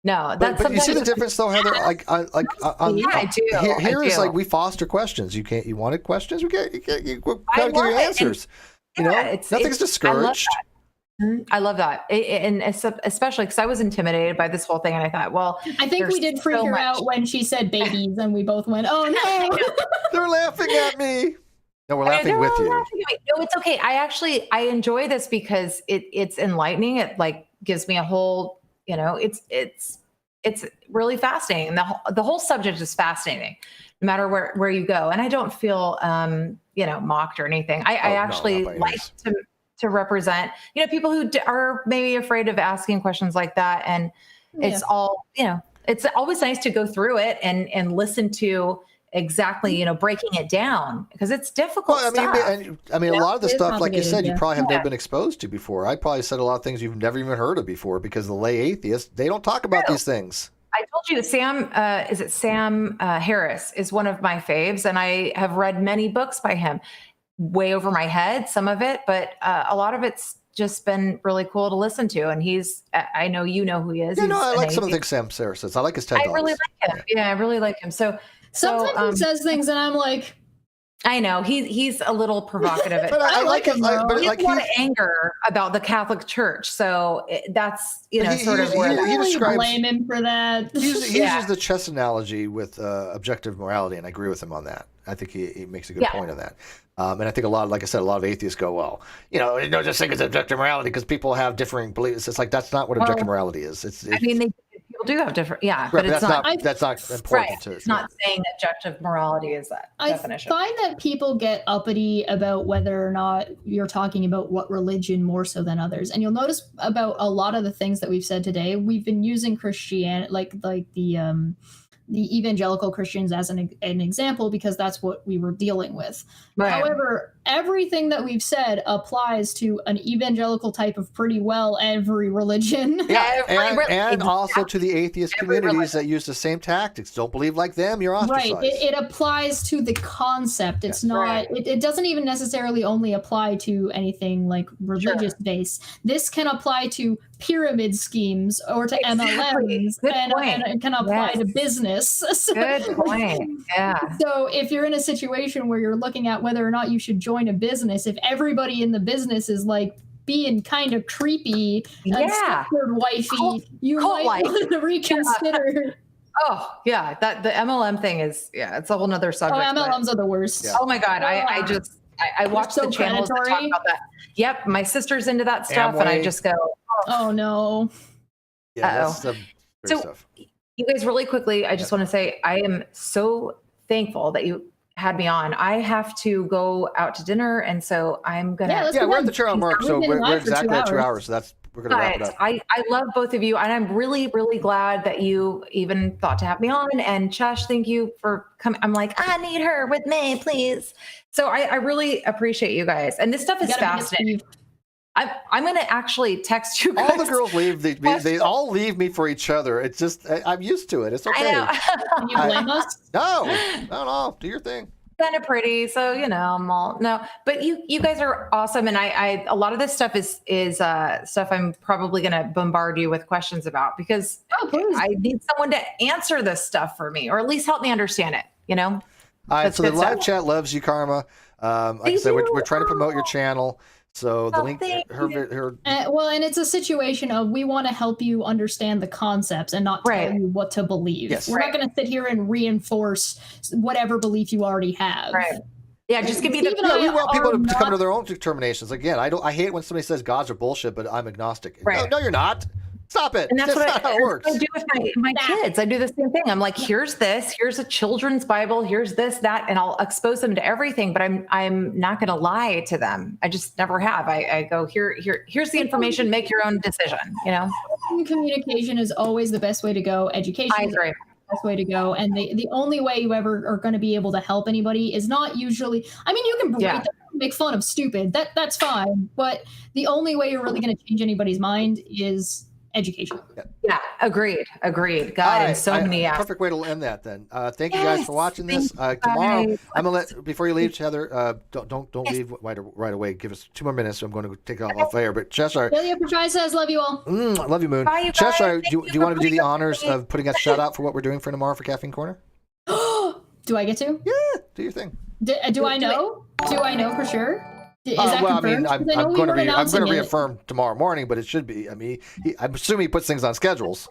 no. But you see the difference, though, Heather. I do. Here is like we foster questions. You wanted questions. We gotta give you answers. And, nothing's discouraged. I love that, and especially because I was intimidated by this whole thing, and I thought, well, I think we did freak her out when she said babies, and we both went, "Oh no!" They're laughing at me. No, we're laughing with you. No, it's okay. I enjoy this because it's enlightening. It like gives me a whole, it's really fascinating. The whole subject is fascinating, no matter where you go. And I don't feel mocked or anything. I actually like to represent people who are maybe afraid of asking questions like that. And it's all it's always nice to go through it and listen to exactly breaking it down because it's difficult stuff. I mean a lot of the stuff, like you said, you probably have never been exposed to before. I probably said a lot of things you've never even heard of before because the lay atheists, they don't talk about these things. I told you Sam Harris is one of my faves, and I have read many books by him, way over my head, some of it, but a lot of it's just been really cool to listen to. And I know you know who he is. Yeah, I like some of the things Sam Harris says. I like his TED Talks. I really like him. Yeah, I really like him. So sometimes he says things and I'm like, I know he's a little provocative. But I like him. But He has like a lot of anger about the Catholic Church, so that's sort of where he really describes. blame him for that. He uses the chess analogy with objective morality, and I agree with him on that. I think he makes a good point on that. And I think a lot of atheists go, well, don't just think it's objective morality because people have differing beliefs. It's like that's not what objective morality is. People do have different, but it's not important. Right. It's not saying objective morality is that definition. I find that people get uppity about whether or not you're talking about what religion more so than others. And you'll notice about a lot of the things that we've said today, we've been using Christianity, like the evangelical Christians as an example, because that's what we were dealing with. Right. However, everything that we've said applies to an evangelical type of pretty well every religion. Yeah, and also to the atheist communities that use the same tactics. Don't believe like them, you're ostracized. Right. It applies to the concept. It's not. It doesn't even necessarily only apply to anything like religious based. This can apply to pyramid schemes or to MLMs, and it can apply to business. Good point. Yeah. So if you're in a situation where you're looking at whether or not you should join a business, if everybody in the business is like being kind of creepy and wifey, you might want to reconsider. Oh yeah, the MLM thing is it's a whole nother subject. Oh, MLMs are the worst. Yeah. Oh my god, I watch the channels that talk about that. Yep, my sister's into that stuff, and I just go, oh no. Yeah, that's some great stuff. You guys, really quickly, I just want to say I am so thankful that you had me on. I have to go out to dinner, and so I'm gonna. Yeah, we're at the 2 hour mark, so we're exactly at 2 hours. So we're gonna wrap it up. I love both of you, and I'm really, really glad that you even thought to have me on. And Chesh, thank you for coming. I'm like, I need her with me, please. So I really appreciate you guys, and this stuff is fascinating. I'm going to actually text you guys. All the girls leave. They all leave me for each other. It's just I'm used to it. It's okay. I know. Can you blame us? No. Do your thing. Kind of pretty, so I'm all But you guys are awesome, and I a lot of this stuff is stuff I'm probably going to bombard you with questions about because I need someone to answer this stuff for me, or at least help me understand it. All right. So the live chat loves you, Karma. Like I said, we're trying to promote your channel. So the link, and it's a situation of we want to help you understand the concepts and not tell you what to believe. Yes. We're not going to sit here and reinforce whatever belief you already have. Right. Yeah, just give me the. We want people to come to their own determinations. Again, I hate when somebody says gods are bullshit, but I'm agnostic. Right. No, you're not. Stop it. And that's not how it works. I do with my kids. I do the same thing. I'm like, here's a children's Bible, here's this, that, and I'll expose them to everything, but I'm not going to lie to them. I just never have. I go, here's the information, make your own decision, Communication is always the best way to go. Education is the best way to go. And the only way you ever are going to be able to help anybody is not usually, you can make fun of stupid. That's fine. But the only way you're really going to change anybody's mind is education. Yeah, agreed. God, and so many aspects. Perfect way to end that then. Thank you guys for watching this. Tomorrow, I'm gonna before you leave, Heather, don't leave right away. Give us 2 more minutes. So I'm going to take it off air. But Cheshire, says, love you all. Love you, Moon. Bye, you Cheshire, do you want to do the honors of putting a shout out for what we're doing for tomorrow for Caffeine Corner? Do I get to? Yeah, do your thing. Do I know? Do I know for sure? Is that confirmed? I'm going to reaffirm tomorrow morning, but it should be. I'm assuming he puts things on schedules.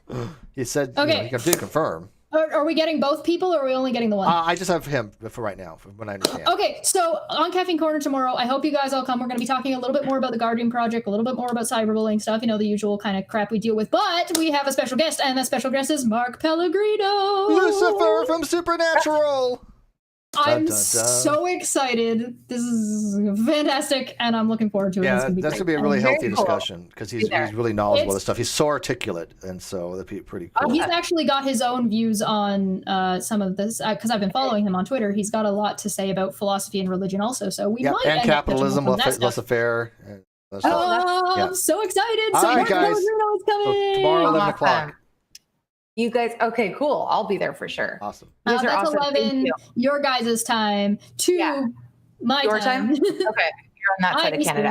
He said, he did confirm. Are we getting both people, or are we only getting the one? I just have him for right now, from what I understand. Okay, so on Caffeine Corner tomorrow, I hope you guys all come. We're going to be talking a little bit more about the Guardian Project, a little bit more about cyberbullying stuff, the usual kind of crap we deal with. But we have a special guest, and that special guest is Mark Pellegrino. Lucifer from Supernatural. I'm so excited. This is fantastic, and I'm looking forward to it. Yeah, that's going to be a really healthy discussion because he's really knowledgeable of stuff. He's so articulate, and so that'd be pretty cool. He's actually got his own views on some of this, because I've been following him on Twitter. He's got a lot to say about philosophy and religion also, so we might and capitalism, laissez-faire. I'm so excited. All right, guys. Tomorrow, 11 o'clock. You guys, okay, cool. I'll be there for sure. Awesome. That's awesome. 11 your guys' time to my time. Okay, you're on that side of Canada.